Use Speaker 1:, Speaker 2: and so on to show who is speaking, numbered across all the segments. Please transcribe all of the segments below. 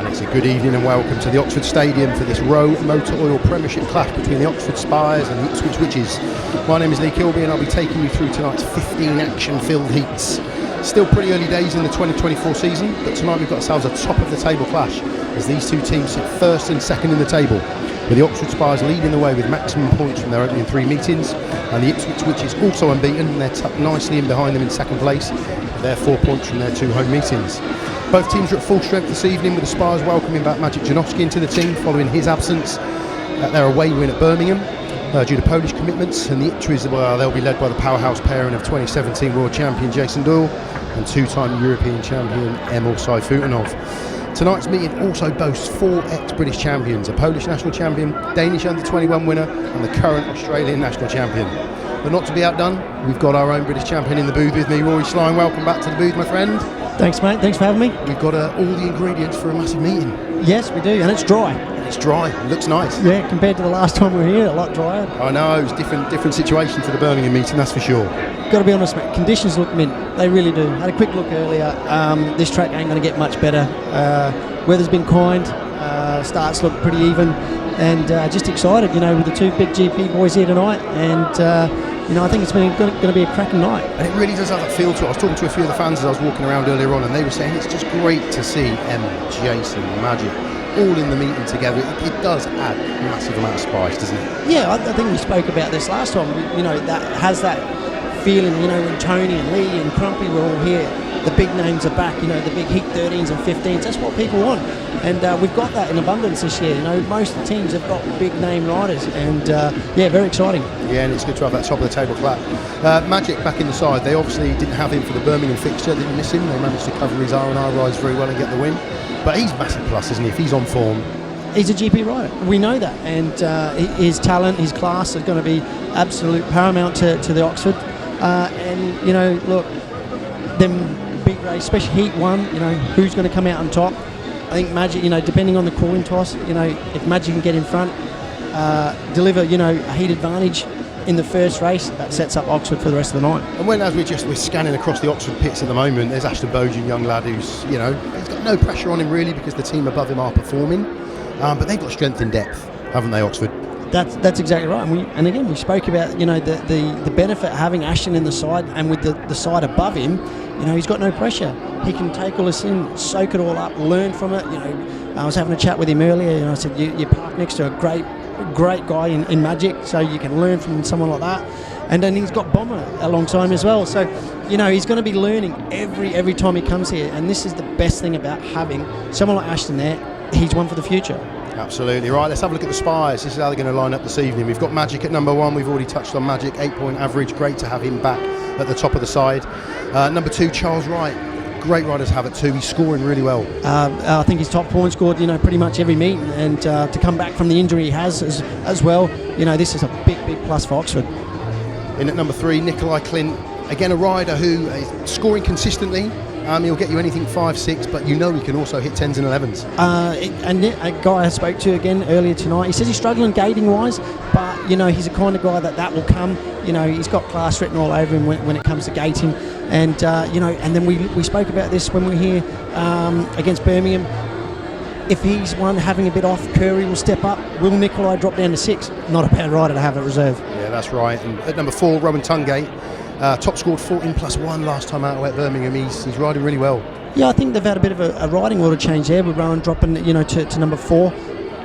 Speaker 1: It's a good evening and welcome to the Oxford Stadium for this ROWE Motor Oil Premiership clash between the Oxford Spires and the IPSWICH Witches. My name is Lee Kilby and I'll be taking you through tonight's 15 action-filled heats. Still pretty early days in the 2024 season, but tonight we've got ourselves a top of the table clash as these two teams sit first and second in the table, with the Oxford Spires leading the way with maximum points from their opening 3 meetings, and the IPSWICH Witches also unbeaten, and they're tucked nicely in behind them in second place, with their 4 points from their 2 home meetings. Both teams are at full strength this evening, with the Spires welcoming back Maciej JANOWSKI into the team following his absence at their away win at Birmingham due to Polish commitments, and the Itcheries, well, they'll be led by the powerhouse pairing of 2017 world champion Jason Doyle and 2-time European champion Emil SAYFUTDINOV. Tonight's meeting also boasts 4 ex-British champions, a Polish national champion, Danish under-21 winner and the current Australian national champion. But not to be outdone, we've got our own British champion in the booth with me, Rory Schlein. Welcome back to the booth, my friend.
Speaker 2: Thanks, mate. Thanks for having me.
Speaker 1: We've got all the ingredients for a massive meeting.
Speaker 2: Yes, we do, and it's dry.
Speaker 1: It's dry. It looks nice.
Speaker 2: Yeah, compared to the last time we were here, a lot drier.
Speaker 1: I know, it's different situation to the Birmingham meeting, that's for sure.
Speaker 2: Got to be honest, mate. Conditions look mint. They really do. Had a quick look earlier. This track ain't going to get much better. Weather's been kind. Starts look pretty even, and just excited, you know, with the 2 big GP boys here tonight, and. You know, I think it's going to be a cracking night. And
Speaker 1: it really does have that feel to it. I was talking to a few of the fans as I was walking around earlier on, and they were saying it's just great to see Emma, Jason, Maciej all in the meeting together. It does add a massive amount of spice, doesn't it?
Speaker 2: Yeah, I think we spoke about this last time. You know, that has that feeling, you know, when Tony and Lee and Crumpy were all here, the big names are back, you know, the big Heat 13s and 15s. That's what people want. And we've got that in abundance this year. You know, most of the teams have got big name riders, and yeah, very exciting.
Speaker 1: Yeah, and it's good to have that top of the table clap. Maciej back in the side. They obviously didn't have him for the Birmingham fixture. Didn't miss him. They managed to cover his R&R rides very well and get the win. But he's massive plus, isn't he? If he's on form,
Speaker 2: he's a GP rider. We know that, and his talent, his class is going to be absolute paramount to the Oxford. And you know, look, them big race, especially Heat 1. You know, who's going to come out on top? I think Maciej, you know, depending on the coin toss, you know, if Maciej can get in front, deliver, you know, a heat advantage in the first race, that sets up Oxford for the rest of the night.
Speaker 1: And when, as we're scanning across the Oxford pits at the moment, there's Ashton BOUGHEN, young lad who's, you know, he's got no pressure on him really because the team above him are performing, but they've got strength in depth, haven't they, Oxford?
Speaker 2: That's exactly right. And again, we spoke about, you know, the benefit of having Ashton in the side, and with the side above him, you know, he's got no pressure. He can take all this in, soak it all up, learn from it. You know, I was having a chat with him earlier, and I said, you park next to a great guy in Maciej, so you can learn from someone like that. And then he's got Bomber alongside him as well. So, you know, he's going to be learning every time he comes here. And this is the best thing about having someone like Ashton there. He's one for the future.
Speaker 1: Absolutely. Right, let's have a look at the Spires. This is how they're going to line up this evening. We've got Maciej at number 1. We've already touched on Maciej, 8-point average. Great to have him back at the top of the side. Number 2, Charles Wright. Great riders have it too. He's scoring really well. I think his top point scored, you know, pretty much every meet, and to come back from the injury he has as well, you know, this is a big plus for Oxford. In at number 3, Nicolai KLINDT. Again, a rider who is scoring consistently. He'll get you anything 5-6, but you know he can also hit 10s and 11s.
Speaker 2: And a guy I spoke to again earlier tonight, he says he's struggling gating wise, but you know, he's the kind of guy that will come. You know, he's got class written all over him when it comes to gating, and you know, and then we spoke about this when we were here against Birmingham. If he's one having a bit off, Kerr will step up. Will Nicolai drop down to 6? Not a bad rider to have at reserve.
Speaker 1: Yeah, that's right. And at number 4, Rohan TUNGATE. Top scored 14+1 last time out at Birmingham. He's riding really well.
Speaker 2: Yeah, I think they've had a bit of a riding order change there, with Rowan dropping, you know, to number 4,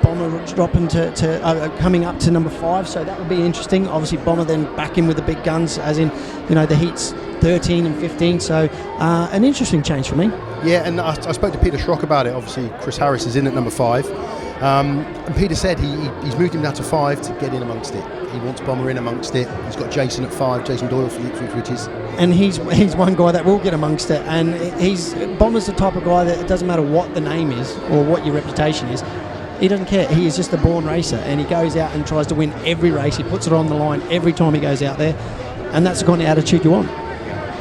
Speaker 2: Bomber dropping to coming up to number 5. So that would be interesting. Obviously, Bomber then back in with the big guns, as in, you know, the heats 13 and 15. So an interesting change for me.
Speaker 1: Yeah, and I spoke to Peter Schroeck about it. Obviously, Chris Harris is in at number 5. And Peter said he's moved him down to 5 to get in amongst it. He wants Bomber in amongst it. He's got Jason at 5, Jason Doyle for the IPSWICH Witches.
Speaker 2: And he's one guy that will get amongst it. And Bomber's the type of guy that it doesn't matter what the name is or what your reputation is. He doesn't care. He is just a born racer, and he goes out and tries to win every race. He puts it on the line every time he goes out there, and that's the kind of attitude you want.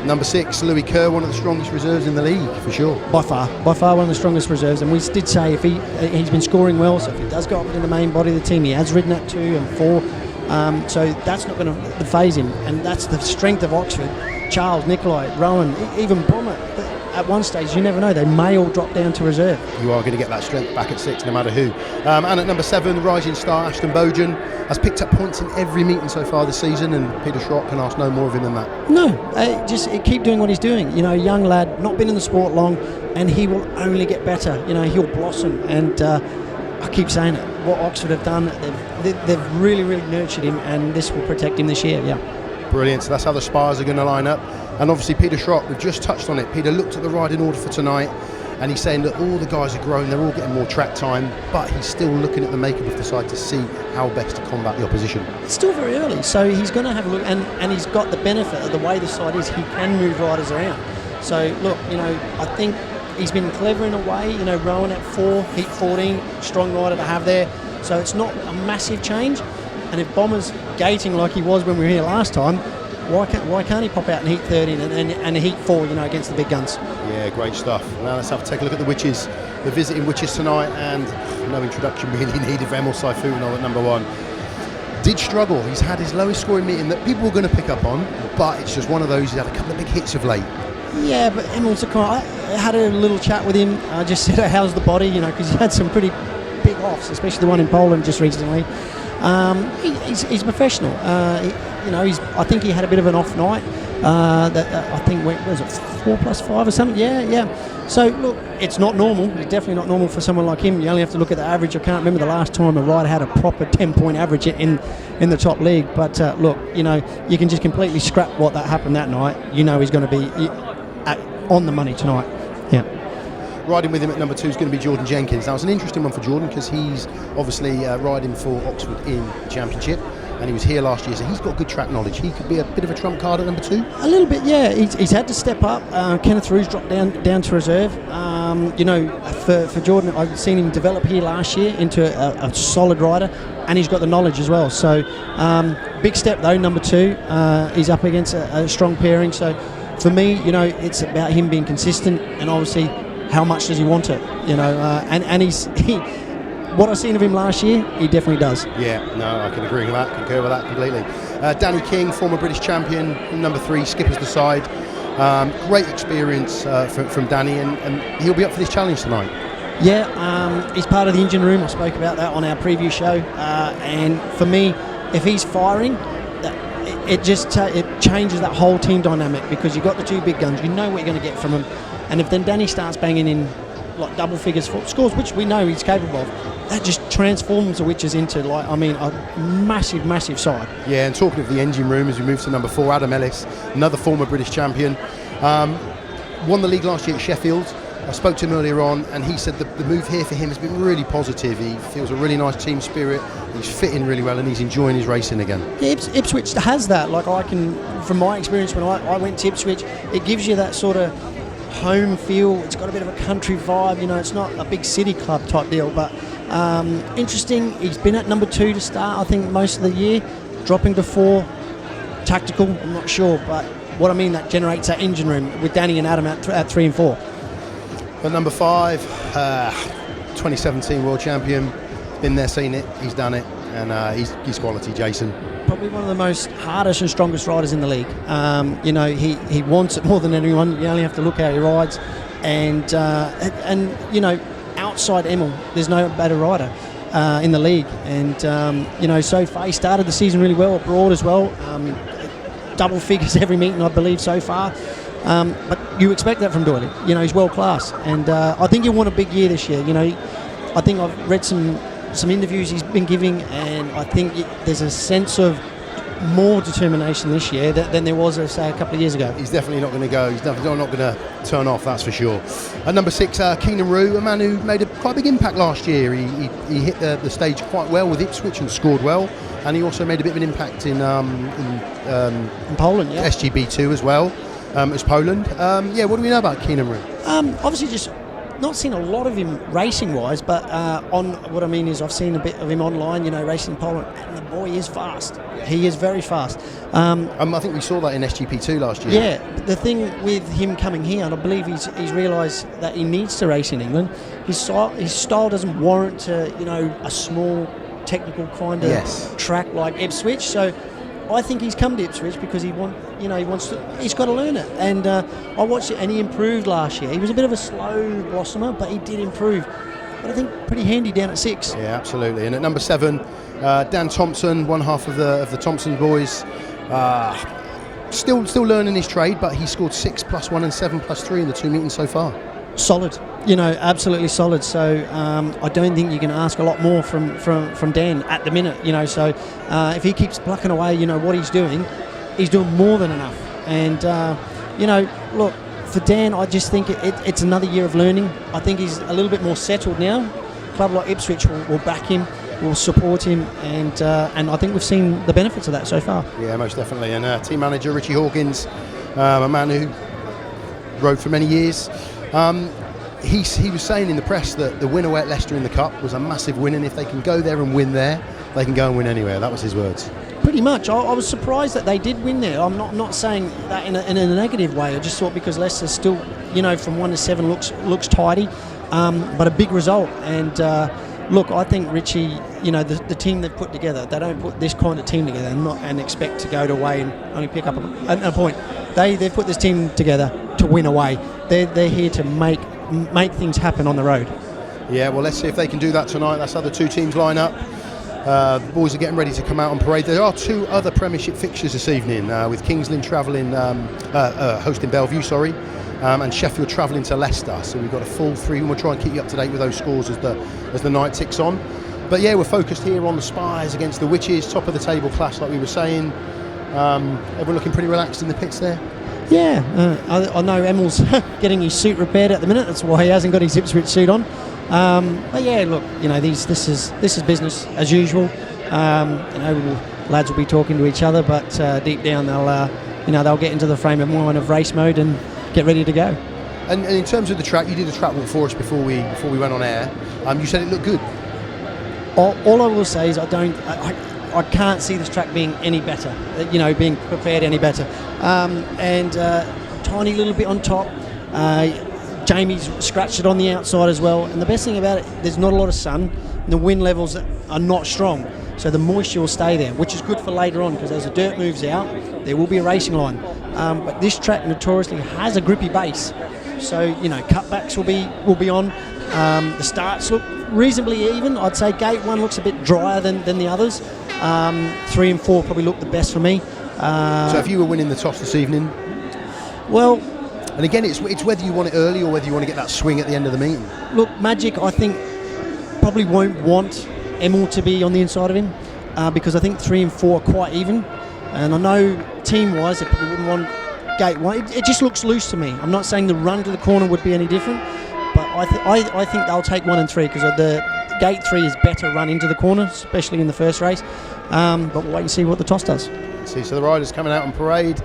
Speaker 1: Number 6, Louis Kerr, one of the strongest reserves in the league, for sure.
Speaker 2: By far one of the strongest reserves. And we did say if he's been scoring well, so if he does go up in the main body of the team, he has ridden at 2 and 4. So that's not going to phase him, and that's the strength of Oxford. Charles, Nicolai, Rowan, even Bomber. at one stage, you never know, they may all drop down to reserve.
Speaker 1: You are going to get that strength back at 6, no matter who. And at number 7, the rising star, Ashton BOUGHEN, has picked up points in every meeting so far this season, and Peter Schroeck can ask no more of him than that.
Speaker 2: No, just keep doing what he's doing. You know, young lad, not been in the sport long, and he will only get better. You know, he'll blossom, and I keep saying it. What Oxford have done, they've really, really nurtured him, and this will protect him this year. Yeah.
Speaker 1: Brilliant. So that's how the Spires are going to line up. And obviously Peter Schroeck, we've just touched on it. Peter looked at the riding order for tonight, and he's saying that all the guys are grown, they're all getting more track time, but he's still looking at the makeup of the side to see how best to combat the opposition.
Speaker 2: It's still very early, so he's going to have a look, and he's got the benefit of the way the side is. He can move riders around. So look, you know, I think he's been clever in a way. You know, Rowan at 4, heat 14, strong rider to have there. So it's not a massive change. And if Bomber's gating like he was when we were here last time, why can't he pop out in heat 13 and heat 4, you know, against the big guns?
Speaker 1: Yeah, great stuff. Now let's take a look at the Witches. The visiting Witches tonight, and no introduction really needed for Emil SAYFUTDINOV at number 1. Did struggle. He's had his lowest scoring meeting that people were going to pick up on, but it's just one of those. He's had a couple of big hits of late. Yeah,
Speaker 2: but Emil's I had a little chat with him. I just said, how's the body? You know, because he had some pretty big offs, especially the one in Poland just recently. He's professional. You know, I think he had a bit of an off night. I think, what was it, 4+5 or something? Yeah. So look, it's not normal. It's definitely not normal for someone like him. You only have to look at the average. I can't remember the last time a rider had a proper 10-point average in the top league. But look, you know, you can just completely scrap what that happened that night. You know, he's going to be on the money tonight. Yeah.
Speaker 1: Riding with him at number 2 is going to be Jordan Jenkins. Now, it's an interesting one for Jordan because he's obviously riding for Oxford in the Championship, and he was here last year, so he's got good track knowledge. He could be a bit of a trump card at number 2.
Speaker 2: A little bit, yeah. He's had to step up. Kenneth Rew's dropped down to reserve. You know, for Jordan, I've seen him develop here last year into a solid rider, and he's got the knowledge as well. So, big step though, number 2. He's up against a strong pairing. So, for me, you know, it's about him being consistent, and obviously, how much does he want it? You know, and he what I've seen of him last year, he definitely does.
Speaker 1: Yeah, no, I can agree with that, concur with that completely. Danny King, former British champion, number 3, skippers the side. Great experience from Danny, and he'll be up for this challenge tonight.
Speaker 2: Yeah, he's part of the engine room. I spoke about that on our preview show. And for me, if he's firing, it changes that whole team dynamic, because you've got the 2 big guns. You know what you're going to get from them. And if then Danny starts banging in like double figures for scores, which we know he's capable of, that just transforms the Witches into a massive side.
Speaker 1: Yeah, and talking of the engine room, as we move to number 4, Adam Ellis, another former British champion, won the league last year at Sheffield. I spoke to him earlier on, and he said the move here for him has been really positive. He feels a really nice team spirit. He's fitting really well, and he's enjoying his racing again.
Speaker 2: Yeah, Ipswich has that. Like, I can, from my experience when I went to Ipswich, it gives you that sort of home feel. It's got a bit of a country vibe. You know, it's not a big city club type deal, but interesting. He's been at number 2 to start, I think, most of the year, dropping to 4. Tactical, I'm not sure, but what I mean, that generates that engine room with Danny and Adam at 3 and 4.
Speaker 1: At number 5, 2017 world champion, been there, seen it, he's done it, and he's quality, Jason.
Speaker 2: Probably one of the most hardest and strongest riders in the league. You know, he wants it more than anyone. You only have to look how he rides, and you know, outside Emil, there's no better rider in the league. And you know, so far he started the season really well abroad as well. Double figures every meeting, I believe, so far. But you expect that from Doyle. You know, he's world class, and I think he'll want a big year this year. You know, I think I've read some interviews he's been giving, and I think there's a sense of more determination this year than there was, say, a couple of years ago. He's
Speaker 1: definitely not going to go. He's definitely not going to turn off, that's for sure. At number 6, Keynan REW, a man who made a quite big impact last year. He hit the stage quite well with Ipswich and scored well, and he also made a bit of an impact in
Speaker 2: Poland, yeah.
Speaker 1: SGB2 as well. As Poland. Yeah, what do we know about Keynan REW?
Speaker 2: Obviously, just not seen a lot of him racing-wise, but on what I mean is I've seen a bit of him online, you know, racing in Poland, and the boy is fast. He is very fast.
Speaker 1: I think we saw that in SGP2 last year.
Speaker 2: Yeah, the thing with him coming here, and I believe he's realised that he needs to race in England. His style doesn't warrant, you know, a small technical kind of track like Ipswich. So I think he's come to Ipswich because he's got to learn it. And I watched it, and he improved last year. He was a bit of a slow blossomer, but he did improve. But I think pretty handy down at 6.
Speaker 1: Yeah, absolutely. And at number 7, Dan Thompson, one half of the Thompson boys. Still learning his trade, but he scored 6+1 and 7+3 in the 2 meetings so far.
Speaker 2: Solid, absolutely solid. So I don't think you can ask a lot more from Dan at the minute. So if he keeps plucking away, what he's doing more than enough. And look, for Dan, I just think it's another year of learning. I think he's a little bit more settled now. A club like Ipswich will back him, will support him, and I think we've seen the benefits of that so far.
Speaker 1: Yeah, most definitely. And team manager Richie HAWKINS, a man who rode for many years. He was saying in the press that the win away at Leicester in the Cup was a massive win, and if they can go there and win there, they can go and win anywhere. That was his words.
Speaker 2: Pretty much. I was surprised that they did win there. I'm not saying that in a negative way. I just thought because Leicester still, from 1 to 7 looks tidy, but a big result. And look, I think Richie, the team they've put together, they don't put this kind of team together and expect to go away and only pick up a point. They've put this team together to win away. They're here to make things happen on the road.
Speaker 1: Yeah, well, let's see if they can do that tonight. That's how the 2 teams line up. The boys are getting ready to come out on parade. There are 2 other Premiership fixtures this evening, with Kings Lynn travelling, hosting Bellevue, and Sheffield travelling to Leicester. So we've got a full 3, and we'll try and keep you up to date with those scores as the night ticks on. But yeah, we're focused here on the Spires against the Witches, top of the table clash, like we were saying. Everyone looking pretty relaxed in the pits there.
Speaker 2: Yeah, I know Emil's getting his suit repaired at the minute. That's why he hasn't got his Ipswich suit on. But yeah, look, this is business as usual. Lads will be talking to each other, but deep down they'll get into the frame of mind of race mode and get ready to go.
Speaker 1: And in terms of the track, you did a track walk for us before we went on air. You said it looked good.
Speaker 2: All I will say is I can't see this track being any better, being prepared any better. Tiny little bit on top. Jamie's scratched it on the outside as well. And the best thing about it, there's not a lot of sun, and the wind levels are not strong. So the moisture will stay there, which is good for later on, because as the dirt moves out, there will be a racing line. But this track notoriously has a grippy base. So, cutbacks will be on. The starts look reasonably even. I'd say gate 1 looks a bit drier than the others. 3 and 4 probably look the best for me.
Speaker 1: So if you were winning the toss this evening?
Speaker 2: Well...
Speaker 1: And again, it's whether you want it early or whether you want to get that swing at the end of the meeting.
Speaker 2: Look, Magic, I think, probably won't want Emil to be on the inside of him, because I think 3 and 4 are quite even. And I know team-wise they probably wouldn't want gate 1. It just looks loose to me. I'm not saying the run to the corner would be any different, but I think they'll take 1 and 3, because the gate 3 is better run into the corner, especially in the first race. But we'll wait and see what the toss does.
Speaker 1: See, so the riders coming out on parade.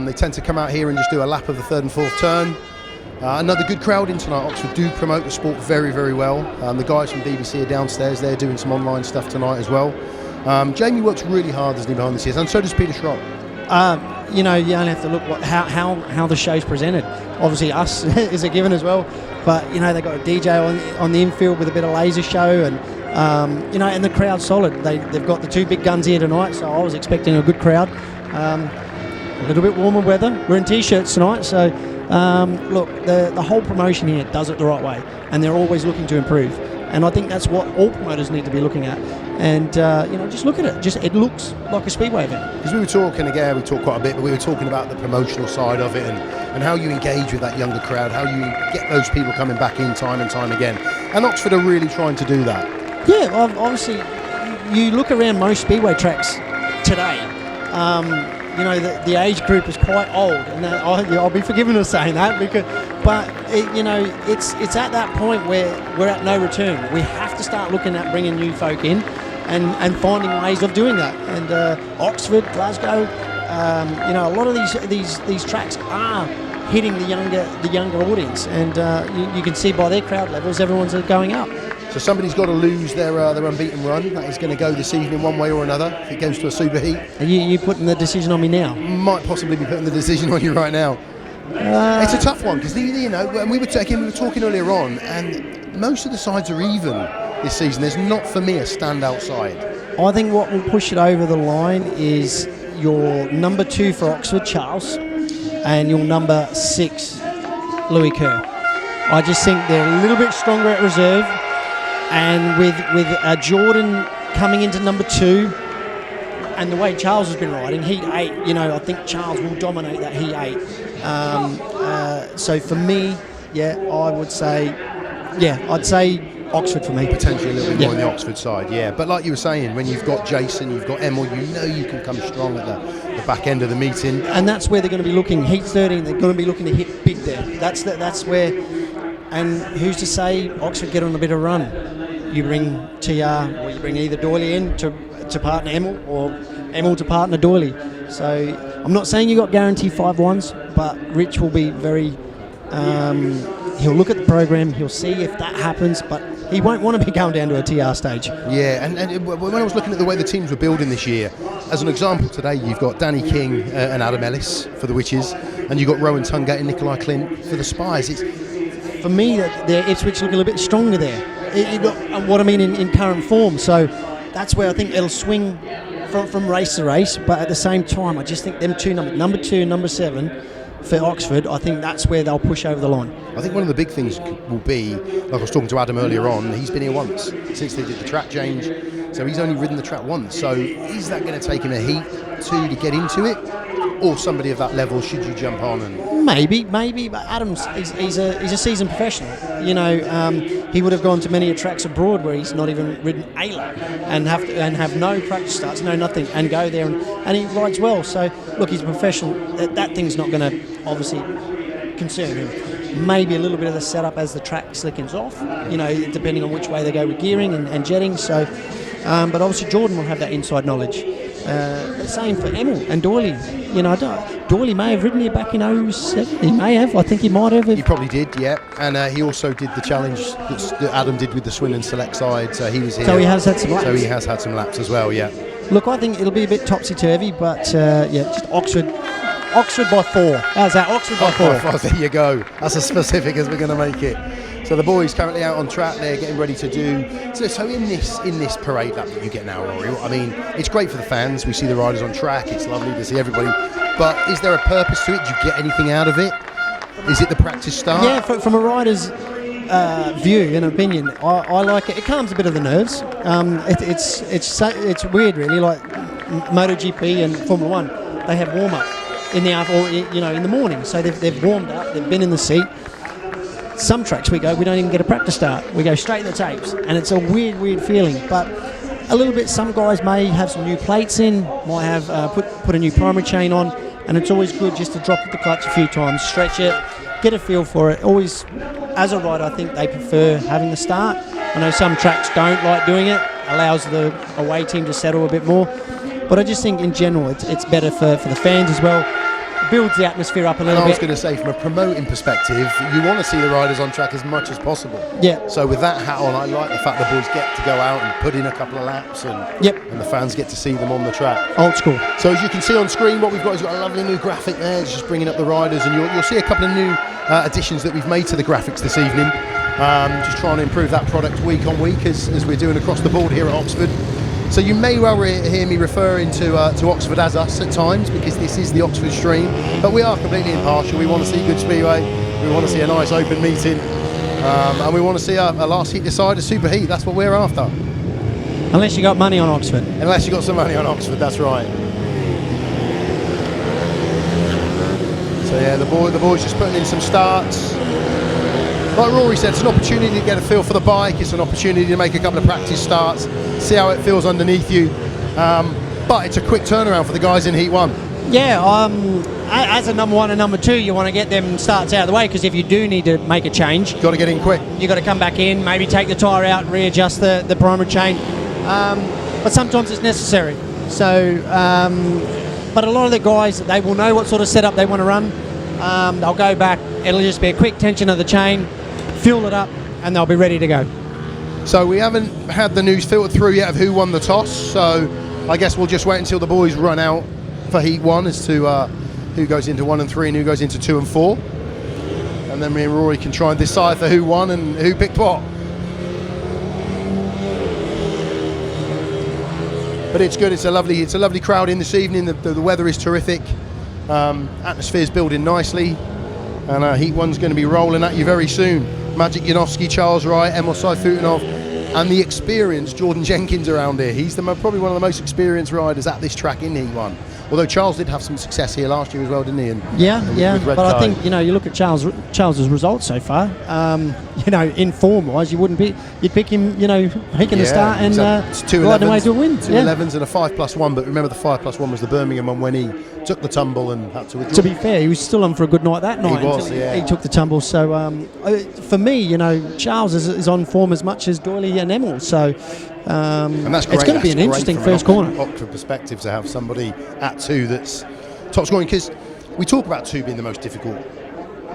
Speaker 1: They tend to come out here and just do a lap of the 3rd and 4th turn. Another good crowd in tonight. Oxford do promote the sport very, very well. The guys from BBC are downstairs. They're doing some online stuff tonight as well. Jamie works really hard, doesn't he, behind the scenes, and so does Peter Schroeck.
Speaker 2: You only have to look how the show's presented. Obviously, us is a given as well. But they got a DJ on the infield with a bit of laser show, and and the crowd's solid. They've got the 2 big guns here tonight, so I was expecting a good crowd. A little bit warmer weather. We're in t-shirts tonight, so look, the whole promotion here does it the right way, and they're always looking to improve. And I think that's what all promoters need to be looking at. And just look at it. It looks like a speedway event.
Speaker 1: Because we were talking again, we talked quite a bit, but we were talking about the promotional side of it and how you engage with that younger crowd, how you get those people coming back in time and time again. And Oxford are really trying to do that. Yeah,
Speaker 2: obviously, you look around most speedway tracks today. The age group is quite old, and I'll be forgiven for saying that, but it's at that point where we're at no return. We have to start looking at bringing new folk in, and finding ways of doing that. And Oxford, Glasgow, a lot of these tracks are hitting the younger audience, and you can see by their crowd levels, everyone's going up.
Speaker 1: So somebody's got to lose their unbeaten run. That is going to go this evening one way or another if it goes to a superheat.
Speaker 2: Are you putting the decision on me now?
Speaker 1: Might possibly be putting the decision on you right now. It's a tough one, because and we were talking earlier on, and most of the sides are even this season. There's not, for me, a standout side.
Speaker 2: I think what will push it over the line is your number 2 for Oxford, Charles, and your number 6, Louis Kerr. I just think they're a little bit stronger at reserve, and with Jordan coming into number 2, and the way Charles has been riding, Heat 8, I think Charles will dominate that Heat 8. So for me, I would say, I'd say Oxford for me.
Speaker 1: Potentially a little bit more on the Oxford side, But like you were saying, when you've got Jason, you've got Emil, you can come strong at the back end of the meeting.
Speaker 2: And that's where they're going to be looking. Heat 13, they're going to be looking to hit big there. That's where, and who's to say Oxford get on a bit of run? You bring TR, or you bring either Doyle in to partner Emil, or Emil to partner Doyle. So I'm not saying you got guaranteed 5-1s, but Rich will be very... he'll look at the program, he'll see if that happens, but he won't want to be going down to a TR stage.
Speaker 1: Yeah, and when I was looking at the way the teams were building this year, as an example today, you've got Danny King and Adam Ellis for the Witches, and you've got Rohan Tungate and Nicolai KLINDT for the Spires.
Speaker 2: For me, the Ipswich look a little bit stronger there. You got what I mean in current form, so that's where I think it'll swing from race to race, but at the same time, I just think them two, number 2 and number 7, for Oxford, I think that's where they'll push over the line.
Speaker 1: I think one of the big things will be, like I was talking to Adam earlier on, he's been here once since they did the track change, so he's only ridden the track once. So is that going to take him a heat 2 to get into it, or somebody of that level should you jump on? And
Speaker 2: maybe, but Adam's he's a seasoned professional. He would have gone to many tracks abroad where he's not even ridden a lap and have no practice starts, no nothing, and go there and he rides well. So look, he's a professional. That thing's not going to obviously concern him. Maybe a little bit of the setup as the track slickens off, depending on which way they go with gearing and jetting. So, but obviously Jordan will have that inside knowledge. Same for Emil and Doyle. Doyle may have ridden here back in 07. He may have. I think he might have.
Speaker 1: He probably did, And he also did the challenge that Adam did with the Swindon Select side. So he was here.
Speaker 2: So he has had some laps.
Speaker 1: So he has had some laps as well,
Speaker 2: Look, I think it'll be a bit topsy-turvy, but just Oxford by 4. How's that? Oxford by 4.
Speaker 1: There you go. That's as specific as we're going to make it. So the boys currently out on track, they're getting ready to do. So in this parade lap that you get now, Rory, I mean, it's great for the fans. We see the riders on track. It's lovely to see everybody. But is there a purpose to it? Do you get anything out of it? Is it the practice start?
Speaker 2: Yeah, from a rider's view and opinion, I like it. It calms a bit of the nerves. It's weird, really. Like MotoGP and Formula 1, they have warm up in the in the morning. So they've warmed up. They've been in the seat. Some tracks we don't even get a practice start. We go straight to the tapes, and it's a weird feeling. But a little bit, some guys may have some new plates in, might have put a new primary chain on, and it's always good just to drop the clutch a few times, stretch it, get a feel for it. Always, as a rider, I think they prefer having the start. I know some tracks don't like doing it, allows the away team to settle a bit more. But I just think in general it's better for the fans as well. Builds the atmosphere up a little bit.
Speaker 1: I was going to say, from a promoting perspective, you want to see the riders on track as much as possible.
Speaker 2: Yeah.
Speaker 1: So with that hat on, I like the fact the boys get to go out and put in a couple of laps, and the fans get to see them on the track.
Speaker 2: Old school.
Speaker 1: So as you can see on screen, what we've got is a lovely new graphic there. It's just bringing up the riders, and you'll see a couple of new additions that we've made to the graphics this evening. Just trying to improve that product week on week as we're doing across the board here at Oxford. So you may well hear me referring to Oxford as us at times, because this is the Oxford stream, but we are completely impartial. We want to see good speedway, we want to see a nice open meeting, and we want to see a last heat decide, a super heat. That's what we're after.
Speaker 2: Unless you got money on Oxford.
Speaker 1: Unless you got some money on Oxford, that's right. So yeah, the boys just putting in some starts. Like Rory said, it's an opportunity to get a feel for the bike. It's an opportunity to make a couple of practice starts, see how it feels underneath you. But it's a quick turnaround for the guys in Heat 1.
Speaker 2: Yeah, as a number 1 and number 2, you want to get them starts out of the way, because if you do need to make a change,
Speaker 1: you've got to get in quick.
Speaker 2: You've got to come back in, maybe take the tyre out, readjust the primary chain. But sometimes it's necessary. So, but a lot of the guys, they will know what sort of setup they want to run. They'll go back. It'll just be a quick tension of the chain, fuel it up, and they'll be ready to go.
Speaker 1: So we haven't had the news filtered through yet of who won the toss, so I guess we'll just wait until the boys run out for Heat 1 as to who goes into 1 and 3 and who goes into 2 and 4. And then me and Rory can try and decipher who won and who picked what. But it's good. It's a lovely crowd in this evening. The weather is terrific. Atmosphere's building nicely, and Heat 1's going to be rolling at you very soon. Maciej JANOWSKI, Charles Wright, Emil SAYFUTDINOV, and the experienced Jordan Jenkins around here. He's probably one of the most experienced riders at this track in Heat 1. Although Charles did have some success here last year as well, didn't he? And with
Speaker 2: but I think, you know, you look at Charles's results so far. You know, in form-wise, you'd pick him. You know, picking the start and riding away to a win.
Speaker 1: 2.11s and a 5+1. But remember, the 5+1 was the Birmingham one when he took the tumble and had to withdraw.
Speaker 2: To be fair, he was still on for a good night that night.
Speaker 1: He was,
Speaker 2: until he took the tumble. So for me, you know, Charles is on form as much as Doyle and Emil. So.
Speaker 1: And that's great.
Speaker 2: It's going to be an interesting first corner.
Speaker 1: Oxford perspective to have somebody at 2 that's top scoring, because we talk about 2 being the most difficult.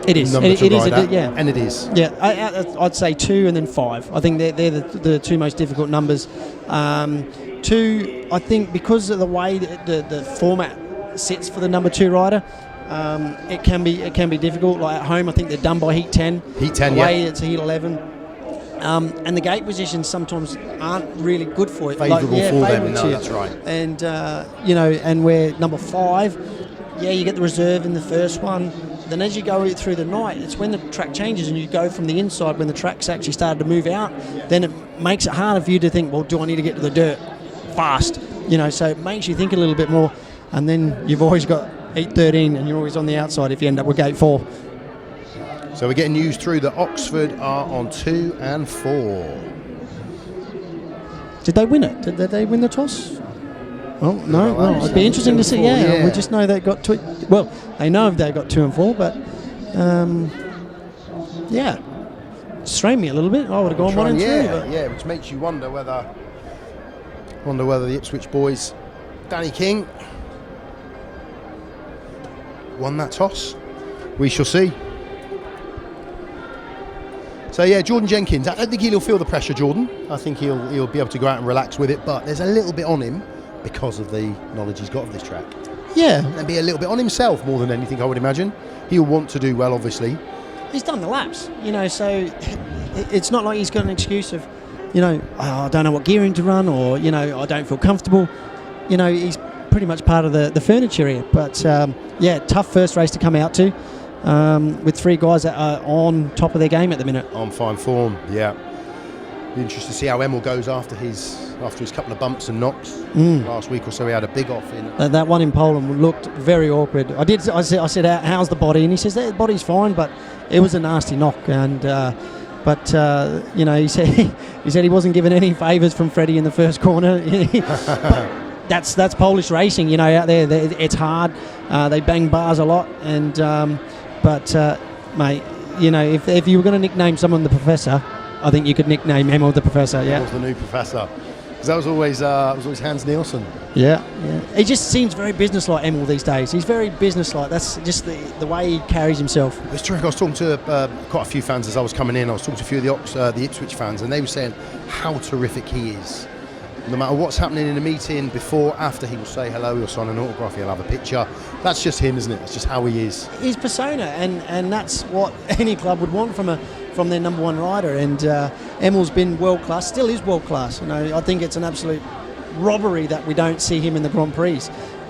Speaker 2: It is.
Speaker 1: Number
Speaker 2: It
Speaker 1: to
Speaker 2: is.
Speaker 1: ride at,
Speaker 2: Yeah.
Speaker 1: and it is.
Speaker 2: Yeah, I'd say 2 and then 5. I think they're the 2 most difficult numbers. 2, I think, because of the way the format sits for the number 2 rider. It can be difficult. Like at home, I think they're done by heat 10.
Speaker 1: Heat 10,
Speaker 2: away, it's a heat 11. And the gate positions sometimes aren't really good for it.
Speaker 1: Favourable for them, no, that's right.
Speaker 2: And, you know, and we're number 5, you get the reserve in the first one. Then as you go through the night, it's when the track changes and you go from the inside, when the track's actually started to move out, then it makes it harder for you to think, well, do I need to get to the dirt fast? You know, so it makes you think a little bit more. And then you've always got heat 13 and you're always on the outside if you end up with gate 4.
Speaker 1: So we're getting news through that Oxford are on 2 and 4.
Speaker 2: Did they win it? Did they win the toss? Oh, no.
Speaker 1: Well,
Speaker 2: It'd be interesting to see. Yeah, we just know they got 2. Well, they know they got 2 and 4, but strained me a little bit. I would have gone 1 and 3.
Speaker 1: Yeah, which makes you wonder whether the Ipswich boys, Danny King, won that toss. We shall see. So yeah, Jordan Jenkins, I don't think he'll feel the pressure, Jordan. I think he'll be able to go out and relax with it, but there's a little bit on him because of the knowledge he's got of this track.
Speaker 2: Yeah.
Speaker 1: And be a little bit on himself more than anything, I would imagine. He'll want to do well, obviously.
Speaker 2: He's done the laps, you know, so it's not like he's got an excuse of, you know, I don't know what gearing to run, or, you know, I don't feel comfortable. You know, he's pretty much part of the furniture here. But, tough first race to come out to. With 3 guys that are on top of their game at the minute.
Speaker 1: On fine form, yeah. Be interested to see how Emil goes after his couple of bumps and knocks. Last week or so, he had a big off in.
Speaker 2: That one in Poland looked very awkward. I said, how's the body? And he says, the body's fine, but it was a nasty knock. And you know, he said he wasn't given any favours from Freddie in the first corner. But that's Polish racing, you know, out there. It's hard. They bang bars a lot, and. But, mate, you know, if you were going to nickname someone the Professor, I think you could nickname Emil the Professor, yeah.
Speaker 1: Emil's the new Professor. Because that was always Hans Nielsen.
Speaker 2: Yeah. He just seems very business-like, Emil, these days. He's very business-like. That's just the way he carries himself.
Speaker 1: It's true. I was talking to quite a few fans as I was coming in. I was talking to a few of the Ipswich fans, and they were saying how terrific he is. No matter what's happening in a meeting, before, after, he will say hello, he'll sign an autograph, he'll have a picture. That's just him, isn't it? That's just how he is.
Speaker 2: His persona, and that's what any club would want from their number 1 rider. And Emil's been world class, still is world class. You know, I think it's an absolute robbery that we don't see him in the Grand Prix.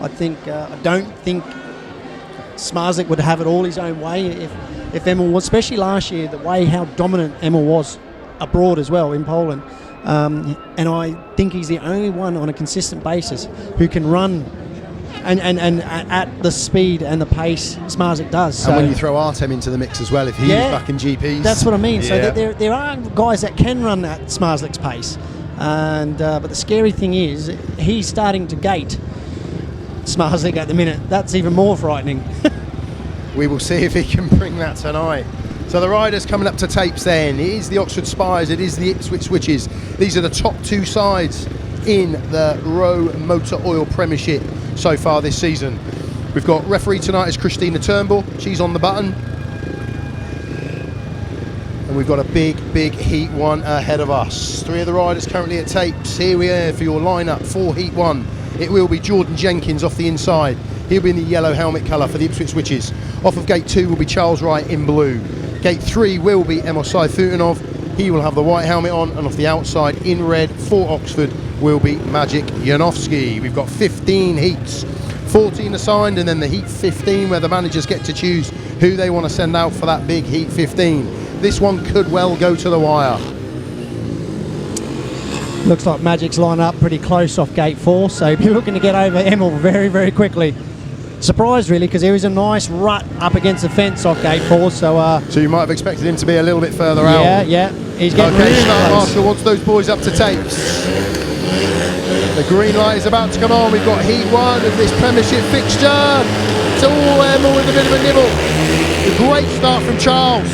Speaker 2: I don't think Smarzlik would have it all his own way if Emil was, especially last year, the way how dominant Emil was abroad as well in Poland. And I think he's the only one on a consistent basis who can run and at the speed and the pace Smarzlik does. So,
Speaker 1: and when you throw Artem into the mix as well, if he's back in GPs.
Speaker 2: That's what I mean. So there are guys that can run at Smarzlik's pace. And but the scary thing is he's starting to gate Smarzlik at the minute. That's even more frightening.
Speaker 1: We will see if he can bring that tonight. So the riders coming up to tapes then. It is the Oxford Spires, it is the Ipswich Witches. These are the top 2 sides in the ROWE Motor Oil Premiership so far this season. We've got referee tonight is Christina TURNBULL. She's on the button. And we've got a big Heat 1 ahead of us. 3 of the riders currently at tapes. Here we are for your lineup for Heat 1. It will be Jordan Jenkins off the inside. He'll be in the yellow helmet colour for the Ipswich Witches. Off of gate 2 will be Charles Wright in blue. Gate 3 will be Emil SAYFUTDINOV. He will have the white helmet on, and off the outside in red for Oxford will be Maciej JANOWSKI. We've got 15 heats, 14 assigned, and then the heat 15 where the managers get to choose who they want to send out for that big heat 15. This one could well go to the wire.
Speaker 2: Looks like Magic's lined up pretty close off gate 4, so he'll be looking to get over Emil very, very quickly. Surprised really, because there was a nice rut up against the fence off gate 4, so
Speaker 1: you might have expected him to be a little bit further out.
Speaker 2: Yeah, he's getting
Speaker 1: okay,
Speaker 2: really
Speaker 1: Start
Speaker 2: close.
Speaker 1: Marshall wants those boys up to tapes. The green light is about to come on. We've got heat 1 of this Premiership fixture. It's all Emil with a bit of a nibble. A great start from Charles.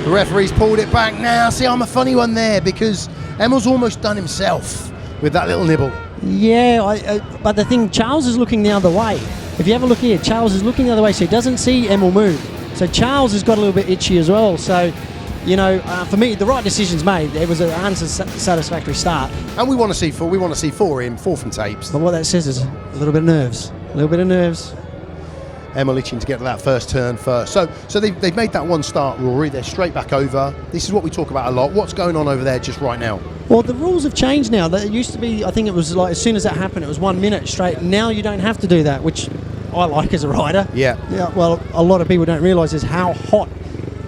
Speaker 1: The referee's pulled it back now. See, I'm a funny one there because Emil's almost done himself with that little nibble.
Speaker 2: Yeah, but the thing, Charles is looking the other way. If you have a look here, Charles is looking the other way, so he doesn't see Emil move. So Charles has got a little bit itchy as well. So, you know, for me, the right decision's made. It was an unsatisfactory start.
Speaker 1: And we want to see four. We want to see four from tapes.
Speaker 2: But what that says is a little bit of nerves. A little bit of nerves.
Speaker 1: Emil itching to get to that first turn first. So they've made that one start, Rory. They're straight back over. This is what we talk about a lot. What's going on over there just right now?
Speaker 2: Well, the rules have changed now. It used to be, I think it was like as soon as that happened, it was 1 minute straight. Now you don't have to do that, which I like as a rider.
Speaker 1: Yeah.
Speaker 2: Well, a lot of people don't realise is how hot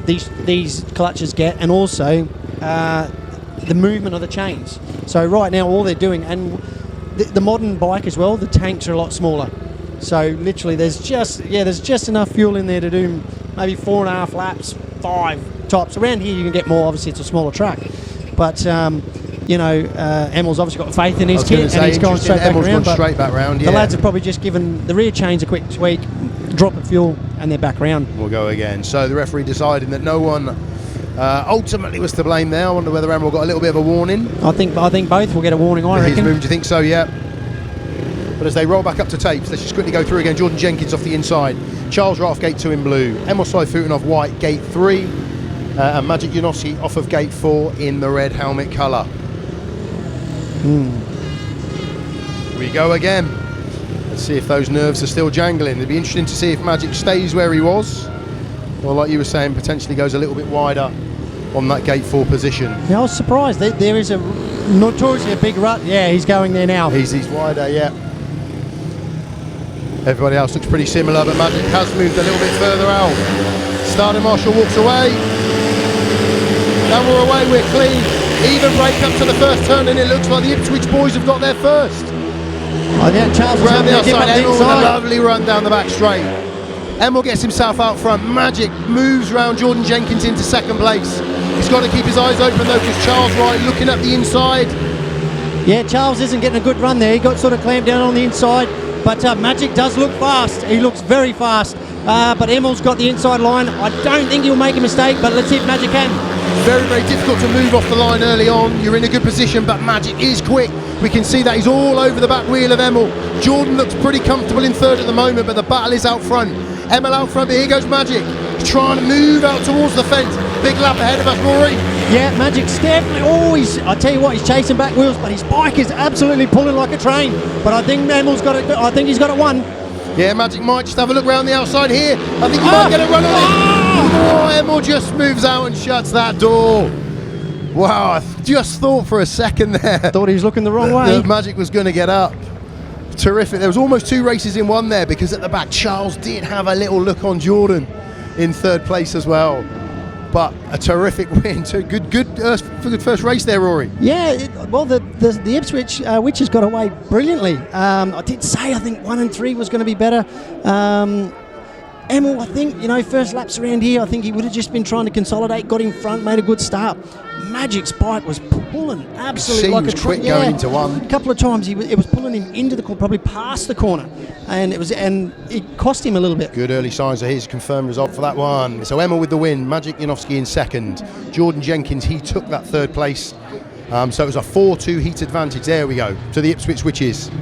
Speaker 2: these clutches get, and also the movement of the chains. So right now, all they're doing, and the modern bike as well, the tanks are a lot smaller. So literally, there's just enough fuel in there to do maybe 4.5 laps, 5 tops. Around here, you can get more. Obviously, it's a smaller track, but you know, Emil's obviously got faith in his kit, and he's gone straight back around.
Speaker 1: Emil's gone straight back round. Yeah.
Speaker 2: The lads have probably just given the rear chains a quick tweak, drop of fuel, and they're back around.
Speaker 1: We'll go again. So the referee deciding that no one ultimately was to blame there. I wonder whether Emil got a little bit of a warning.
Speaker 2: I think both will get a warning. I reckon.
Speaker 1: Do you think so? Yeah. But as they roll back up to tapes, let's just quickly go through again. Jordan Jenkins off the inside. Charles Wright off gate 2 in blue. Emil SAYFUTDINOV white, gate 3. And Maciej JANOWSKI off of gate 4 in the red helmet colour. We go again. Let's see if those nerves are still jangling. It'd be interesting to see if Maciej stays where he was, or like you were saying, potentially goes a little bit wider on that gate 4 position.
Speaker 2: Yeah, I was surprised. There is a notoriously a big rut. Yeah, he's going there now.
Speaker 1: He's wider, yeah. Everybody else looks pretty similar, but Maciej has moved a little bit further out. Starter Marshall walks away. Now we're away, we're clean. Even break up to the first turn, and it looks like the Ipswich boys have got there first.
Speaker 2: Oh yeah, Charles
Speaker 1: round the outside. Emil with a lovely run down the back straight. Emil gets himself out front. Maciej moves round Jordan Jenkins into second place. He's got to keep his eyes open though, because Charles Wright looking up the inside.
Speaker 2: Yeah, Charles isn't getting a good run there. He got sort of clamped down on the inside. But Maciej does look fast. He looks very fast. But Emil's got the inside line. I don't think he'll make a mistake, but let's see if Maciej can.
Speaker 1: Very, very difficult to move off the line early on. You're in a good position, but Maciej is quick. We can see that he's all over the back wheel of Emil. Jordan looks pretty comfortable in third at the moment, but the battle is out front. Emil out front, but here goes Maciej. He's trying to move out towards the fence. Big lap ahead of us, Rory.
Speaker 2: Yeah, Maciej's definitely, I tell you what, he's chasing back wheels, but his bike is absolutely pulling like a train. But I think Emil's got it, I think he's got it won.
Speaker 1: Yeah, Maciej might just have a look round the outside here. I think he might get a run on it. Oh, Emil just moves out and shuts that door. Wow, I just thought for a second there.
Speaker 2: Thought he was looking the wrong way.
Speaker 1: Maciej was going to get up. Terrific. There was almost 2 races in one there, because at the back Charles did have a little look on Jordan in third place as well. But a terrific win. Good first race there, Rory.
Speaker 2: Yeah, the Ipswich Witches got away brilliantly. I did say I think 1 and 3 was going to be better. Emil, I think, you know, first laps around here, I think he would have just been trying to consolidate, got in front, made a good start. Maciej's bike was pulling absolutely like a
Speaker 1: quick going into one.
Speaker 2: A couple of times it was pulling him into the corner, probably past the corner, and it cost him a little bit.
Speaker 1: Good early signs of his confirmed result for that one. So Emil with the win, Maciej JANOWSKI in second. Jordan Jenkins, he took that third place. So it was a 4-2 heat advantage. There we go, to the Ipswich Witches.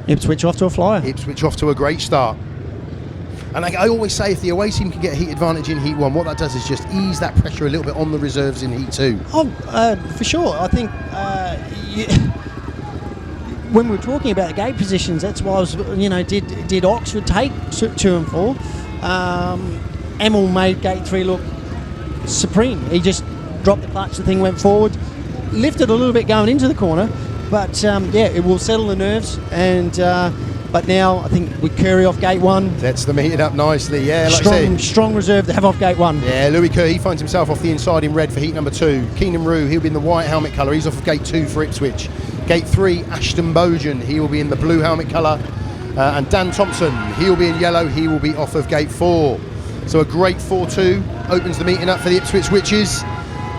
Speaker 2: Ipswich off to a flyer.
Speaker 1: Ipswich off to a great start. And I always say, if the away team can get a heat advantage in Heat 1, what that does is just ease that pressure a little bit on the reserves in Heat 2.
Speaker 2: Oh, for sure. I think when we were talking about the gate positions, that's why I was, you know, did Oxford take 2 and 4? Emil made gate 3 look supreme. He just dropped the clutch, the thing went forward, lifted a little bit going into the corner, but yeah, it will settle the nerves. And but now I think with Kerr off gate 1,
Speaker 1: Sets the meeting up nicely. Yeah, like I say.
Speaker 2: Strong reserve to have off gate 1.
Speaker 1: Yeah, Louis Kerr, he finds himself off the inside in red for heat number 2. Keynan REW, he'll be in the white helmet colour. He's off of gate 2 for Ipswich. Gate 3, Ashton BOUGHEN, he will be in the blue helmet colour. And Dan Thompson, he'll be in yellow. He will be off of gate 4. So a great 4-2 opens the meeting up for the Ipswich Witches.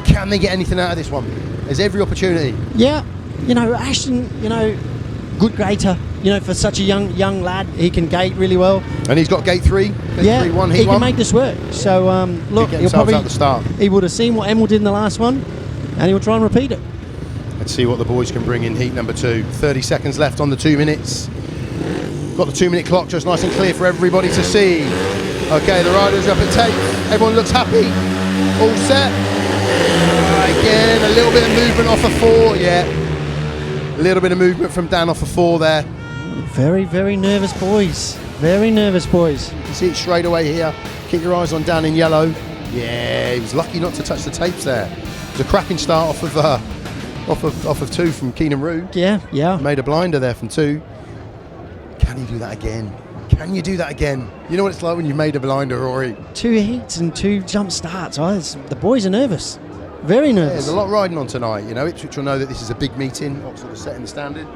Speaker 1: Can they get anything out of this one? There's every opportunity.
Speaker 2: Yeah, you know, Ashton, you know, good gaiter. You know, for such a young lad, he can gate really well.
Speaker 1: And he's got gate 3.
Speaker 2: Yeah,
Speaker 1: 3-1,
Speaker 2: he can
Speaker 1: one.
Speaker 2: make this work. So look,
Speaker 1: he'll probably out the start.
Speaker 2: He would have seen what Emil did in the last one, and he'll try and repeat it.
Speaker 1: Let's see what the boys can bring in heat number 2. 30 seconds left on the 2 minutes. Got the 2-minute clock just nice and clear for everybody to see. Okay, the riders are up at tape. Everyone looks happy. All set. Again, a little bit of movement off of 4. Yeah, a little bit of movement from Dan off of 4 there.
Speaker 2: Very, very nervous boys. Very nervous boys.
Speaker 1: You can see it straight away here. Keep your eyes on Dan in yellow. Yeah, he was lucky not to touch the tapes there. It was a cracking start off of 2 from Keynan REW.
Speaker 2: Yeah.
Speaker 1: Made a blinder there from 2. Can he do that again? Can you do that again? You know what it's like when you've made a blinder, Rory? 2
Speaker 2: heats and 2 jump starts. The boys are nervous. Very nervous.
Speaker 1: Yeah, there's a lot riding on tonight. You know, Ipswich will know that this is a big meeting. Oxford are setting the standard.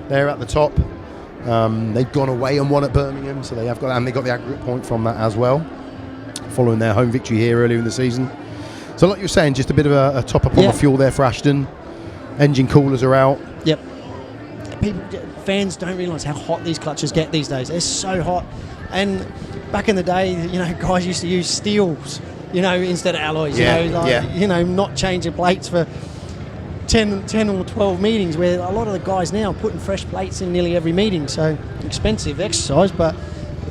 Speaker 1: They're at the top. They've gone away and won at Birmingham, so they have got, and they got the aggregate point from that as well, following their home victory here earlier in the season. So like you were saying, just a bit of a top up on the fuel there for Ashton. Engine coolers are out.
Speaker 2: Yep. Fans don't realise how hot these clutches get these days. They're so hot. And back in the day, you know, guys used to use steels, you know, instead of alloys. You know, not changing plates for 10 or 12 meetings, where a lot of the guys now are putting fresh plates in nearly every meeting. So expensive exercise, but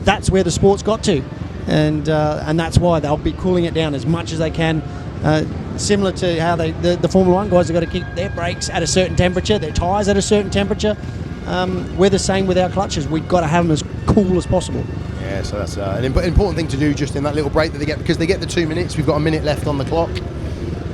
Speaker 2: that's where the sport's got to, and that's why they'll be cooling it down as much as they can. Similar to how the Formula 1 guys have got to keep their brakes at a certain temperature, their tyres at a certain temperature. We're the same with our clutches. We've got to have them as cool as possible. Yeah,
Speaker 1: so that's an important thing to do just in that little break that they get, because they get the 2 minutes. We've got a minute left on the clock.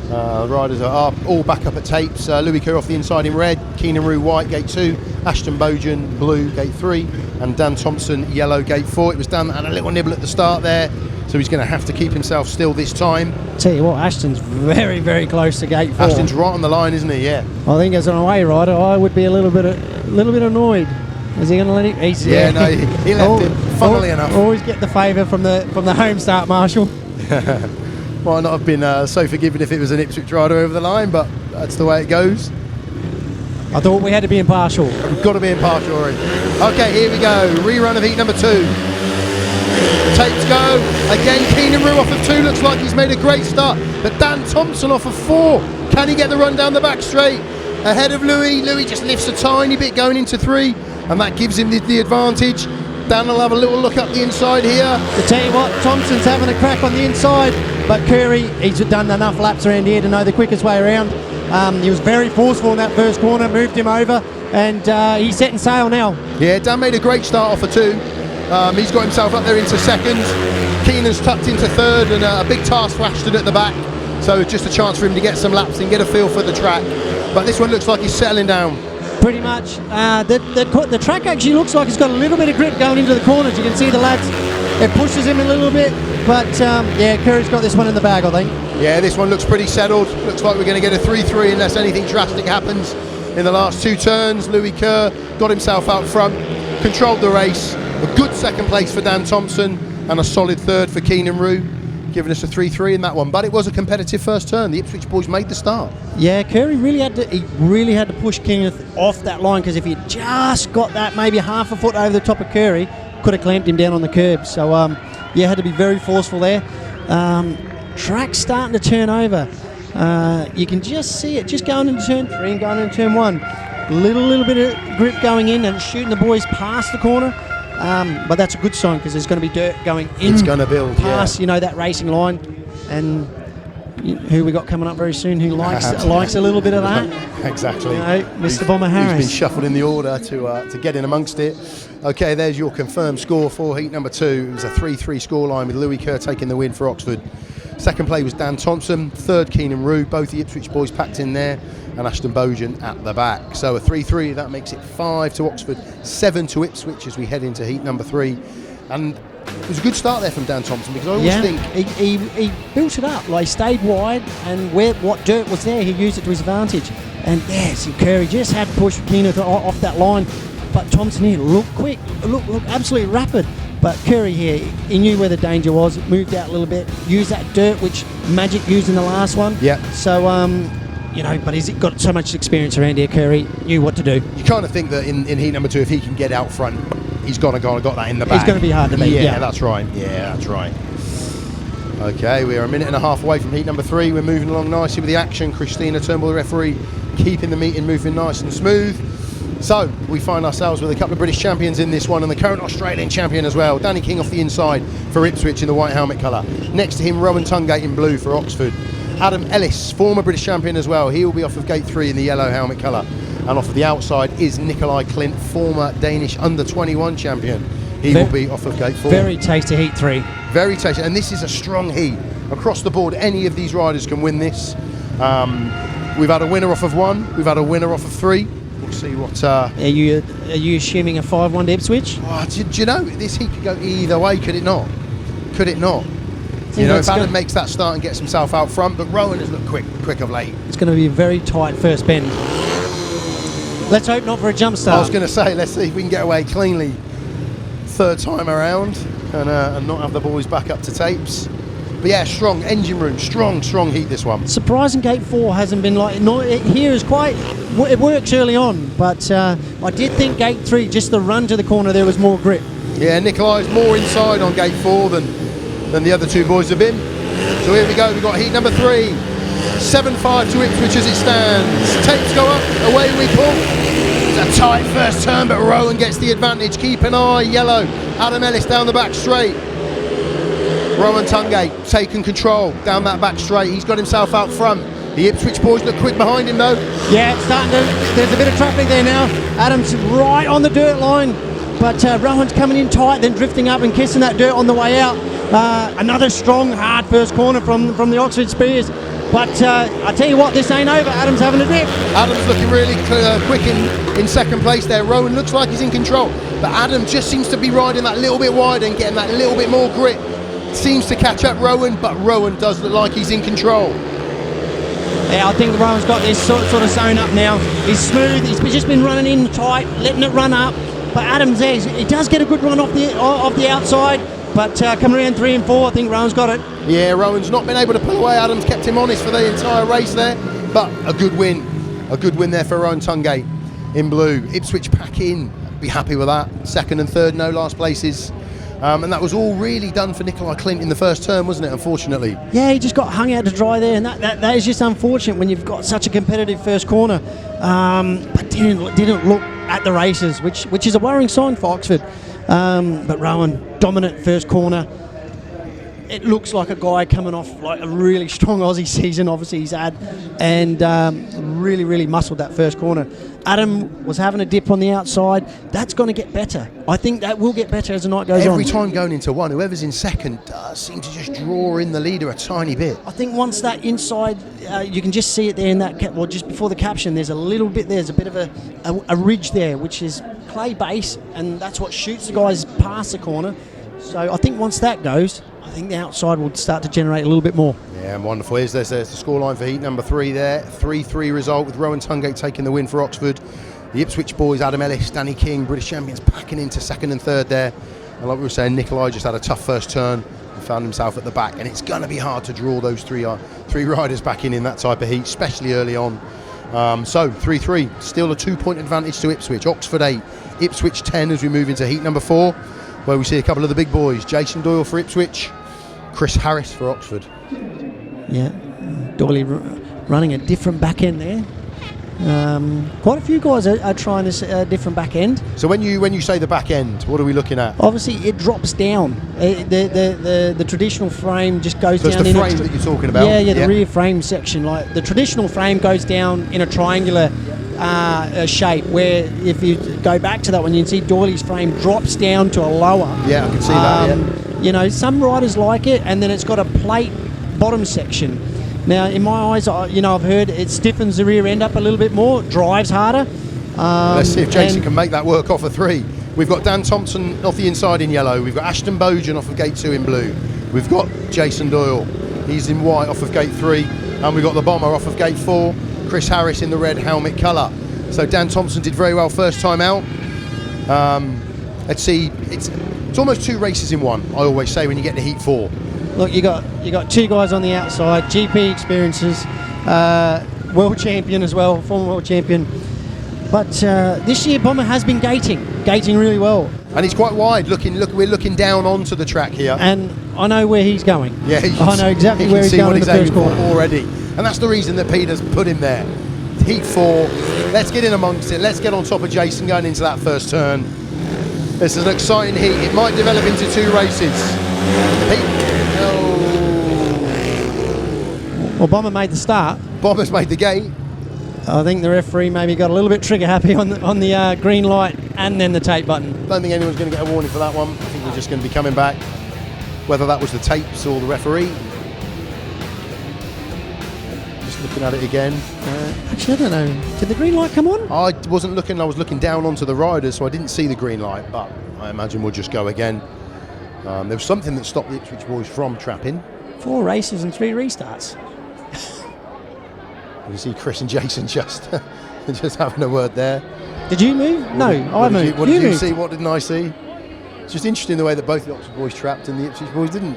Speaker 1: The riders are all back up at tapes. Louis Kerr off the inside in red, Keynan REW white, gate 2, Ashton BOUGHEN blue, gate 3, and Dan Thompson yellow, gate 4. It was Dan that had a little nibble at the start there, so he's going to have to keep himself still this time.
Speaker 2: Tell you what, Ashton's very, very close to gate 4.
Speaker 1: Ashton's right on the line, isn't he? Yeah.
Speaker 2: I think as an away rider, I would be a little bit annoyed. Is he going to let him?
Speaker 1: No, he left him. Funnily enough,
Speaker 2: always get the favour from the home start marshal.
Speaker 1: Might not have been so forgiving if it was an Ipswich rider over the line, but that's the way it goes.
Speaker 2: I thought we had to be impartial.
Speaker 1: We've got to be impartial, Rory. Okay, here we go. Rerun of heat number 2. Tapes go. Again, Keynan REW off of 2. Looks like he's made a great start. But Dan Thompson off of 4. Can he get the run down the back straight? Ahead of Louis. Louis just lifts a tiny bit going into 3. And that gives him the advantage. Dan will have a little look up the inside here.
Speaker 2: To tell you what, Thompson's having a crack on the inside, but Kerr, he's done enough laps around here to know the quickest way around. He was very forceful in that first corner, moved him over, and he's setting sail now.
Speaker 1: Yeah, Dan made a great start off of 2. He's got himself up there into 2nd. Keynan's tucked into 3rd, and a big task for Ashton at the back. So just a chance for him to get some laps and get a feel for the track. But this one looks like he's settling down.
Speaker 2: Pretty much. The track actually looks like it's got a little bit of grip going into the corners. You can see the lads, it pushes him a little bit, but yeah, Kerr's got this one in the bag, I think.
Speaker 1: Yeah, this one looks pretty settled. Looks like we're going to get a 3-3 unless anything drastic happens in the last 2 turns. Louis Kerr got himself out front, controlled the race. A good 2nd place for Dan Thompson and a solid 3rd for Keynan REW, giving us a 3-3 in that one. But it was a competitive first turn. The Ipswich boys made the start. Yeah,
Speaker 2: Kerr really had to push Keynan off that line, because if he had just got that maybe half a foot over the top of Kerr, could have clamped him down on the curb. So yeah, had to be very forceful there. Track's starting to turn over. You can just see it just going into turn 3 and going into turn 1. Little bit of grip going in and shooting the boys past the corner. But that's a good sign, because there's going to be dirt going in.
Speaker 1: It's going to build
Speaker 2: past, you know, that racing line. And who we got coming up very soon who likes a little bit of that.
Speaker 1: Exactly.
Speaker 2: You know, Mr. Bomber Harris.
Speaker 1: He's been shuffled in the order to get in amongst it. Okay, there's your confirmed score for heat number 2. It was a 3-3 scoreline with Louis Kerr taking the win for Oxford. Second play was Dan Thompson. Third, Keynan REW. Both the Ipswich boys packed in there. And Ashton BOUGHEN at the back. So a 3-3, that makes it 5 to Oxford, 7 to Ipswich as we head into heat number 3. And it was a good start there from Dan Thompson, because I always think
Speaker 2: he built it up. Like, he stayed wide, and what dirt was there, he used it to his advantage. And yes, Kerr just had to push Keynan off that line. But Thompson here looked quick, look absolutely rapid. But Kerr here, he knew where the danger was, moved out a little bit, used that dirt which Magic used in the last one.
Speaker 1: Yeah.
Speaker 2: So you know, but he's got so much experience around here, Kerr. He knew what to do.
Speaker 1: You kind of think that in heat number 2, if he can get out front, he's got that in the bag.
Speaker 2: He's going to be hard to beat.
Speaker 1: Yeah, that's right. Yeah, that's right. Okay, we are a minute and a half away from heat number 3. We're moving along nicely with the action. Christina, TURNBULL, the referee, keeping the meeting moving nice and smooth. So we find ourselves with a couple of British champions in this one, and the current Australian champion as well, Danny King off the inside for Ipswich in the white helmet colour. Next to him, Rohan TUNGATE in blue for Oxford. Adam Ellis, former British champion as well, he will be off of gate 3 in the yellow helmet colour. And off of the outside is Nicolai KLINDT, former Danish under-21 champion. He will be off of gate 4.
Speaker 2: Very tasty heat 3.
Speaker 1: Very tasty, and this is a strong heat. Across the board, any of these riders can win this. We've had a winner off of 1, we've had a winner off of 3. We'll see what... Are
Speaker 2: you assuming a 5-1 to Ipswich?
Speaker 1: Oh, do you know, this heat could go either way, could it not? Could it not? You know, if Adam makes that start and gets himself out front, but Rowan has looked quick of late.
Speaker 2: It's going to be a very tight first bend. Let's hope not for a jump start.
Speaker 1: I was going to say, let's see if we can get away cleanly third time around and not have the boys back up to tapes. But yeah, strong engine room, strong heat this one.
Speaker 2: Surprising gate 4 hasn't been like... here is quite... It works early on, but I did think gate 3, just the run to the corner, there was more grip.
Speaker 1: Yeah, Nicolai's more inside on gate 4 than the other two boys have been. So here we go, we've got heat number 3. 7-5 to Ipswich as it stands. Tapes go up, away we pull. It's a tight first turn, but Rowan gets the advantage. Keep an eye, yellow. Adam Ellis down the back straight. Rohan TUNGATE taking control down that back straight. He's got himself out front. The Ipswich boys look quick behind him though.
Speaker 2: Yeah, it's starting to... There's a bit of traffic there now. Adam's right on the dirt line. But Rohan's coming in tight, then drifting up and kissing that dirt on the way out. Another strong, hard first corner from the Oxford Spires. But I tell you what, this ain't over. Adam's having a dip.
Speaker 1: Adam's looking really quick in second place there. Rowan looks like he's in control, but Adam just seems to be riding that little bit wider and getting that little bit more grip. Seems to catch up Rowan, but Rowan does look like he's in control.
Speaker 2: Yeah, I think Rowan's got this sort of zone up now. He's smooth. He's just been running in tight, letting it run up. But Adam's there. He does get a good run off the outside. But coming around 3 and 4, I think Rowan's got it. Yeah,
Speaker 1: Rowan's not been able to pull away. Adam's kept him honest for the entire race there. But a good win. A good win there for Rohan TUNGATE in blue. Ipswich pack in. Be happy with that. Second and third, no last places. And that was all really done for Nicolai KLINDT in the first turn, wasn't it, unfortunately?
Speaker 2: Yeah, he just got hung out to dry there. And that is just unfortunate when you've got such a competitive first corner. But didn't look at the races, which is a worrying sign for Oxford. But Rowan, dominant first corner. It looks like a guy coming off like a really strong Aussie season, obviously he's had, and really muscled that first corner. Adam was having a dip on the outside. That's going to get better. I think that will get better as the night goes on.
Speaker 1: Every time going into one, whoever's in second does seem to just draw in the leader a tiny bit.
Speaker 2: I think once that inside, you can just see it there in that, well, just before the caption, there's a little bit, there's a bit of a ridge there, which is clay base, and that's what shoots the guys past the corner. So I think once that goes, I think the outside will start to generate a little bit more.
Speaker 1: Yeah, wonderful. There's the scoreline for heat number 3 there. 3-3 result with Rohan TUNGATE taking the win for Oxford. The Ipswich boys, Adam Ellis, Danny King, British champions, packing into second and third there. And like we were saying, Nicolai just had a tough first turn and found himself at the back. And it's going to be hard to draw those three riders back in that type of heat, especially early on. So 3-3, still a 2-point advantage to Ipswich. Oxford 8, Ipswich 10 as we move into heat number 4, where we see a couple of the big boys. Jason Doyle for Ipswich, Chris Harris for Oxford.
Speaker 2: Yeah, Doyle running a different back end there. Quite a few guys are trying this different back end.
Speaker 1: So when you say the back end, what are we looking at?
Speaker 2: Obviously, it drops down. The traditional frame just goes down.
Speaker 1: So it's the frame that you're talking about?
Speaker 2: Yeah, the rear frame section. Like the traditional frame goes down in a triangular shape, where if you go back to that one, you can see Doyley's frame drops down to a lower.
Speaker 1: Yeah, I can see that, yeah.
Speaker 2: You know, some riders like it, and then it's got a plate bottom section. Now, in my eyes, you know, I've heard it stiffens the rear end up a little bit more, drives harder.
Speaker 1: Let's see if Jason can make that work off a 3. We've got Dan Thompson off the inside in yellow. We've got Ashton BOUGHEN off of gate 2 in blue. We've got Jason Doyle. He's in white off of gate 3. And we've got the bomber off of gate 4. Chris Harris in the red helmet colour. So Dan Thompson did very well first time out. Let's see, it's almost 2 races in one, I always say, when you get to heat 4.
Speaker 2: Look, you got 2 guys on the outside, GP experiences, world champion as well, former world champion. But this year Bomber has been gating really well.
Speaker 1: And he's quite wide. We're looking down onto the track here.
Speaker 2: And I know where he's going.
Speaker 1: Yeah,
Speaker 2: I know exactly where he's going in the first corner
Speaker 1: already. And that's the reason that Peter's put him there. Heat 4. Let's get in amongst it. Let's get on top of Jason going into that first turn. This is an exciting heat. It might develop into 2 races.
Speaker 2: Well, Bomber made the start.
Speaker 1: Bomber's made the gate.
Speaker 2: I think the referee maybe got a little bit trigger happy on the green light and then the tape button.
Speaker 1: Don't think anyone's going to get a warning for that one. I think we're just going to be coming back, whether that was the tapes or the referee. Just looking at it again.
Speaker 2: Actually, I don't know. Did the green light come on?
Speaker 1: I wasn't looking. I was looking down onto the riders, so I didn't see the green light. But I imagine we'll just go again. There was something that stopped the Ipswich boys from trapping.
Speaker 2: 4 races and 3 restarts.
Speaker 1: You see Chris and Jason just having a word there.
Speaker 2: Did you move? No, I moved.
Speaker 1: What did you see? What didn't I see? It's just interesting the way that both the Oxford boys trapped and the Ipswich boys didn't.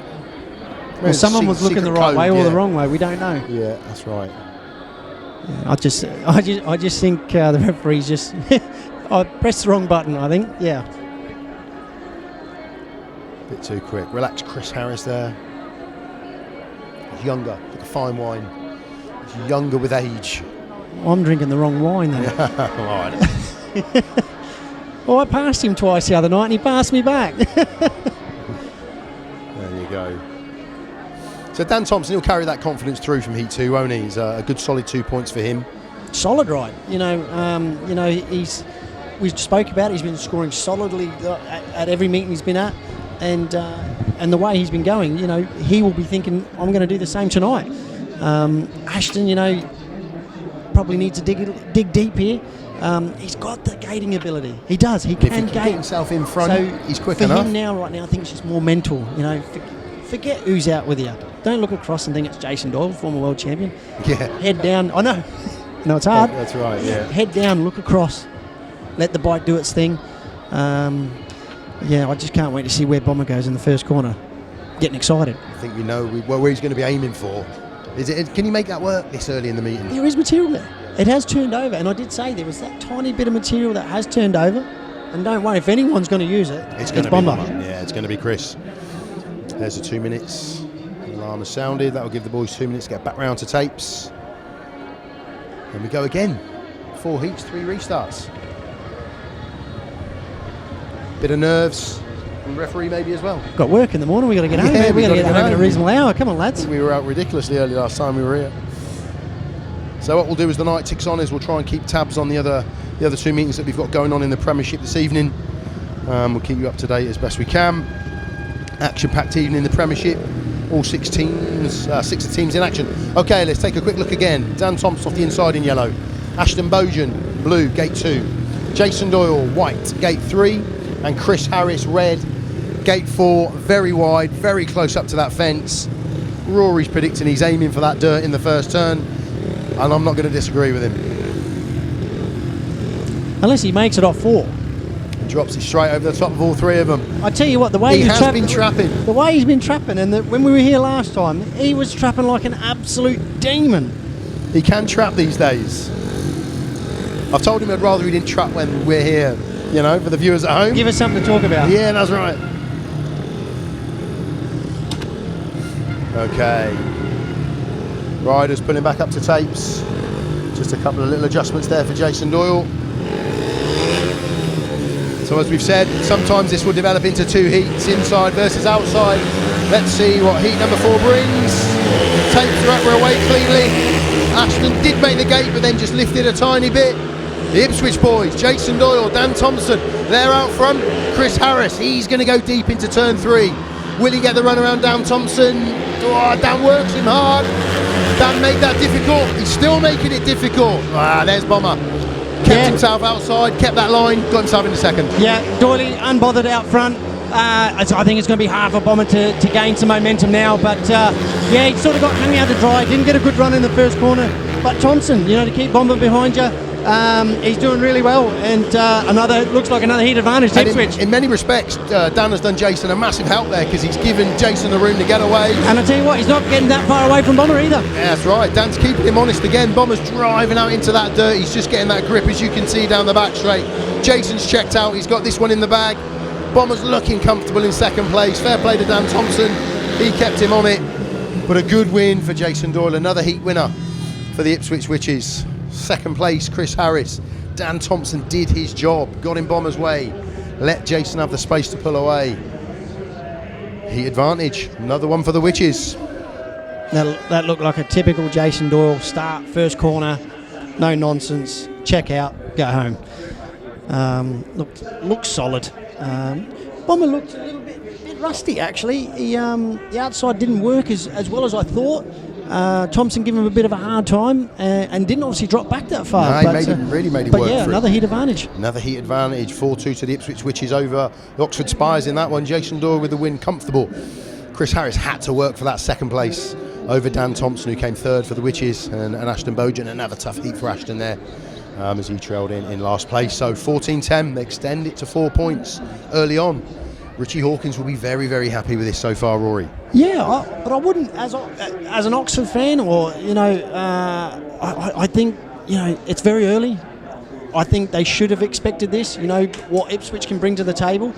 Speaker 2: Well, someone was looking the right way or the wrong way. We don't know.
Speaker 1: Yeah, that's right.
Speaker 2: Yeah, I just think the referee's just. I pressed the wrong button. I think. Yeah.
Speaker 1: Bit too quick. Relax, Chris Harris there. He's younger. Like a fine wine. He's younger with age.
Speaker 2: I'm drinking the wrong wine then. Well, I passed him twice the other night and he passed me back.
Speaker 1: There you go. So Dan Thompson, he'll carry that confidence through from Heat 2, won't he? He's a good solid 2 points for him.
Speaker 2: Solid ride. We spoke about it. He's been scoring solidly at every meeting he's been at, and the way he's been going, he will be thinking, I'm going to do the same tonight. Ashton, probably needs to dig deep here. He's got the gating ability. He does. He can gate.
Speaker 1: Get himself in front.
Speaker 2: So
Speaker 1: he's quick enough.
Speaker 2: For him right now, I think it's just more mental. Forget who's out with you. Don't look across and think it's Jason Doyle, former world champion.
Speaker 1: Yeah.
Speaker 2: Head down. I know. It's hard.
Speaker 1: That's right. Yeah.
Speaker 2: Head down. Look across. Let the bike do its thing. I just can't wait to see where Bomber goes in the first corner. Getting excited.
Speaker 1: I think we know where he's going to be aiming for. Can you make that work this early in the meeting?
Speaker 2: There is material there. It has turned over, and I did say there was that tiny bit of material that has turned over. And don't worry, if anyone's going to use it, it's Bomber.
Speaker 1: Yeah, it's going to be Chris. There's the 2 minutes. The alarm has sounded. That'll give the boys 2 minutes to get back round to tapes. And we go again. 4 heats, 3 restarts. Bit of nerves from the referee maybe as well.
Speaker 2: Got work in the morning. We got to get home.
Speaker 1: Yeah,
Speaker 2: we got to get home at a reasonable hour. Come on, lads.
Speaker 1: We were out ridiculously early last time we were here. So what we'll do as the night ticks on is we'll try and keep tabs on the other 2 meetings that we've got going on in the Premiership this evening. We'll keep you up to date as best we can. Action-packed evening in the Premiership. All 6 teams, 6 teams in action. Okay, let's take a quick look again. Dan Thompson off the inside in yellow. Ashton BOUGHEN, blue, gate 2. Jason Doyle, white, gate 3. And Chris Harris, red, gate 4. Very wide, very close up to that fence. Rory's predicting he's aiming for that dirt in the first turn. And I'm not going to disagree with him.
Speaker 2: Unless he makes it off 4.
Speaker 1: Drops it straight over the top of all 3 of them.
Speaker 2: I tell you what, the way
Speaker 1: he has been trapping.
Speaker 2: The way he's been trapping, and when we were here last time, he was trapping like an absolute demon.
Speaker 1: He can trap these days. I've told him I'd rather he didn't trap when we're here, for the viewers at home.
Speaker 2: Give us something to talk about.
Speaker 1: Yeah, that's right. Okay. Riders pulling back up to tapes. Just a couple of little adjustments there for Jason Doyle. So as we've said, sometimes this will develop into 2 heats, inside versus outside. Let's see what heat number 4 brings. Tapes are away cleanly. Ashton did make the gate, but then just lifted a tiny bit. The Ipswich boys, Jason Doyle, Dan Thompson, they're out front. Chris Harris, he's going to go deep into turn 3. Will he get the run around Dan Thompson? Oh, Dan works him hard. Dan made that difficult. He's still making it difficult. Ah, there's Bomber. Kept himself outside, kept that line, got himself in the second.
Speaker 2: Yeah, Doyle unbothered out front. I think it's going to be hard for Bomber to gain some momentum now, but yeah, he sort of got hung out to dry. Didn't get a good run in the first corner, but Thompson, you know, to keep Bomber behind you, he's doing really well, and looks like another heat advantage.
Speaker 1: In many respects, Dan has done Jason a massive help there because he's given Jason the room to get away.
Speaker 2: And I tell you what, he's not getting that far away from Bomber either.
Speaker 1: Yeah, that's right. Dan's keeping him honest again. Bomber's driving out into that dirt. He's just getting that grip, as you can see down the back straight. Jason's checked out. He's got this one in the bag. Bomber's looking comfortable in second place. Fair play to Dan Thompson. He kept him on it. But a good win for Jason Doyle. Another heat winner for the Ipswich Witches. Second place, Chris Harris. Dan Thompson did his job. Got in Bomber's way. Let Jason have the space to pull away. Heat advantage. Another one for the Witches.
Speaker 2: That looked like a typical Jason Doyle start. First corner. No nonsense. Check out. Go home. Looks solid. Bomber looked a little bit rusty actually. The outside didn't work as well as I thought. Thompson gave him a bit of a hard time and didn't obviously drop back that far.
Speaker 1: No, he really made it work.
Speaker 2: But yeah, another heat advantage.
Speaker 1: Another heat advantage. 4-2 to the Ipswich Witches over the Oxford Spires in that one. Jason Doyle with the win, comfortable. Chris Harris had to work for that second place over Dan Thompson, who came third for the Witches, and Ashton BOUGHEN. Another tough heat for Ashton there. As he trailed in last place. So 14-10, they extend it to 4 points early on. Richie HAWKINS will be very, very happy with this so far, Rory.
Speaker 2: Yeah, but I wouldn't, as an Oxford fan, or, you know, I think, you know, it's very early. I think they should have expected this, you know, what Ipswich can bring to the table.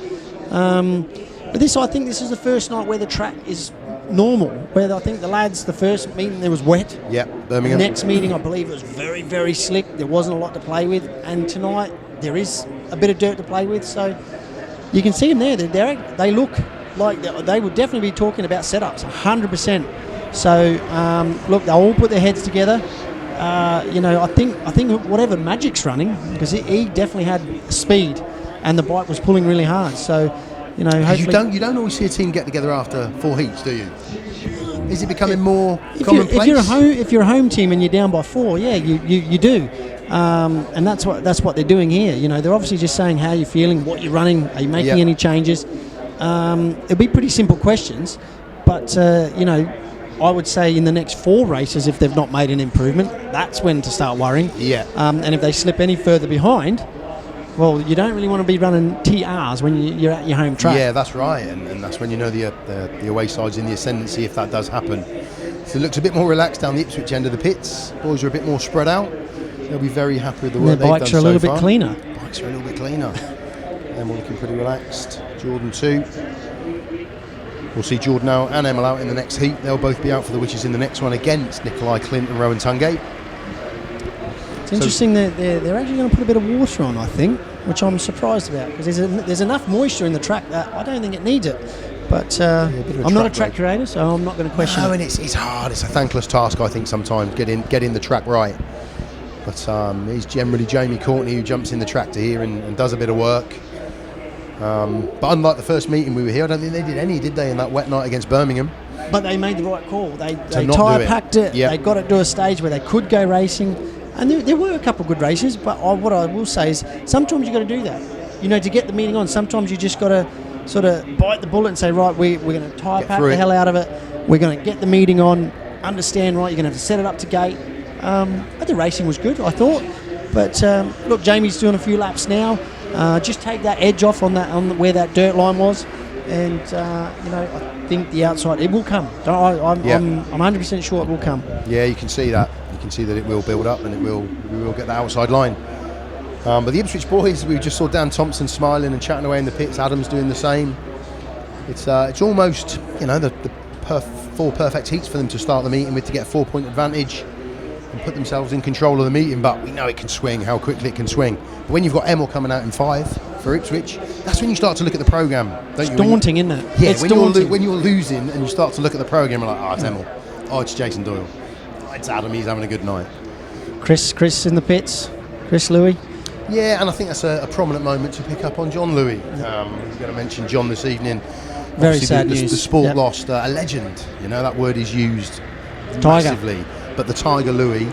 Speaker 2: But I think this is the first night where the track is normal, where I think the lads, the first meeting there was wet.
Speaker 1: Yeah, Birmingham.
Speaker 2: Next meeting I believe it was very, very slick. There wasn't a lot to play with, and tonight there is a bit of dirt to play with, so you can see them there. They look like they would definitely be talking about setups 100%. So look, they'll all put their heads together. You know, I think whatever Magic's running, because he definitely had speed and the bike was pulling really hard, so you know, hopefully
Speaker 1: you don't always see a team get together after 4 heats, do you? Is it becoming more commonplace?
Speaker 2: If you're a home team and you're down by 4, yeah, you do, and that's what they're doing here. You know, they're obviously just saying how you're feeling, what you're running, are you making any changes. It'll be pretty simple questions, but you know, I would say in the next 4 races, if they've not made an improvement, that's when to start worrying.
Speaker 1: Yeah.
Speaker 2: And if they slip any further behind, well, you don't really want to be running TRs when you're at your home track.
Speaker 1: Yeah, that's right, and that's when you know the away side's in the ascendancy if that does happen. So it looks a bit more relaxed down the Ipswich end of the pits. Boys are a bit more spread out. They'll be very happy with the work they've done so far.
Speaker 2: Bikes are a little bit cleaner.
Speaker 1: Bikes are a little bit cleaner. Emil looking pretty relaxed. Jordan too. We'll see Jordan now and Emil out in the next heat. They'll both be out for the Witches in the next one against Nicolai KLINDT and Rohan TUNGATE.
Speaker 2: It's interesting that they're actually going to put a bit of water on, I think, which I'm surprised about, because there's enough moisture in the track that I don't think it needs it. But I'm not a track curator, so I'm not going to question it.
Speaker 1: No, and it's hard. It's a thankless task, I think, sometimes, getting the track right. But he's generally Jamie Courtney, who jumps in the tractor here and does a bit of work. But unlike the first meeting we were here, I don't think they did any, did they, in that wet night against Birmingham?
Speaker 2: But they made the right call. They
Speaker 1: tyre
Speaker 2: packed it. Yep. They got it to a stage where they could go racing. And there were a couple of good races, but what I will say is sometimes you've got to do that. You know, to get the meeting on, sometimes you just got to sort of bite the bullet and say, right, we're going to tyre pack the hell out of it. We're going to get the meeting on, understand, right, you're going to have to set it up to gate. But the racing was good, I thought. But look, Jamie's doing a few laps now. Just take that edge off on where that dirt line was. And, you know, I think the outside, it will come. I'm 100% sure it will come.
Speaker 1: Yeah, you can see that. You can see that it will build up and we will get the outside line. But the Ipswich boys, we just saw Dan Thompson smiling and chatting away in the pits. Adam's doing the same. It's almost, you know, the 4 perfect heats for them to start the meeting with, to get a 4-point advantage and put themselves in control of the meeting. But we know it can swing, how quickly it can swing. But when you've got Emil coming out in 5 for Ipswich, that's when you start to look at the programme.
Speaker 2: It's daunting, isn't it?
Speaker 1: Yeah,
Speaker 2: it's
Speaker 1: when you're losing and you start to look at the programme, you're like, oh, it's Emil. Oh, it's Jason Doyle. Oh, it's Adam, he's having a good night.
Speaker 2: Chris in the pits. Chris Louis.
Speaker 1: Yeah, and I think that's a prominent moment to pick up on John Louis. We're going to mention John this evening.
Speaker 2: Very
Speaker 1: Obviously
Speaker 2: sad
Speaker 1: the
Speaker 2: news.
Speaker 1: sport
Speaker 2: Yep.
Speaker 1: lost a legend. You know, that word is used
Speaker 2: Tiger.
Speaker 1: massively. But the Tiger Louis,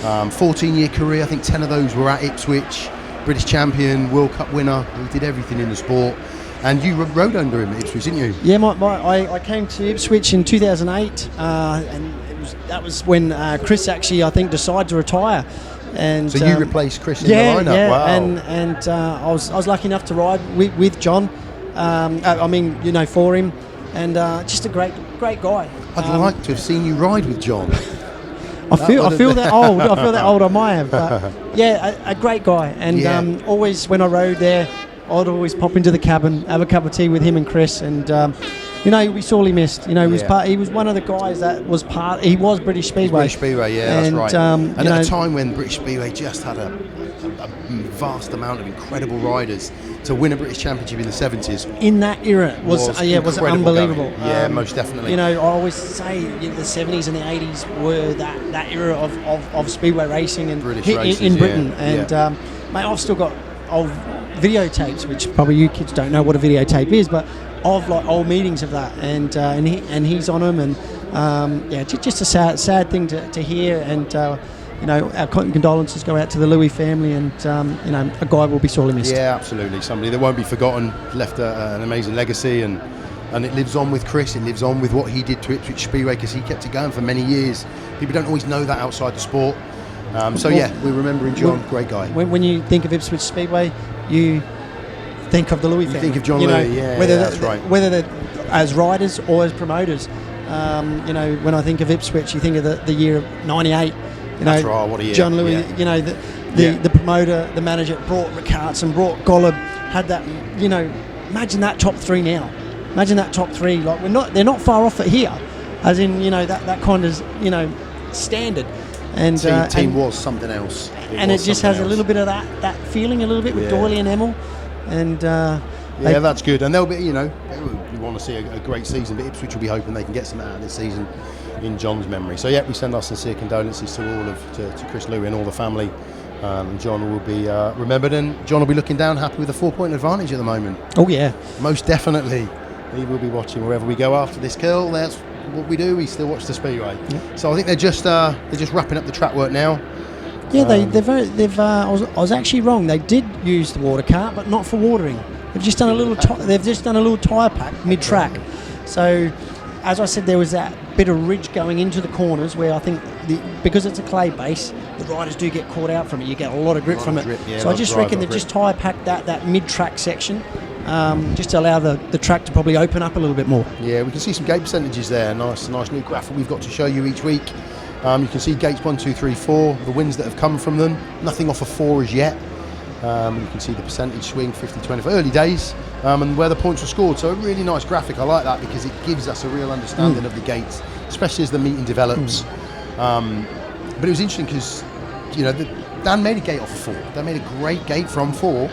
Speaker 1: 14-year career, I think 10 of those were at Ipswich, British champion, World Cup winner. He did everything in the sport. And you rode under him at Ipswich, didn't you?
Speaker 2: Yeah, I came to Ipswich in 2008, and that was when Chris actually, I think, decided to retire. And
Speaker 1: so you replaced Chris in
Speaker 2: yeah,
Speaker 1: the lineup.
Speaker 2: Yeah,
Speaker 1: Wow.
Speaker 2: and I was lucky enough to ride with John. I mean, you know, for him, and just a great guy.
Speaker 1: I'd like to have seen you ride with John.
Speaker 2: I feel that old. I feel that old. I might have, but yeah, a great guy. And always when I rode there, I'd always pop into the cabin, have a cup of tea with him and Chris, and you know, we sorely missed. You know, he was one of the guys that was part. He was British Speedway.
Speaker 1: British Speedway, yeah,
Speaker 2: and,
Speaker 1: that's right. And
Speaker 2: you
Speaker 1: at
Speaker 2: know,
Speaker 1: a time when British Speedway just had a vast amount of incredible riders, to win a British Championship in the 70s
Speaker 2: in that era was
Speaker 1: incredible
Speaker 2: unbelievable.
Speaker 1: going. Yeah, most definitely.
Speaker 2: You know, I always say the 70s and the 80s were that era of speedway racing and
Speaker 1: British
Speaker 2: in
Speaker 1: races,
Speaker 2: Britain. And mate, I've still got old videotapes, which probably you kids don't know what a videotape is, but of like old meetings of that, and he's on them, and just a sad thing to hear. And you know, our condolences go out to the Louis family, and you know, a guy will be sorely missed.
Speaker 1: Yeah, absolutely. Somebody that won't be forgotten, left an amazing legacy, and it lives on with Chris. It lives on with what he did to Ipswich Speedway, because he kept it going for many years. People don't always know that outside the sport. So yeah, we're remembering John, great guy.
Speaker 2: When you think of Ipswich Speedway, you think of the Louis family.
Speaker 1: You think of John
Speaker 2: Louis,
Speaker 1: that's right.
Speaker 2: Whether they're as riders or as promoters. You know, when I think of Ipswich, you think of the year of '98. You know,
Speaker 1: that's right, what a year.
Speaker 2: John Louis, you know, the promoter, the manager brought Rickards, brought Golub, had that, you know, imagine that top three now. Imagine that top three. Like, they're not far off it here, as in, you know, that kind of, you know, standard. And
Speaker 1: team was something else.
Speaker 2: It just has a little bit of that feeling, a little bit with Doyle and Emil. And
Speaker 1: that's good. And they'll be, you know, we want to see a great season, but Ipswich will be hoping they can get some out of this season in John's memory. So yeah, we send our sincere condolences to Chris Louis and all the family. John will be remembered, and John will be looking down happy with a 4-point advantage at the moment.
Speaker 2: Oh yeah,
Speaker 1: most definitely. He will be watching wherever we go after this kill. That's what we do. We still watch the Speedway. Yeah. So I think they're just wrapping up the track work now.
Speaker 2: Yeah, I was actually wrong. They did use the water cart, but not for watering. They've just done a little tyre pack mid-track. So, as I said, there was that bit of ridge going into the corners where I think because it's a clay base, the riders do get caught out from it. You get a lot of grip from it. So I just reckon they've just tyre packed that mid-track section, just to allow the track to probably open up a little bit more. Yeah, we can see some gate percentages there. Nice new graphic we've got to show you each week. You can see gates 1, 2, 3, 4, the wins that have come from them. Nothing off of 4 as yet. You can see the percentage swing, 50-20 for early days, and where the points were scored. So a really nice graphic. I like that because it gives us a real understanding of the gates, especially as the meeting develops. But it was interesting because, you know, Dan made a gate off of 4. They made a great gate from 4.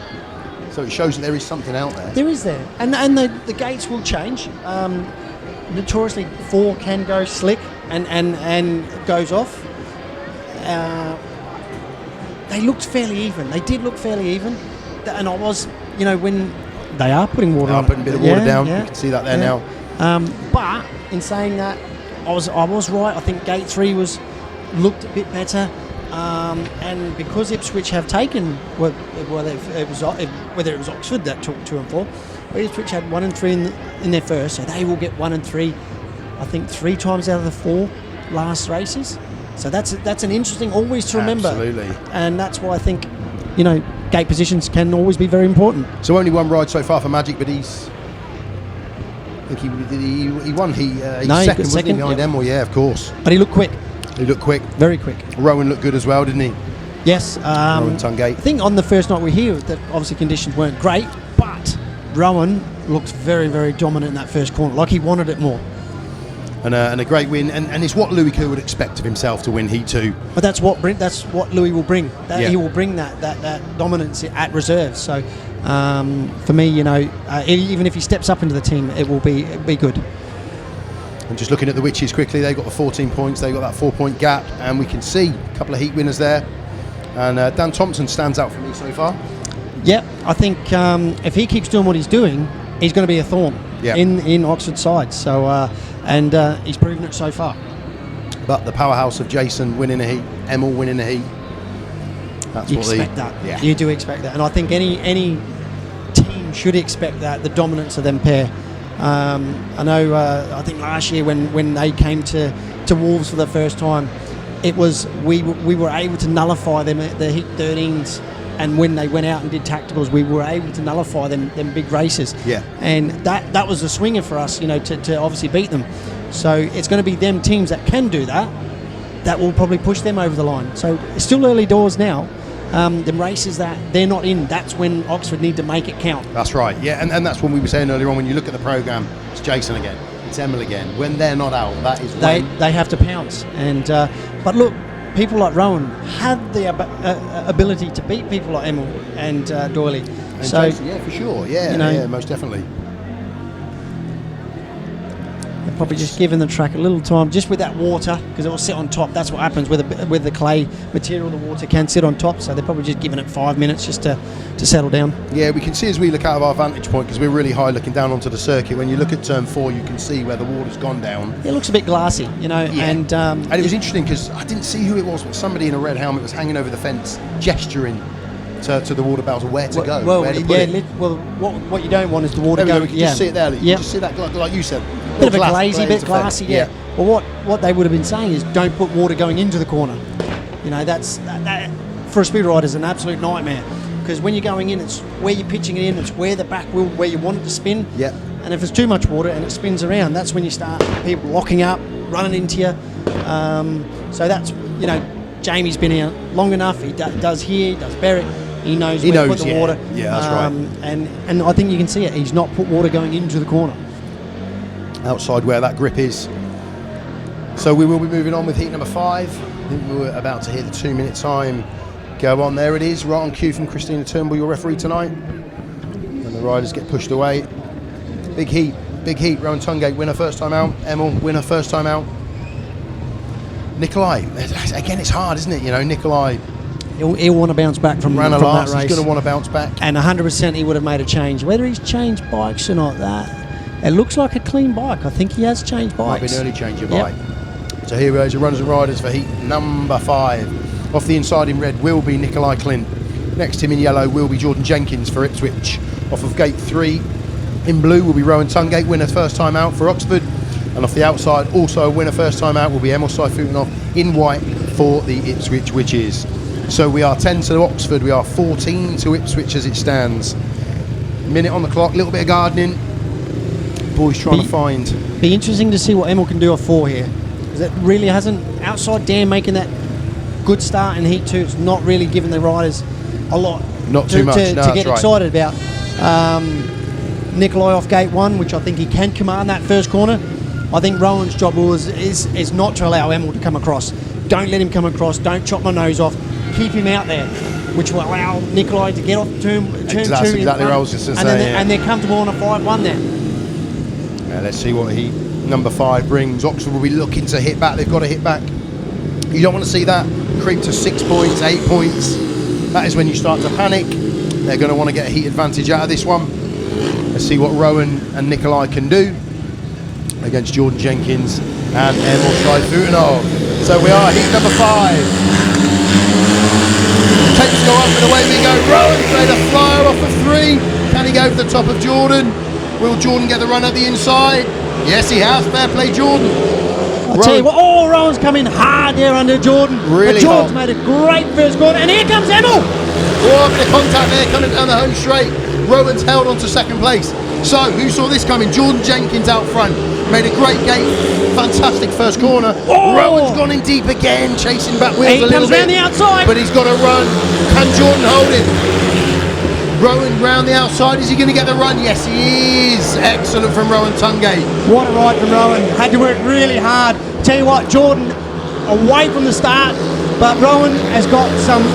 Speaker 2: So it shows that there is something out there. There is there. And the gates will change. Notoriously, 4 can go slick and goes off. They looked fairly even. They did look fairly even. And I was, you know, when they are putting water on. Putting a bit of water down. You can see that there now. But in saying that, I was right. I think gate 3 looked a bit better. And because Ipswich have taken, whether it was Oxford that took 2 and 4, but Ipswich had 1 and 3 in their first, so they will get 1 and 3, I think 3 times out of the 4 last races. So that's an interesting always to remember. Absolutely. And that's why I think, you know, gate positions can always be very important. So only 1 ride so far for Magic, but he won. He's second, wasn't he, behind Emil? Yeah, of course. But he looked quick. He looked quick. Very quick. Rowan looked good as well, didn't he? Yes. Rohan TUNGATE. I think on the first night we were here, that obviously conditions weren't great, but Rowan looked very, very dominant in that first corner, like he wanted it more. And a great win, and it's what Louis Kerr would expect of himself to win Heat 2. But that's what Louis will bring. He will bring that dominance at reserve. So for me, you know, even if he steps up into the team, it will be good. And just looking at the Witches quickly, they got the 14 points. They got that 4-point gap, and we can see a couple of Heat winners there. And Dan Thompson stands out for me so far. Yeah, I think if he keeps doing what he's doing, he's going to be a thorn. in Oxford side. So and he's proven it so far.
Speaker 1: But the powerhouse of Jason winning a heat, Emil winning a heat. That's
Speaker 2: You
Speaker 1: what
Speaker 2: expect that.
Speaker 1: Yeah.
Speaker 2: You do expect that, and I think any team should expect that, the dominance of them pair. I know. I think last year when they came to Wolves for the first time, it was we were able to nullify them at the Heat 13s, and when they went out and did tacticals, we were able to nullify them big races.
Speaker 1: Yeah.
Speaker 2: And that was a swinger for us, to obviously beat them. So it's going to be them teams that can do that will probably push them over the line. So it's still early doors now. The races that they're not in, that's when Oxford need to make it count.
Speaker 1: That's right, yeah, and that's what we were saying earlier on. When you look at the programme, it's Jason again, it's Emil again. When they're not out, that is when
Speaker 2: they have to pounce. And but look, people like Rohan have the ability to beat people like Emil and Doyle.
Speaker 1: And
Speaker 2: So
Speaker 1: Jason, yeah, for sure, yeah, most definitely.
Speaker 2: they're probably just giving the track a little time, just with that water, because it will sit on top. That's what happens with the clay material. The water can sit on top, so they're probably just giving it 5 minutes just to settle down.
Speaker 1: Yeah, we can see as we look out of our vantage point, because we're really high looking down onto the circuit. When you look at turn 4, you can see where the water's gone down.
Speaker 2: It looks a bit glassy,
Speaker 1: Yeah.
Speaker 2: and
Speaker 1: it was interesting because I didn't see who it was, but somebody in a red helmet was hanging over the fence, gesturing to the water barrels where to go.
Speaker 2: Well,
Speaker 1: where to put it.
Speaker 2: what you don't want is the water
Speaker 1: There we
Speaker 2: going.
Speaker 1: go, we can just see it there. You
Speaker 2: Yeah.
Speaker 1: just see that, like you said.
Speaker 2: Bit of a
Speaker 1: glassy
Speaker 2: glassy, yeah. Well, what they would have been saying is don't put water going into the corner. That's that for a speed rider is an absolute nightmare, because when you're going in, it's where you're pitching it in, it's where the back wheel, where you want it to spin.
Speaker 1: Yeah.
Speaker 2: And if there's too much water and it spins around, that's when you start people locking up, running into you. So that's, Jamie's been here long enough. He does here, he does Berwick. He knows where to put the water.
Speaker 1: Yeah, that's right.
Speaker 2: And I think you can see it. He's not put water going into the corner.
Speaker 1: Outside where that grip is. So we will be moving on with heat number 5. I think we were about to hear the 2-minute time go on. There it is, right on cue from Christina TURNBULL, your referee tonight. And the riders get pushed away. Big heat. Rohan TUNGATE, winner first time out. Emil, winner first time out. Nicolai, again, it's hard, isn't it? Nicolai
Speaker 2: He'll want to bounce back from
Speaker 1: ran
Speaker 2: that
Speaker 1: last.
Speaker 2: race.
Speaker 1: He's going to want to bounce back.
Speaker 2: And 100% he would have made a change. Whether he's changed bikes or not, it looks like a clean bike. I think he has changed bikes.
Speaker 1: Might be an early change of bike. So here goes your runners and riders for heat number 5. Off the inside in red will be Nicolai KLINDT. Next to him in yellow will be Jordan Jenkins for Ipswich. Off of gate 3 in blue will be Rohan TUNGATE, winner first time out for Oxford. And off the outside, also a winner first time out, will be Emil SAYFUTDINOV in white for the Ipswich Witches. So we are 10 to Oxford, we are 14 to Ipswich as it stands. Minute on the clock, little bit of gardening. Boys trying to find.
Speaker 2: Be interesting to see what Emil can do off 4 here, because it really hasn't. Outside Dan making that good start in heat 2, it's not really given the riders a lot.
Speaker 1: Not too much.
Speaker 2: To get excited about. Nicolai off gate 1, which I think he can command that first corner. I think Rohan's job is not to allow Emil to come across. Don't let him come across. Don't chop my nose off. Keep him out there, which will allow Nicolai to get off turn 2.
Speaker 1: That's exactly what I was just going to say.
Speaker 2: And they're comfortable on a 5-1 there.
Speaker 1: Let's see what heat number 5 brings. Oxford will be looking to hit back. They've got to hit back. You don't want to see that creep to 6 points, 8 points. That is when you start to panic. They're going to want to get a heat advantage out of this one. Let's see what Rohan and Nicolai can do against Jordan Jenkins and Emil SAYFUTDINOV. So we are heat number 5. Tapes go up and away we go. Rohan's made a flyer off of 3. Can he go for the top of Jordan? Will Jordan get the run at the inside? Yes, he has. Fair play, Jordan.
Speaker 2: I'll tell you what, Rohan's coming hard there under Jordan.
Speaker 1: Really
Speaker 2: Jordan's
Speaker 1: hot.
Speaker 2: made a great first corner, and here comes Emil.
Speaker 1: Oh, a bit of contact there coming down the home straight. Rohan's held on to second place. So, who saw this coming? Jordan Jenkins out front. Made a great gate. Fantastic first corner.
Speaker 2: Oh.
Speaker 1: Rohan's gone in deep again, chasing back wheels a little bit.
Speaker 2: He comes round the outside.
Speaker 1: But he's got to run. Can Jordan hold him? Rohan round the outside. Is he going to get the run? Yes, he is. Excellent from Rohan TUNGATE.
Speaker 2: What a ride from Rohan. Had to work really hard. Tell you what, Jordan away from the start, but Rohan has got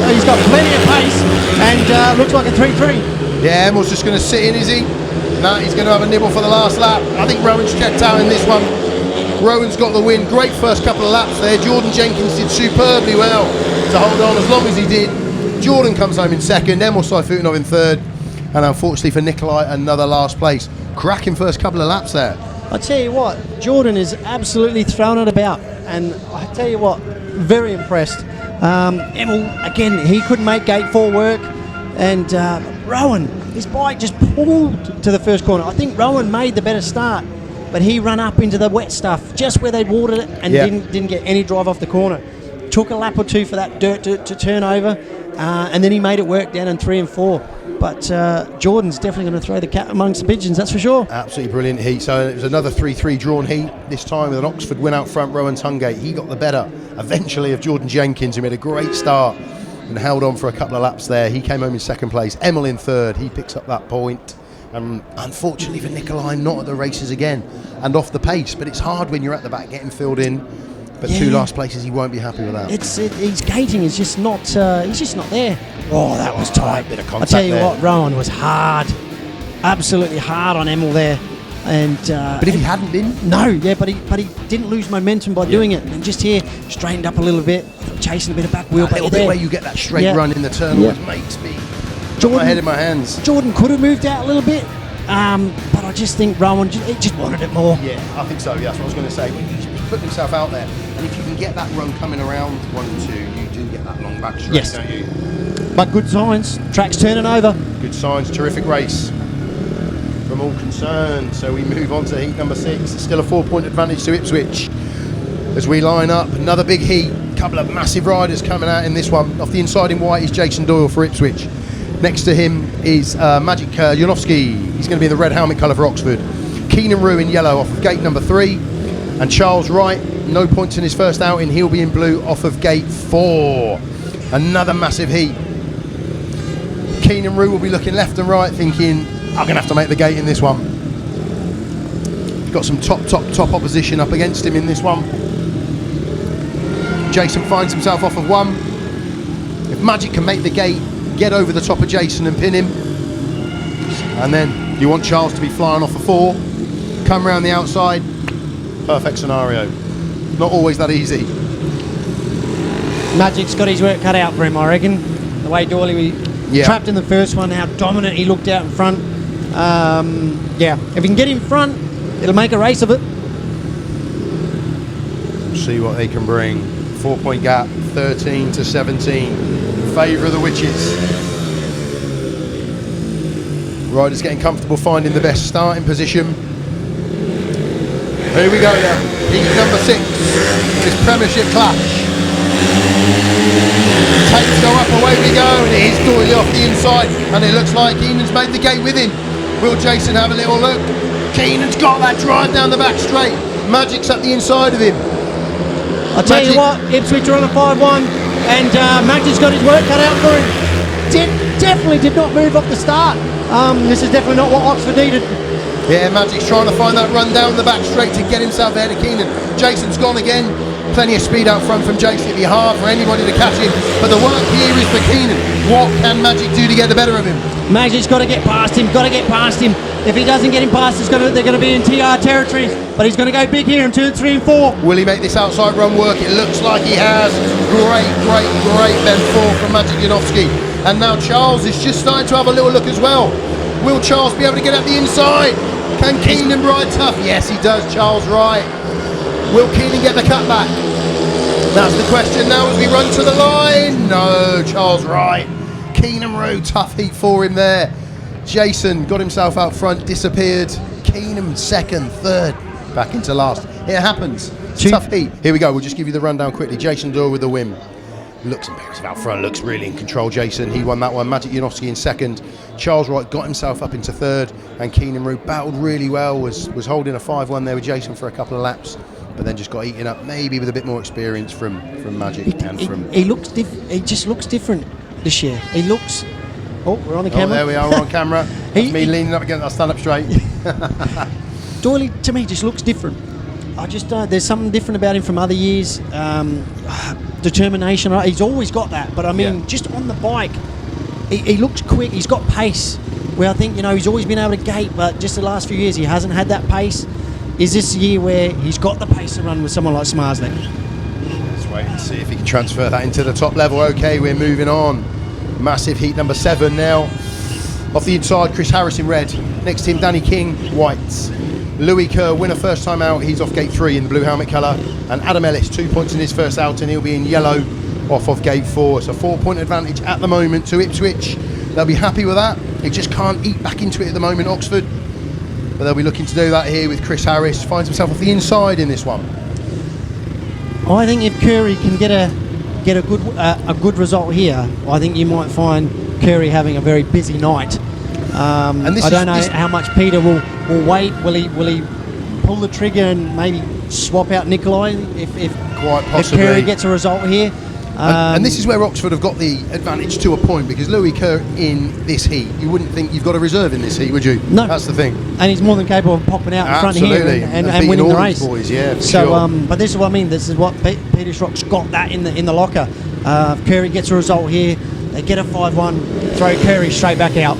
Speaker 2: he's got plenty of pace, and looks like a 3-3.
Speaker 1: Yeah, Emil's just going to sit in, is he? No, he's going to have a nibble for the last lap. I think Rohan's checked out in this one. Rohan's got the win. Great first couple of laps there. Jordan Jenkins did superbly well to hold on as long as he did. Jordan comes home in second, Emil SAYFUTDINOV in third, And unfortunately for Nicolai, another last place. Cracking first couple of laps there.
Speaker 2: I tell you what, Jordan is absolutely thrown it about, and I tell you what, very impressed. Emil, again, he couldn't make gate 4 work, and Rowan, his bike just pulled to the first corner. I think Rowan made the better start, but he ran up into the wet stuff just where they'd watered it and didn't get any drive off the corner. Took a lap or two for that dirt to turn over, and then he made it work down in 3 and 4. But Jordan's definitely going to throw the cat amongst the pigeons, that's for sure.
Speaker 1: Absolutely brilliant heat. So it was another 3-3 drawn heat, this time with an Oxford win out front. Rohan Tungate, he got the better eventually of Jordan Jenkins, who made a great start and held on for a couple of laps there. He came home in second place. Emil in third, he picks up that point. Unfortunately for Nicolai, not at the races again and off the pace, but it's hard when you're at the back getting filled in. But 2 last places, he won't be happy with that.
Speaker 2: His gating is just not. He's just not there. Oh, that was tight.
Speaker 1: Bit of
Speaker 2: I
Speaker 1: contact
Speaker 2: tell you
Speaker 1: there.
Speaker 2: what, Rowan was hard, absolutely hard on Emil there. And
Speaker 1: but if he hadn't been,
Speaker 2: but he didn't lose momentum by doing it. And just here, straightened up a little bit, chasing a bit of back wheel.
Speaker 1: a little bit where you get that straight run in the turn always makes me put my head in my hands.
Speaker 2: Jordan could have moved out a little bit, but I just think Rowan just wanted it more.
Speaker 1: Yeah, I think so. Yeah, that's what I was going to say. But he's putting himself out there, and if you can get that run coming around 1 and 2, you do get that long back straight, don't you?
Speaker 2: But good signs. Track's turning over.
Speaker 1: Good signs. Terrific race from all concerned. So we move on to heat number 6. Still a 4-point advantage to Ipswich as we line up another big heat. Couple of massive riders coming out in this one. Off the inside in white is Jason Doyle for Ipswich. Next to him is Maciej JANOWSKI. He's going to be in the red helmet colour for Oxford. Keynan REW in yellow off of gate number 3. And Charles Wright, no points in his first outing. He'll be in blue off of gate 4. Another massive heat. Keynan REW will be looking left and right thinking, I'm going to have to make the gate in this one. Got some top opposition up against him in this one. Jason finds himself off of 1. If Maciej can make the gate, get over the top of Jason and pin him. And then you want Charles to be flying off of 4. Come round the outside. Perfect scenario. Not always that easy.
Speaker 2: Magic's got his work cut out for him, I reckon. The way Doyle trapped in the first one, how dominant he looked out in front. If he can get in front, it'll make a race of it.
Speaker 1: See what they can bring. 4-point gap, 13 to 17 in favour of the Witches. Riders getting comfortable finding the best starting position. Here we go now, heat number 6, this Premiership clash. Tapes go up, away we go, and it is Doyle off the inside, and it looks like Keynan's made the gate with him. Will Jason have a little look? Keynan's got that drive down the back straight. Magic's up the inside of him.
Speaker 2: I'll tell you what, Ipswich are on a 5-1, and Magic's got his work cut out for him. Definitely did not move off the start. This is definitely not what Oxford needed.
Speaker 1: Yeah, Magic's trying to find that run down the back straight to get himself ahead of Keynan. Jason's gone again. Plenty of speed out front from Jason. It'd be hard for anybody to catch him. But the work here is for Keynan. What can Maciej do to get the better of him?
Speaker 2: Magic's got to get past him. If he doesn't get him past, they're going to be in TR territory. But he's going to go big here in turn 3 and 4.
Speaker 1: Will he make this outside run work? It looks like he has. Great bend 4 from Maciej JANOWSKI. And now Charles is just starting to have a little look as well. Will Charles be able to get at the inside? Can Keynan ride tough? Yes, he does, Charles Wright. Will Keynan get the cutback? That's the question now as we run to the line. No, Charles Wright. Keynan REW, tough heat for him there. Jason got himself out front, disappeared. Keynan second, third, back into last. It happens. Tough heat. Here we go, we'll just give you the rundown quickly. Jason Doyle with the win. Looks imperative out front, looks really in control, Jason. He won that one. Maciej JANOWSKI in second. Charles Wright got himself up into third, and Keynan REW battled really well, was holding a 5-1 there with Jason for a couple of laps, but then just got eaten up, maybe with a bit more experience from Maciej
Speaker 2: He just looks different this year. He looks... Oh, we're on the camera.
Speaker 1: Oh, there we are, we're on camera. That's me leaning up against, I'll stand up straight.
Speaker 2: Doyle, to me, just looks different. I just there's something different about him from other years. Determination, right? He's always got that, but I mean, just on the bike, he looks quick. He's got pace. Where I think he's always been able to gate, but just the last few years he hasn't had that pace. Is this a year where he's got the pace to run with someone like Smarslick?
Speaker 1: Let's wait and see if he can transfer that into the top level. Okay, we're moving on. Massive heat number 7 now. Off the inside, Chris Harris in red. Next to him, Danny King, white. Louis Kerr, winner first time out. He's off gate 3 in the blue helmet colour. And Adam Ellis, 2 points in his first out, and he'll be in yellow off of gate 4. It's a 4-point advantage at the moment to Ipswich. They'll be happy with that. They just can't eat back into it at the moment, Oxford. But they'll be looking to do that here with Chris Harris. Finds himself off the inside in this one.
Speaker 2: I think if Curry can get a good result here, I think you might find Curry having a very busy night. And I don't know how much Peter will wait. Will he pull the trigger and maybe swap out Nicolai if
Speaker 1: quite possibly
Speaker 2: if Curry gets a result here?
Speaker 1: And this is where Oxford have got the advantage to a point, because Louis Kerr in this heat, you wouldn't think you've got a reserve in this heat, would you?
Speaker 2: No,
Speaker 1: that's the thing.
Speaker 2: And he's more than capable of popping out in front here and winning the race.
Speaker 1: Boys, yeah,
Speaker 2: so,
Speaker 1: sure.
Speaker 2: But this is what I mean. This is what Peter Schroeck's got that in the locker. If Curry gets a result here, they get a 5-1, throw Curry straight back out.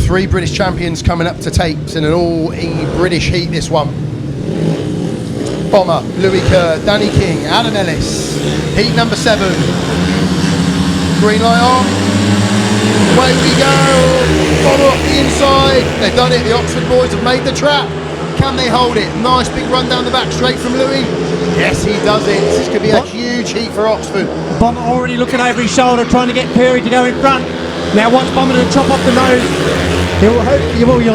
Speaker 1: 3 British champions coming up to tapes in an all-British heat. This one. Bomber, Louis Kerr, Danny King, Adam Ellis. Heat number 7. Green light on. Away we go. Bomber off the inside. They've done it. The Oxford boys have made the trap. Can they hold it? Nice big run down the back straight from Louis. Yes, he does it. This could be a huge heat for Oxford.
Speaker 2: Bomber already looking over his shoulder, trying to get Curry to go in front. Now watch Bomber to chop off the nose. You'll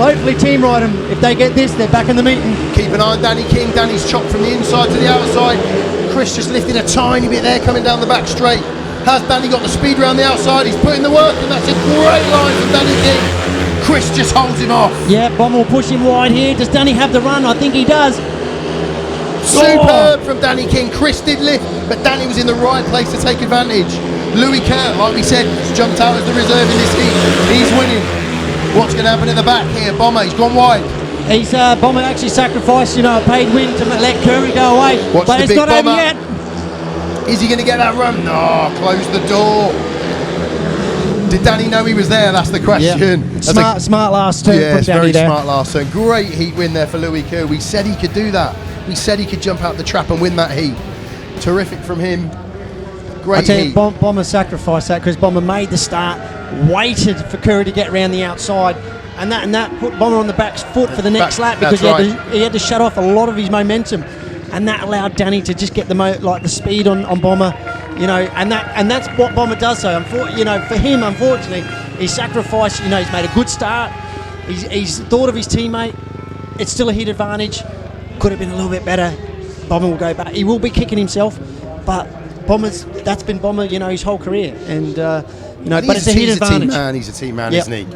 Speaker 2: hopefully team ride him. If they get this, they're back in the meeting.
Speaker 1: Keep an eye on Danny King. Danny's chopped from the inside to the outside. Chris just lifted a tiny bit there, coming down the back straight. Has Danny got the speed around the outside? He's putting the work, and that's a great line from Danny King. Chris just holds him off.
Speaker 2: Yeah, Bomber will push him wide here. Does Danny have the run? I think he does.
Speaker 1: Superb from Danny King. Chris did lift, but Danny was in the right place to take advantage. Louis Kerr, like we said, has jumped out as the reserve in this heat. He's winning. What's going to happen in the back here? Bomber, he's gone wide.
Speaker 2: He's Bomber actually sacrificed, a paid win to let Curry go away.
Speaker 1: Watch
Speaker 2: but it's not over yet.
Speaker 1: Is he going to get that run? No, close the door. Did Danny know he was there? That's the question.
Speaker 2: Yeah. Smart last turn from Danny
Speaker 1: very
Speaker 2: there.
Speaker 1: Smart last turn. Great heat win there for Louis Kerr. We said he could do that. We said he could jump out the trap and win that heat. Terrific from him. Great heat.
Speaker 2: Bomber sacrificed that because Bomber made the start, waited for Curry to get around the outside, and that put Bomber on the back foot for the next lap because he had to shut off a lot of his momentum, and that allowed Danny to just get the speed on Bomber, and that's what Bomber does. So for him, unfortunately, he sacrificed. He's made a good start. He's thought of his teammate. It's still a heat advantage. Could have been a little bit better. Bomber will go back. He will be kicking himself, but that's been Bomber, his whole career, and but it's a heat advantage.
Speaker 1: He's a team man, isn't he?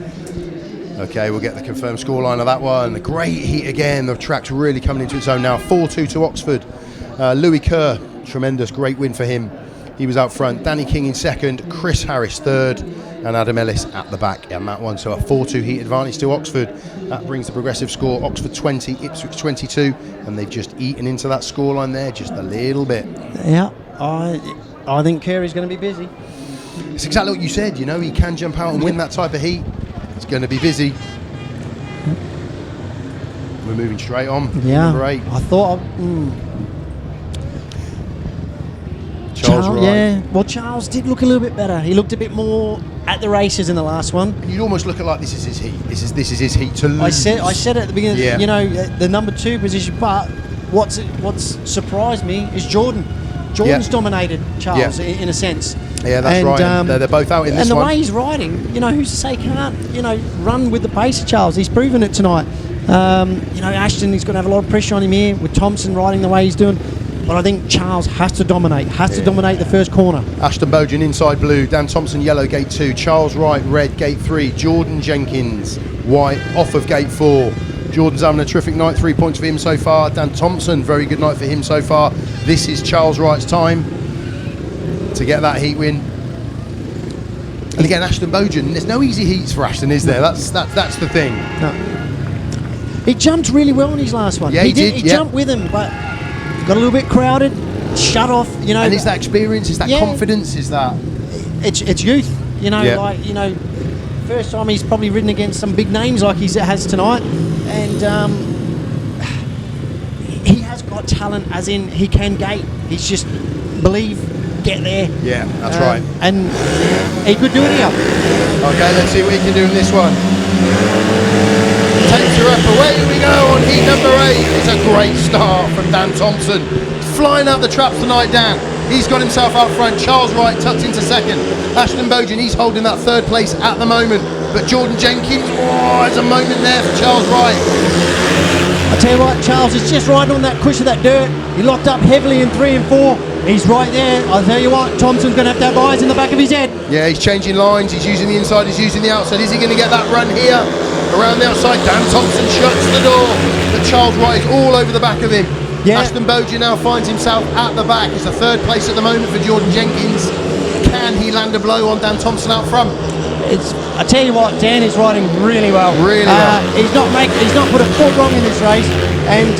Speaker 1: Okay, we'll get the confirmed scoreline of that one. A great heat again. The track's really coming into its own now. 4-2 to Oxford. Louis Kerr, tremendous, great win for him. He was out front. Danny King in second. Chris Harris third, and Adam Ellis at the back on that one. So a 4-2 heat advantage to Oxford. That brings the progressive score. Oxford 20, Ipswich 22, and they've just eaten into that scoreline there just a little bit.
Speaker 2: Yeah. I think Kerry's going to be busy.
Speaker 1: It's exactly what you said. He can jump out and win that type of heat. He's going to be busy. We're moving straight on.
Speaker 2: Yeah.
Speaker 1: Number 8.
Speaker 2: I thought.
Speaker 1: Charles Wright.
Speaker 2: Yeah. Well, Charles did look a little bit better. He looked a bit more at the races in the last one.
Speaker 1: And you'd almost look at like this is his heat. This is his heat to lose.
Speaker 2: I said at the beginning. The number 2 position. But what's surprised me is Jordan. Jordan's dominated Charles in a sense.
Speaker 1: Yeah, that's right. They're both out in this one.
Speaker 2: And the way he's riding, who's to say can't, run with the pace of Charles. He's proven it tonight. Ashton, he's going to have a lot of pressure on him here with Thompson riding the way he's doing. But I think Charles has to dominate the first corner.
Speaker 1: Ashton BOUGHEN inside blue, Dan Thompson yellow gate 2, Charles Wright red gate 3, Jordan Jenkins white off of gate 4. Jordan's having a terrific night, 3 points for him so far. Dan Thompson, very good night for him so far. This is Charles Wright's time to get that heat win. And again, Ashton BOUGHEN, there's no easy heats for Ashton, is there? That's the thing.
Speaker 2: No. He jumped really well in his last one.
Speaker 1: Yeah, he did.
Speaker 2: He jumped with him, but got a little bit crowded, shut off,
Speaker 1: And is that experience, is that confidence, is that...
Speaker 2: It's youth, first time he's probably ridden against some big names like he has tonight, and he has got talent, as in he can gate. He's just believe, get there.
Speaker 1: Yeah, that's right.
Speaker 2: And he could do it here.
Speaker 1: Okay, let's see what he can do in this one. Takes her up, away we go on heat number 8. It's a great start from Dan Thompson. Flying out the traps tonight, Dan. He's got himself out front. Charles Wright tucked into second. Ashton BOUGHEN, he's holding that third place at the moment. But Jordan Jenkins, there's a moment there for Charles Wright.
Speaker 2: I tell you what, Charles is just riding on that cushion of that dirt. He locked up heavily in 3 and 4. He's right there. I'll tell you what, Thompson's going to have eyes in the back of his head.
Speaker 1: Yeah, he's changing lines. He's using the inside. He's using the outside. Is he going to get that run here? Around the outside, Dan Thompson shuts the door. But Charles Wright is all over the back of him. Yeah. Ashton BOUGHEN now finds himself at the back. It's the third place at the moment for Jordan Jenkins. Can he land a blow on Dan Thompson out front?
Speaker 2: I tell you what, Dan is riding really well.
Speaker 1: Really well.
Speaker 2: He's not put a foot wrong in this race. And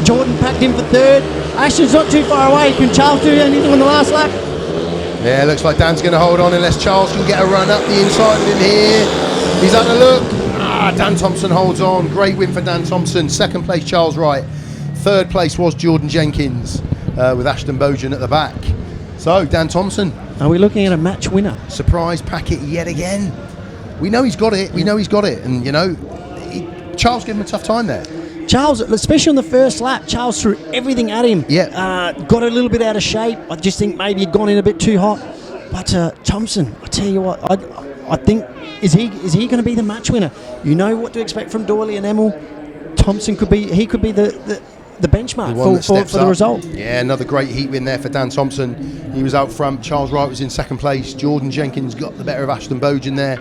Speaker 2: Jordan packed him for third. Ashton's not too far away. Can Charles do anything on the last lap?
Speaker 1: Yeah, looks like Dan's going to hold on unless Charles can get a run up the inside of him here. He's had a look. Dan Thompson holds on. Great win for Dan Thompson. Second place, Charles Wright. Third place was Jordan Jenkins with Ashton BOUGHEN at the back. So, Dan Thompson.
Speaker 2: Are we looking at a match winner?
Speaker 1: Surprise packet yet again. We know he's got it. We know he's got it. And, Charles gave him a tough time there.
Speaker 2: Charles, especially on the first lap, Charles threw everything at him.
Speaker 1: Yeah.
Speaker 2: Got a little bit out of shape. I just think maybe he'd gone in a bit too hot. But Thompson, I tell you what, I think, is he going to be the match winner? You know what to expect from Doyle and Emil. Thompson could be the benchmark for the result.
Speaker 1: Yeah, another great heat win there for Dan Thompson. He was out front. Charles Wright was in second place. Jordan Jenkins got the better of Ashton BOUGHEN there,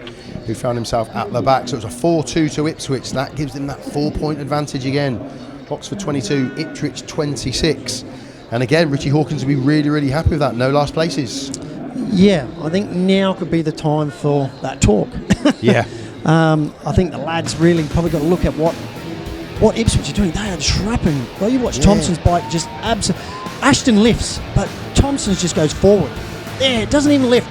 Speaker 1: who found himself at the back. So it was a 4-2 to Ipswich. That gives them that 4-point advantage again. Oxford 22, Ipswich 26. And again, Richie HAWKINS will be really, really happy with that. No last places.
Speaker 2: Yeah, I think now could be the time for that talk.
Speaker 1: Yeah.
Speaker 2: I think the lads really probably got to look at what Ipswich are doing. They are trapping. Well, you watch Thompson's bike just absolutely. Ashton lifts, but Thompson just goes forward. It doesn't even lift.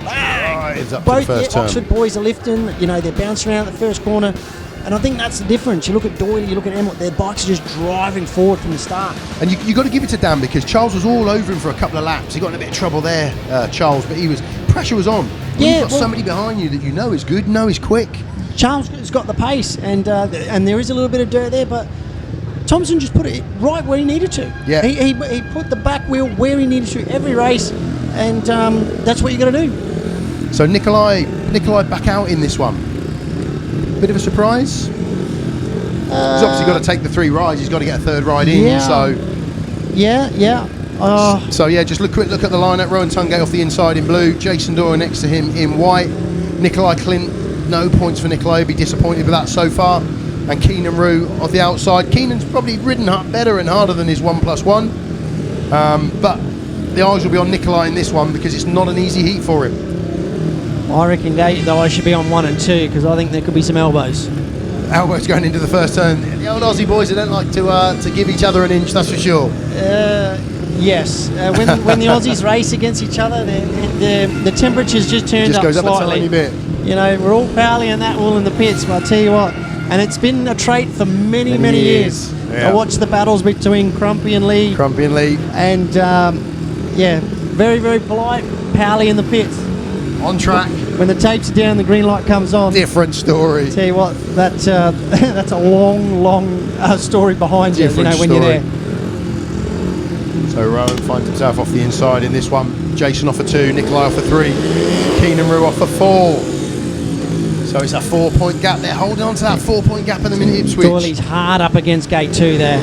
Speaker 1: Both the
Speaker 2: Oxford boys are lifting. They're bouncing around at the first corner. And I think that's the difference. You look at Doyle, you look at Emil, their bikes are just driving forward from the start.
Speaker 1: And you got to give it to Dan, because Charles was all over him for a couple of laps. He got in a bit of trouble there, Charles, but pressure was on. When you've got somebody behind you that you know is good, know is quick.
Speaker 2: Charles has got the pace, and there is a little bit of dirt there, but Thompson just put it right where he needed to.
Speaker 1: Yeah.
Speaker 2: He put the back wheel where he needed to every race, and that's what you got to do.
Speaker 1: So Nicolai back out in this one. Bit of a surprise. He's obviously got to take the 3 rides. He's got to get a third ride in.
Speaker 2: Yeah.
Speaker 1: So just quick look at the lineup. Rohan TUNGATE off the inside in blue. Jason Doyle next to him in white. Nicolai KLINDT, no points for Nicolai. He'll be disappointed with that so far. And Keynan REW on the outside. Keynan's probably ridden better and harder than his 1+1. But the eyes will be on Nicolai in this one, because it's not an easy heat for him.
Speaker 2: I reckon though I should be on 1 and 2, because I think there could be some elbows.
Speaker 1: Elbows going into the first turn. The old Aussie boys, they don't like to give each other an inch, that's for sure.
Speaker 2: Yes. When the Aussies race against each other, the temperatures just turn up
Speaker 1: goes up
Speaker 2: slightly.
Speaker 1: a tiny bit.
Speaker 2: We're all powley and that all in the pits, but I tell you what, and it's been a trait for many years.
Speaker 1: Yeah.
Speaker 2: I watched the battles between Crumpy and Lee. And very, very polite, powley in the pits.
Speaker 1: On track.
Speaker 2: When the tapes are down, the green light comes on.
Speaker 1: Different story.
Speaker 2: Tell you what, that's a long story behind you. When you're there.
Speaker 1: So Rowan finds himself off the inside in this one. Jason off for 2, Nicolai off for 3, Keynan REW off for 4. So it's a 4-point gap. They're holding on to that 4-point gap in the minute Ipswich.
Speaker 2: Doyley's hard up against gate 2 there.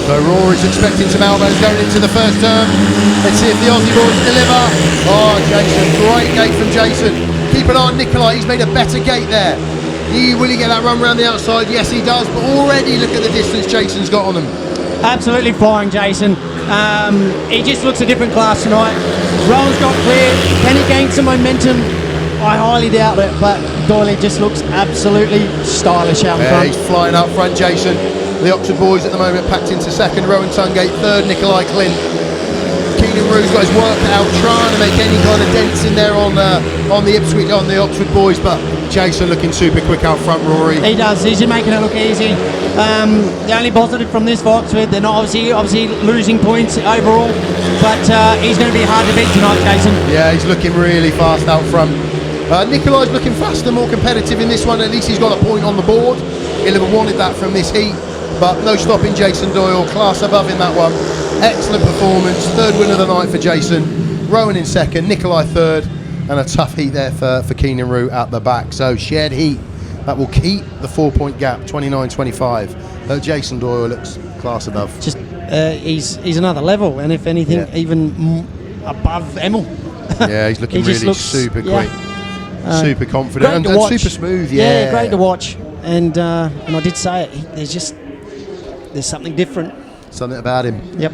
Speaker 1: So Rory's expecting some elbows going into the first turn. Let's see if the Aussie boys deliver. Oh, Jason, great gate from Jason. Keep an eye on Nicolai, he's made a better gate there. Will he get that run around the outside? Yes, he does, but already look at the distance Jason's got on them.
Speaker 2: Absolutely flying, Jason. He just looks a different class tonight. Rowan's got clear. Can he gain some momentum? I highly doubt it, but Doyle just looks absolutely stylish out front.
Speaker 1: He's flying up front, Jason. The Oxford boys at the moment packed into second. Rohan TUNGATE third. Nicolai KLINDT. Keynan REW's got his work out, trying to make any kind of dents in there on the Oxford boys, but Jason looking super quick out front. Rory.
Speaker 2: He does. He's making it look easy. The only positive from this for Oxford, they're not obviously losing points overall, but he's going to be hard to beat tonight, Jason.
Speaker 1: Yeah, he's looking really fast out front. Nicolai's looking faster, more competitive in this one. At least he's got a point on the board. He'll have wanted that from this heat, but no stopping Jason Doyle. Class above in that one. Excellent performance. Third win of the night for Jason. Rowan in second, Nicolai third, and a tough heat there for Keynan REW at the back. So shared heat. That will keep the 4-point gap, 29-25. Jason Doyle looks class above.
Speaker 2: Just he's another level, and if anything, even above Emil.
Speaker 1: Yeah, he's looking really super quick, super confident, and super smooth.
Speaker 2: Yeah, great to watch. And I did say it. There's something different.
Speaker 1: Something about him.
Speaker 2: Yep.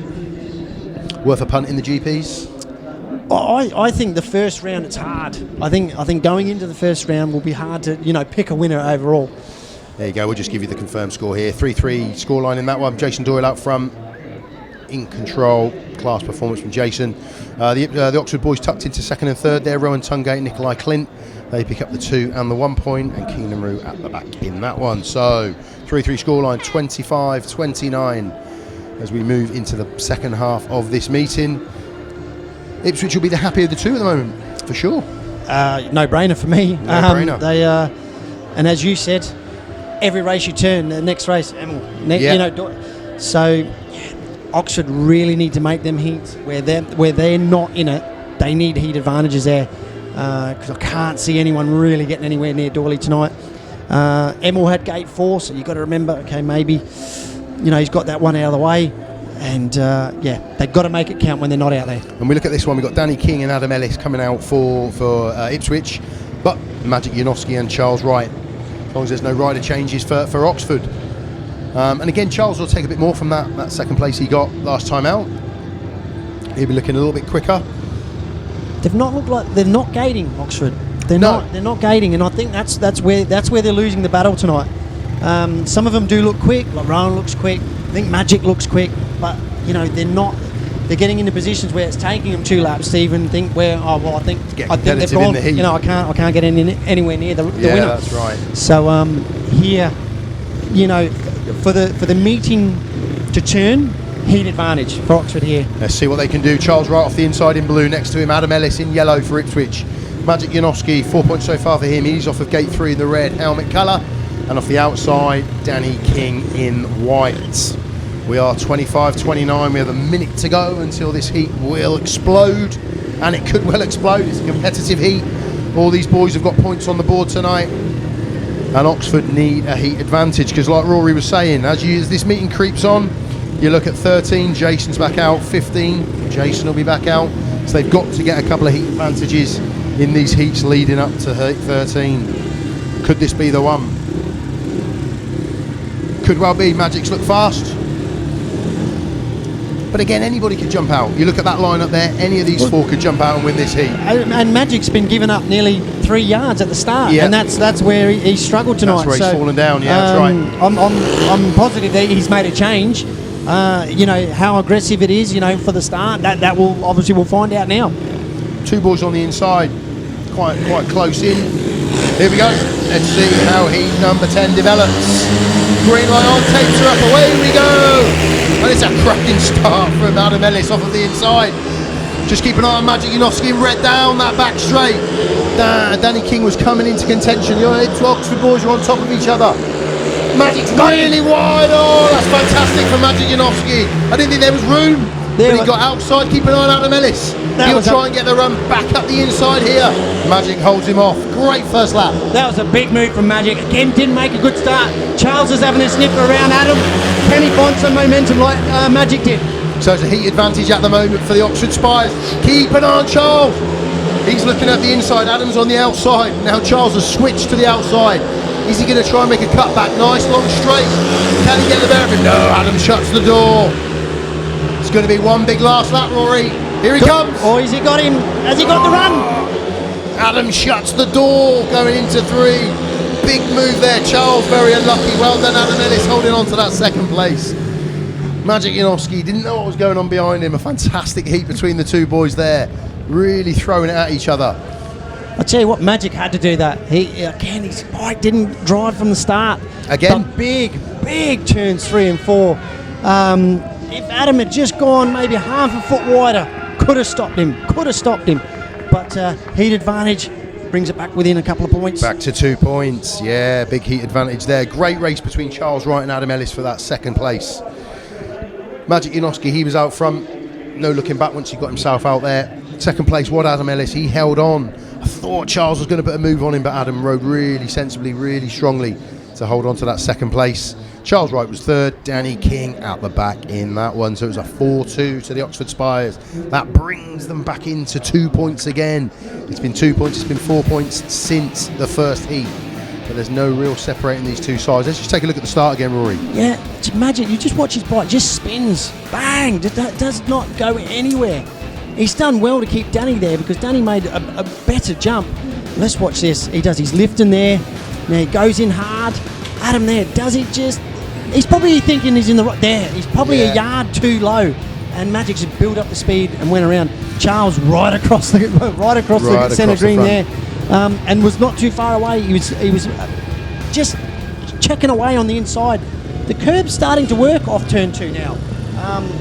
Speaker 1: Worth a punt in the GPs.
Speaker 2: I think the first round it's hard. I think going into the first round will be hard to pick a winner overall.
Speaker 1: There you go. We'll just give you the confirmed score here. 3-3 scoreline in that one. Jason Doyle out front, in control. Class performance from Jason. The Oxford boys tucked into second and third there. Rohan TUNGATE, Nicolai KLINDT. They pick up the 2 and the 1 point, and Keynan REW at the back in that one. So 3-3 scoreline, 25-29 as we move into the second half of this meeting. Ipswich will be the happier of the two at the moment, for sure.
Speaker 2: No brainer for me.
Speaker 1: No brainer.
Speaker 2: And as you said, every race you turn, the next race, Emil. So Oxford really need to make them heats where they're not in it. They need heat advantages there, because I can't see anyone really getting anywhere near Doyle tonight. Emil had gate 4, so you've got to remember, okay, maybe he's got that one out of the way. And they've got to make it count when they're not out there. And
Speaker 1: we look at this one, we've got Danny King and Adam Ellis coming out for Ipswich, but Maciej JANOWSKI and Charles Wright, as long as there's no rider changes for Oxford. And again, Charles will take a bit more from that second place he got last time out. He'll be looking a little bit quicker.
Speaker 2: They've not looked like they're not gating Oxford. They're not gating, and I think that's where they're losing the battle tonight. Some of them do look quick, like Rowan looks quick. I think Maciej looks quick, but they're not. They're getting into positions where it's taking them 2 laps to even think where. Oh well, I think they've gone.
Speaker 1: In the heat.
Speaker 2: I can't get anywhere near the winner.
Speaker 1: Yeah, that's right.
Speaker 2: So here, for the meeting to turn, heat advantage for Oxford here.
Speaker 1: Let's see what they can do. Charles Wright off the inside in blue, next to him Adam Ellis in yellow for Ipswich. Maciej JANOWSKI, 4 points so far for him. He's off of gate 3 in the red helmet colour. And off the outside, Danny King in white. We are 25-29. We have a minute to go until this heat will explode. And it could well explode. It's a competitive heat. All these boys have got points on the board tonight. And Oxford need a heat advantage, because like Rory was saying, as this meeting creeps on, you look at 13, Jason's back out. 15, Jason will be back out. So they've got to get a couple of heat advantages in these heats leading up to 13. Could this be the one? Could well be. Magic's look fast, but again, anybody could jump out. You look at that line up there, any of these 4 could jump out and win this heat. And
Speaker 2: Magic's been given up nearly 3 yards at the start, and that's where he struggled tonight.
Speaker 1: That's where he's fallen down. Yeah, that's right.
Speaker 2: I'm positive that he's made a change. How aggressive it is, for the start. That will obviously we'll find out now.
Speaker 1: 2 boys on the inside, quite close in. Here we go. Let's see how heat number 10 develops. Green light on, takes her up, away we go! And it's a cracking start from Adam Ellis off of the inside. Just keep an eye on Maciej JANOWSKI, red down that back straight. Danny King was coming into contention. The 2 Oxford boys were on top of each other. Magic's really wide. Oh, that's fantastic for Maciej JANOWSKI. I didn't think there was room, but he got outside. Keep an eye on Adam Ellis. He'll try and get the run back up the inside here. Maciej holds him off. Great first lap.
Speaker 2: That was a big move from Maciej. Again, didn't make a good start. Charles is having a sniffer around Adam. Can he find some momentum like Maciej did?
Speaker 1: So it's a heat advantage at the moment for the Oxford Spires. Keep an eye on Charles. He's looking at the inside. Adam's on the outside. Now Charles has switched to the outside. Is he going to try and make a cut back? Nice long straight. Can he get the better of it? No, Adam shuts the door. It's going to be one big last lap, Rory. Here he comes.
Speaker 2: Oh, has he got him? Has he got the run?
Speaker 1: Adam shuts the door going into 3. Big move there. Charles very unlucky. Well done, Adam Ellis, holding on to that second place. Maciej JANOWSKI didn't know what was going on behind him. A fantastic heat between the 2 boys there. Really throwing it at each other.
Speaker 2: I'll tell you what, Maciej had to do that. His bike didn't drive from the start.
Speaker 1: Again?
Speaker 2: But big turns 3 and 4. If Adam had just gone maybe half a foot wider, could have stopped him. But heat advantage, brings it back within a couple of points.
Speaker 1: Back to 2 points. Yeah, big heat advantage there. Great race between Charles Wright and Adam Ellis for that second place. Maciej JANOWSKI, he was out front. No looking back once he got himself out there. Second place, Adam Ellis, he held on. I thought Charles was going to put a move on him, but Adam rode really sensibly, really strongly to hold on to that second place. Charles Wright was third, Danny King out the back in that one. So it was a 4-2 to the Oxford Spires. That brings them back into 2 points again. It's been 2 points, it's been 4 points since the first heat. But there's no real separating these two sides. Let's just take a look at the start again, Rory.
Speaker 2: Yeah, it's magic. You just watch his bike, just spins, bang, does not go anywhere. He's done well to keep Danny there because Danny made a better jump. Let's watch this. He does his lifting there. Now he goes in hard. Adam there, does it just... He's probably thinking he's in the right... There, he's probably a yard too low. And Magic just built up the speed and went around. Charles right across the centre green there. And was not too far away. He was just checking away on the inside. The curb's starting to work off turn 2 now.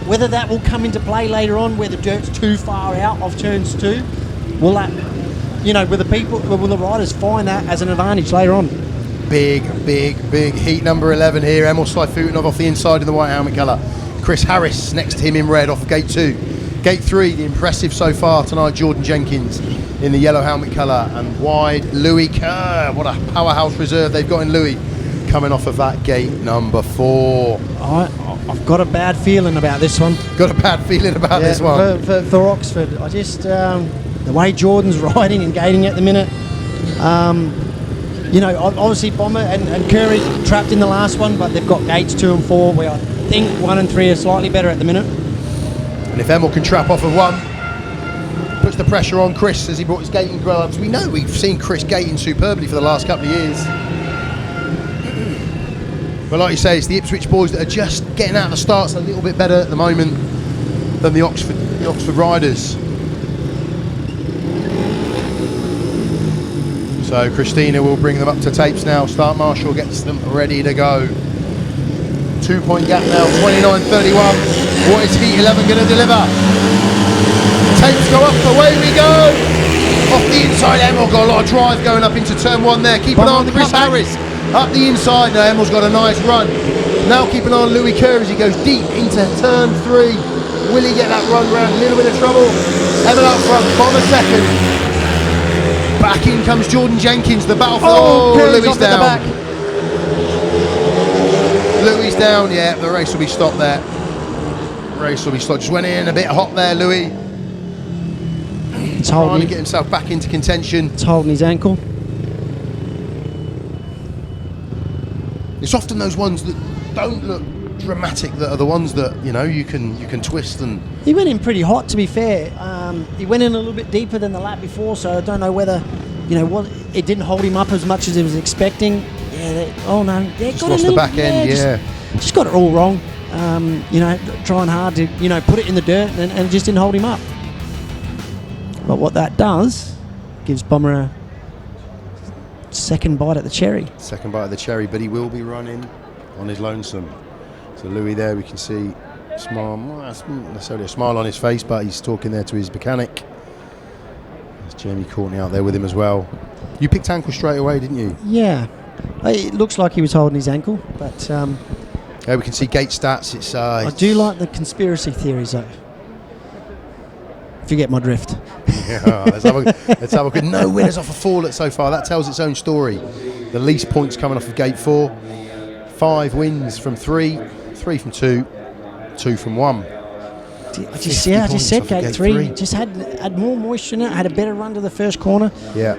Speaker 2: Whether that will come into play later on, where the dirt's too far out of turns 2, will that, will the riders find that as an advantage later on?
Speaker 1: Big heat number 11 here. Emil SAYFUTDINOV off the inside in the white helmet colour. Chris Harris next to him in red off gate 2. Gate 3, the impressive so far tonight, Jordan Jenkins in the yellow helmet colour, and wide Louis Kerr. What a powerhouse reserve they've got in Louis coming off of that gate number 4.
Speaker 2: I've got a bad feeling about this one.
Speaker 1: Got a bad feeling about this one.
Speaker 2: For Oxford. I just, the way Jordan's riding and gating at the minute, obviously Bomber and Curry trapped in the last one, but they've got gates 2 and 4 where I think 1 and 3 are slightly better at the minute.
Speaker 1: And if Emil can trap off of 1, puts the pressure on Chris as he brought his gating gloves. We know we've seen Chris gating superbly for the last couple of years. But like you say, it's the Ipswich boys that are just getting out of the starts a little bit better at the moment than the Oxford riders. So Christina will bring them up to tapes now. Start Marshall gets them ready to go. 2 point gap now, 29.31. What is Heat 11 going to deliver? Tapes go up, away we go. Off the inside, Emil got a lot of drive going up into turn 1 there. Keep an eye on Chris Harris. Up the inside now, Emil's got a nice run. Now keep an eye on Louis Kerr as he goes deep into turn 3. Will he get that run round? A little bit of trouble. Emil up front, Bomber second. Back in comes Jordan Jenkins, the battle for Louis down. Louis down, yeah, the race will be stopped there. Race will be stopped. Just went in a bit hot there, Louis. Trying to get himself back into contention.
Speaker 2: It's holding his ankle.
Speaker 1: It's often those ones that don't look dramatic that are the ones that you can twist. And
Speaker 2: he went in pretty hot, to be fair. He went in a little bit deeper than the lap before, so I don't know whether it didn't hold him up as much as he was expecting.
Speaker 1: Just lost the back end.
Speaker 2: Just got it all wrong. Trying hard to put it in the dirt, and it just didn't hold him up. But what that does gives Bomber a second bite at the cherry.
Speaker 1: Second bite at the cherry, but he will be running on his lonesome. So Louis there, we can see smile, not necessarily a smile on his face, but he's talking there to his mechanic. There's Jamie Courtney out there with him as well. You picked ankle straight away, didn't you?
Speaker 2: Yeah. It looks like he was holding his ankle, but...
Speaker 1: yeah, we can see gate stats.
Speaker 2: I do like the conspiracy theories, though. If you get my drift.
Speaker 1: Yeah, let's have a good. No winners off a fall so far. That tells its own story. The least points coming off of gate 4. 5 wins from 3, 3 from 2, 2 from 1.
Speaker 2: I just said gate 3 just had more moisture in it. Had a better run to the first corner.
Speaker 1: Yeah.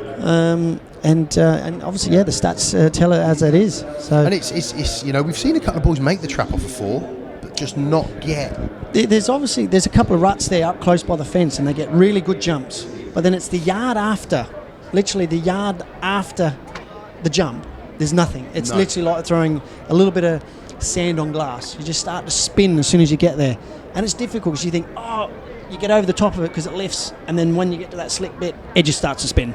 Speaker 2: And obviously, the stats tell it as it is. So
Speaker 1: and it's we've seen a couple of boys make the trap off a 4, but just not yet.
Speaker 2: There's a couple of ruts there up close by the fence, and they get really good jumps. But then it's the yard after, literally the yard after the jump. There's nothing. It's literally like throwing a little bit of sand on glass. You just start to spin as soon as you get there, and it's difficult because you think, you get over the top of it because it lifts, and then when you get to that slick bit, it just starts to spin.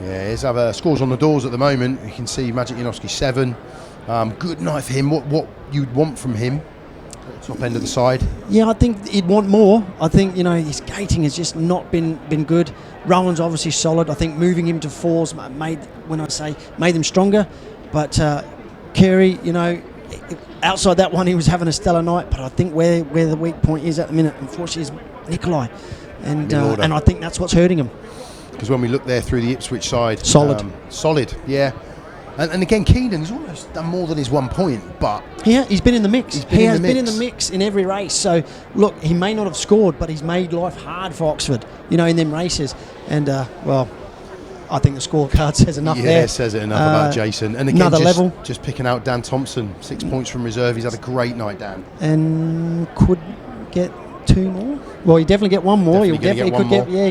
Speaker 1: Yeah, here's other scores on the doors at the moment. You can see Maciej JANOWSKI 7. Good night for him. What you'd want from him? top end of the side.
Speaker 2: Yeah, I think he'd want more. I think, you know, his gating has just not been good. Rowan's obviously solid. I think moving him to 4s made them stronger. But Kerry, you know, outside that one, he was having a stellar night. But I think where the weak point is at the minute, unfortunately, is Nicolai. And I think that's what's hurting him.
Speaker 1: Because when we look there through the Ipswich side,
Speaker 2: solid,
Speaker 1: yeah. And again, Keynan's almost done more than his 1 point, but
Speaker 2: yeah, he's been in the mix. He has been in the mix in every race. So look, he may not have scored, but he's made life hard for Oxford, you know, in them races. And well, I think the scorecard says enough there.
Speaker 1: Yeah, it says it enough about Jason. And again, just picking out Dan Thompson, 6 points from reserve. He's had a great night, Dan.
Speaker 2: And could get 2 more. Well, he definitely get 1 more. He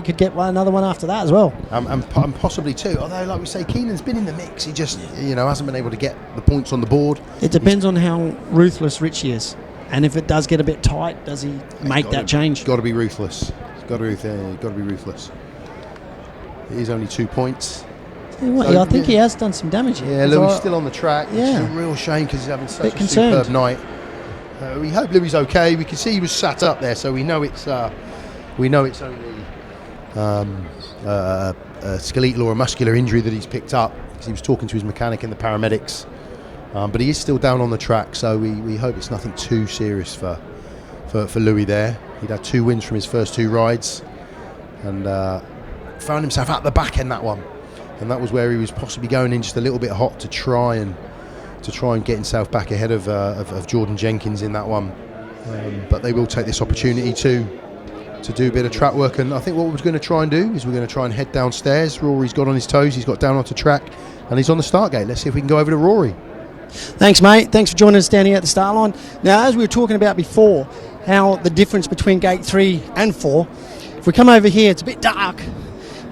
Speaker 2: could get another one after that as well.
Speaker 1: And possibly 2. Although, like we say, Keynan's been in the mix. He just, you know, hasn't been able to get the points on the board.
Speaker 2: It depends on how ruthless Richie is, and if it does get a bit tight, does he make that change?
Speaker 1: He's got to be ruthless. He's got to be ruthless. It is only 2 points.
Speaker 2: I think he has done some damage here.
Speaker 1: Yeah, Louis still on the track.
Speaker 2: Yeah.
Speaker 1: It's a real shame because he's having such a superb night. We hope Louis okay. We can see he was sat up there, so we know it's only a skeletal or a muscular injury that he's picked up because he was talking to his mechanic and the paramedics. But he is still down on the track, so we hope it's nothing too serious for Louis there. He'd had 2 wins from his first 2 rides, and found himself at the back end that one, and that was where he was possibly going in just a little bit hot to try and get himself back ahead of Jordan Jenkins in that one. But they will take this opportunity to do a bit of track work, and I think what we're going to try and do is we're going to try and head downstairs. Rory's got on his toes, he's got down onto track, and he's on the start gate. Let's see if we can go over to Rory.
Speaker 2: Thanks, mate. Thanks for joining us down here at the start line. Now, as we were talking about before, how the difference between gate 3 and 4, if we come over here, it's a bit dark,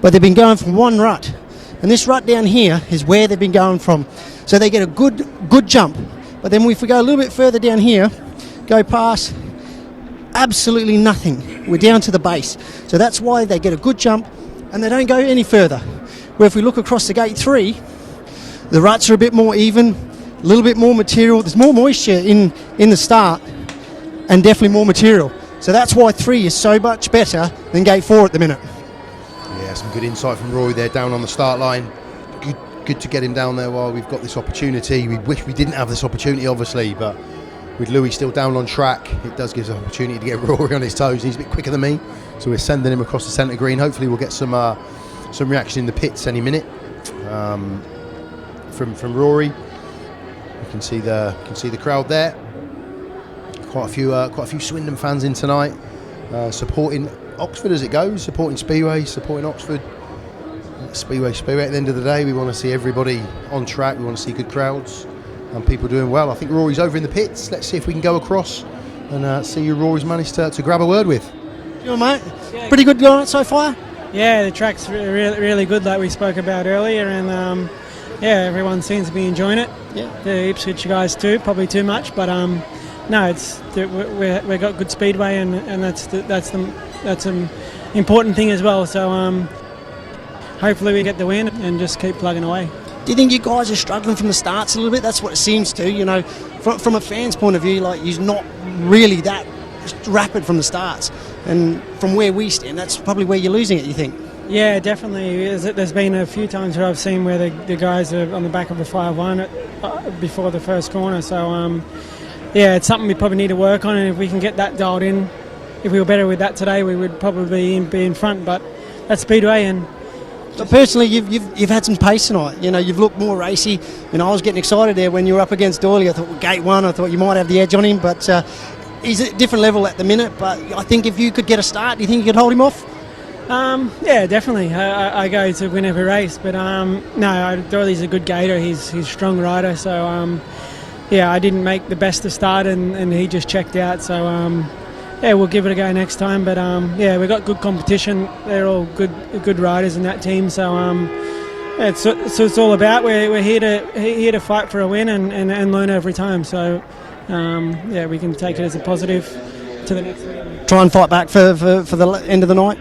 Speaker 2: but they've been going from one rut, and this rut down here is where they've been going from. So they get a good jump, but then if we go a little bit further down here, go past absolutely nothing. We're down to the base, so that's why they get a good jump and they don't go any further. Where if we look across the gate 3, the ruts are a bit more even, a little bit more material. There's more moisture in the start, and definitely more material. So that's why 3 is so much better than gate 4 at the minute.
Speaker 1: Yeah, some good insight from Rory there down on the start line. Good to get him down there while we've got this opportunity. We wish we didn't have this opportunity, obviously, but with Louis still down on track, it does give us an opportunity to get Rory on his toes. He's a bit quicker than me, so we're sending him across the centre green. Hopefully we'll get some reaction in the pits any minute from Rory. You can see the crowd there. Quite a few Swindon fans in tonight, supporting Oxford as it goes, supporting Speedway, supporting Oxford. Speedway. At the end of the day, we want to see everybody on track. We want to see good crowds and people doing well. I think Rory's over in the pits. Let's see if we can go across and see who Rory's managed to grab a word with.
Speaker 2: You mate? Yeah. Pretty good night so far?
Speaker 3: Yeah, the track's really good, like we spoke about earlier, and yeah, everyone seems to be enjoying it.
Speaker 2: Yeah.
Speaker 3: The Ipswich guys too, probably too much, but no, we've got good speedway, and that's an important thing as well. So hopefully we get the win and just keep plugging away.
Speaker 2: Do you think you guys are struggling from the starts a little bit? That's what it seems to, you know, from a fan's point of view, like he's not really that rapid from the starts, and from where we stand, that's probably where you're losing it, you think?
Speaker 3: Yeah, definitely. There's been a few times where I've seen where the guys are on the back of a 5-1 before the first corner, so yeah, it's something we probably need to work on, and if we can get that dialed in, if we were better with that today, we would probably be in front, but that's speedway. And
Speaker 2: but personally, you've had some pace tonight. You know, you've looked more racy. You know, I was getting excited there when you were up against Doyle. I thought, well, gate 1, I thought you might have the edge on him, but he's at a different level at the minute. But I think if you could get a start, do you think you could hold him off?
Speaker 3: Yeah, definitely. I go to win every race, but no, Doyley's a good gator. He's a strong rider, so yeah, I didn't make the best of start, and he just checked out. So yeah, we'll give it a go next time. But yeah, we've got good competition. They're all good riders in that team. So yeah, so it's all about. We're here to fight for a win and learn every time. So yeah, we can take it as a positive to the next week.
Speaker 2: Try and fight back for the end of the night.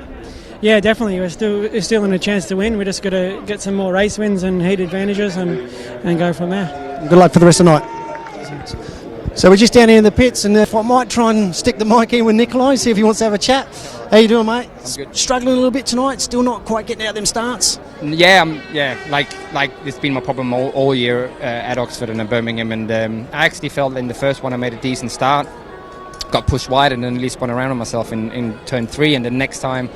Speaker 3: Yeah, definitely. We're still in a chance to win. We just got to get some more race wins and heat advantages and go from there.
Speaker 2: Good luck for the rest of the night. So we're just down here in the pits, and if I might try and stick the mic in with Nicolai, see if he wants to have a chat. How you doing, mate?
Speaker 4: I'm good.
Speaker 2: Struggling a little bit tonight, still not quite getting out them starts.
Speaker 4: Yeah, like it's been my problem all year at Oxford and at Birmingham, and I actually felt in the first one I made a decent start, got pushed wide, and then at least spun around on myself in turn 3, and the next time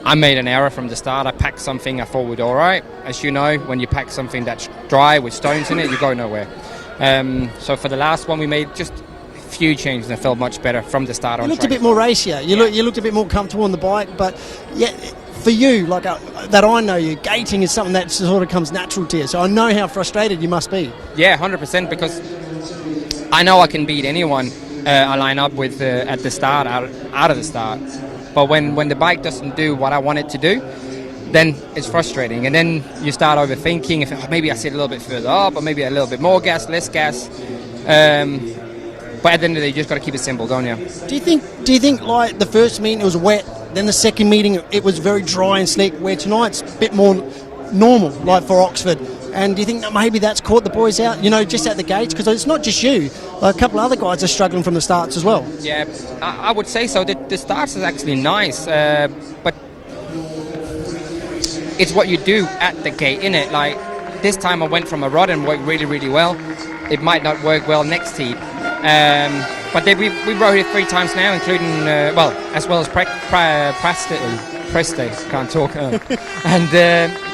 Speaker 4: I made an error from the start. I packed something I thought would all right. As you know, when you pack something that's dry with stones in it, you go nowhere. So for the last one, we made just a few changes and it felt much better from the start.
Speaker 2: You looked a bit more racier. You looked a bit more comfortable on the bike, but yeah, for you, like that I know you, gating is something that sort of comes natural to you. So I know how frustrated you must be.
Speaker 4: Yeah, 100%, because I know I can beat anyone I line up with at the start, out of the start. But when the bike doesn't do what I want it to do, then it's frustrating, and then you start overthinking. If maybe I sit a little bit further up, or maybe a little bit more gas, less gas. But at the end of the day, you just got to keep it simple, don't you?
Speaker 2: Do you think like the first meeting it was wet, then the second meeting it was very dry and slick, where tonight's a bit more normal, like for Oxford? And do you think that maybe that's caught the boys out, just at the gates? Because it's not just you. Like a couple of other guys are struggling from the starts as well.
Speaker 4: Yeah, I would say so. The starts is actually nice, but it's what you do at the gate, innit? Like this time I went from a rod and worked really, really well. It might not work well next heat. But we rode it 3 times now, including, as well as Preste, can't talk. And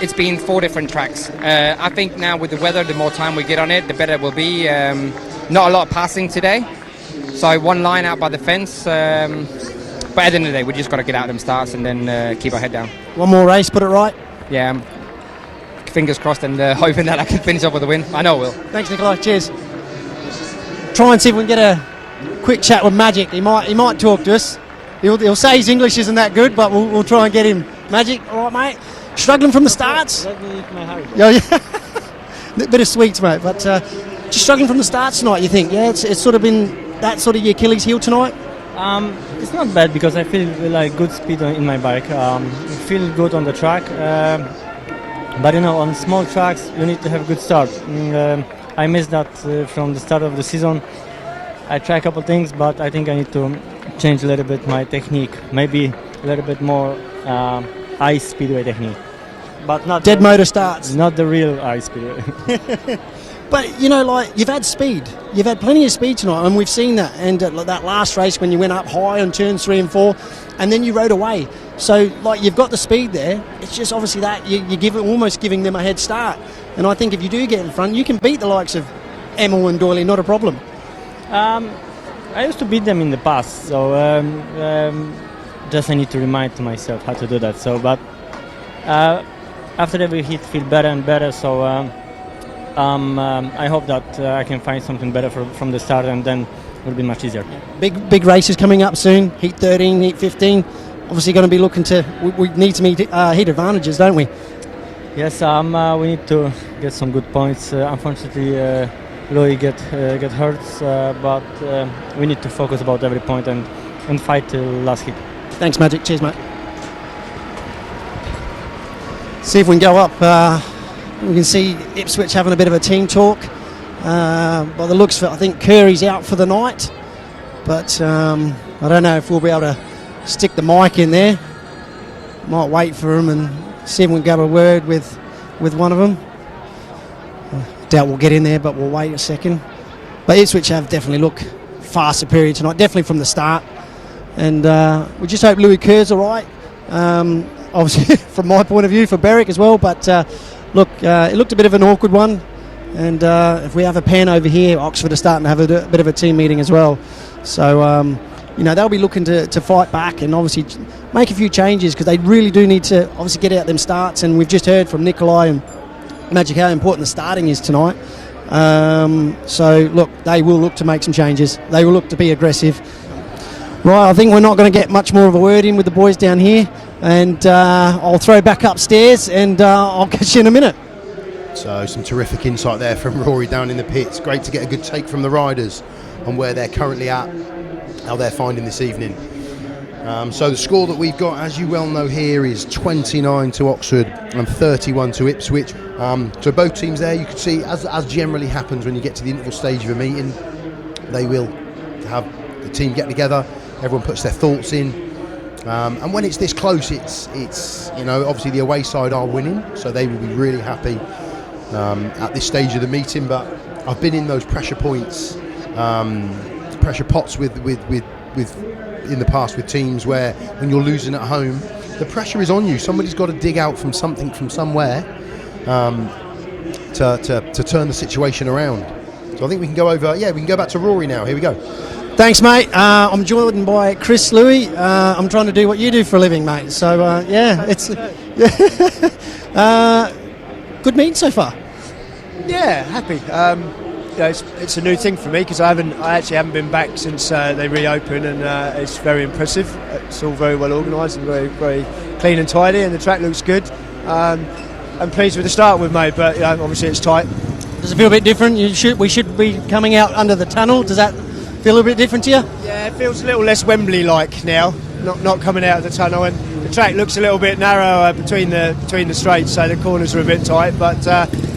Speaker 4: it's been 4 different tracks. I think now with the weather, the more time we get on it, the better it will be. Not a lot of passing today. So 1 line out by the fence. But at the end of the day, we just got to get out them starts and then keep our head down.
Speaker 2: One more race, put it right?
Speaker 4: Yeah, fingers crossed and hoping that I can finish up with a win. I know I will.
Speaker 2: Thanks, Nicolai. Cheers. Try and see if we can get a quick chat with Magic. He might talk to us. He'll say his English isn't that good, but we'll try and get him. Magic, all right, mate? Struggling from the starts?
Speaker 5: Let me eat my Harry.
Speaker 2: Yeah. Bit of sweets, mate, but just struggling from the starts tonight, you think? Yeah, it's sort of been that sort of your Achilles heel tonight?
Speaker 5: It's not bad because I feel like good speed in my bike. Feel good on the track, but on small tracks you need to have a good start. I missed that from the start of the season. I tried a couple things, but I think I need to change a little bit my technique. Maybe a little bit more ice speedway technique, but not
Speaker 2: dead motor starts.
Speaker 5: Not the real ice speedway.
Speaker 2: But you've had speed. You've had plenty of speed tonight, and we've seen that. And that last race when you went up high on turns 3 and 4, and then you rode away. So you've got the speed there. It's just obviously that you're almost giving them a head start. And I think if you do get in front, you can beat the likes of Emil and Doyle, not a problem.
Speaker 5: I used to beat them in the past, so just I need to remind to myself how to do that. So, but after every hit, feel better and better. So I hope that I can find something better from the start, and then it will be much easier.
Speaker 2: Big races coming up soon. Heat 13, Heat 15. Obviously, going to be looking to. We need to meet heat advantages, don't we?
Speaker 5: Yes, we need to get some good points. Unfortunately, Rory get hurt, but we need to focus about every point and fight till last hit. Thanks,
Speaker 2: Magic. Cheers, mate. See if we can go up. We can see Ipswich having a bit of a team talk. By the looks of it, I think Kerr's out for the night, but I don't know if we'll be able to stick the mic in there. Might wait for him and see if we can go a word with one of them. Doubt we'll get in there, but we'll wait a second. But Ipswich have definitely looked far superior tonight, definitely from the start. And we just hope Louis Kerr's all right. Obviously, from my point of view, for Berwick as well. But look, it looked a bit of an awkward one. And if we have a pan over here, Oxford are starting to have a bit of a team meeting as well. So, they'll be looking to fight back and obviously make a few changes, because they really do need to obviously get out them starts. And we've just heard from Nicolai and Magic how important the starting is tonight. So, look, they will look to make some changes. They will look to be aggressive. Right, I think we're not going to get much more of a word in with the boys down here. And I'll throw back upstairs and I'll catch you in a minute.
Speaker 1: So some terrific insight there from Rory down in the pits. Great to get a good take from the riders on where they're currently at, how they're finding this evening. So the score that we've got, as you well know here, is 29 to Oxford and 31 to Ipswich. So both teams there, you can see, as generally happens when you get to the interval stage of a meeting, they will have the team get together, everyone puts their thoughts in, and when it's this close, it's you know, obviously the away side are winning, so they will be really happy at this stage of the meeting. But I've been in those pressure points, pressure pots with in the past with teams where when you're losing at home, the pressure is on you. Somebody's got to dig out from something from somewhere to turn the situation around. So I think we can go over. Yeah, we can go back to Rory now. Here we go.
Speaker 2: Thanks, mate. I'm joined by Chris Louis. I'm trying to do what you do for a living, mate. So yeah, it's good meeting so far.
Speaker 6: Yeah, happy. You know, it's a new thing for me because I actually haven't been back since they reopened, and it's very impressive. It's all very well organised and very, very clean and tidy, and the track looks good. I'm pleased with the start we've made, but you know, obviously it's tight.
Speaker 2: Does it feel a bit different? We should be coming out under the tunnel. Does that feel a bit different to you?
Speaker 6: Yeah, it feels a little less Wembley-like now, not coming out of the tunnel, and the track looks a little bit narrower between the straights, so the corners are a bit tight, but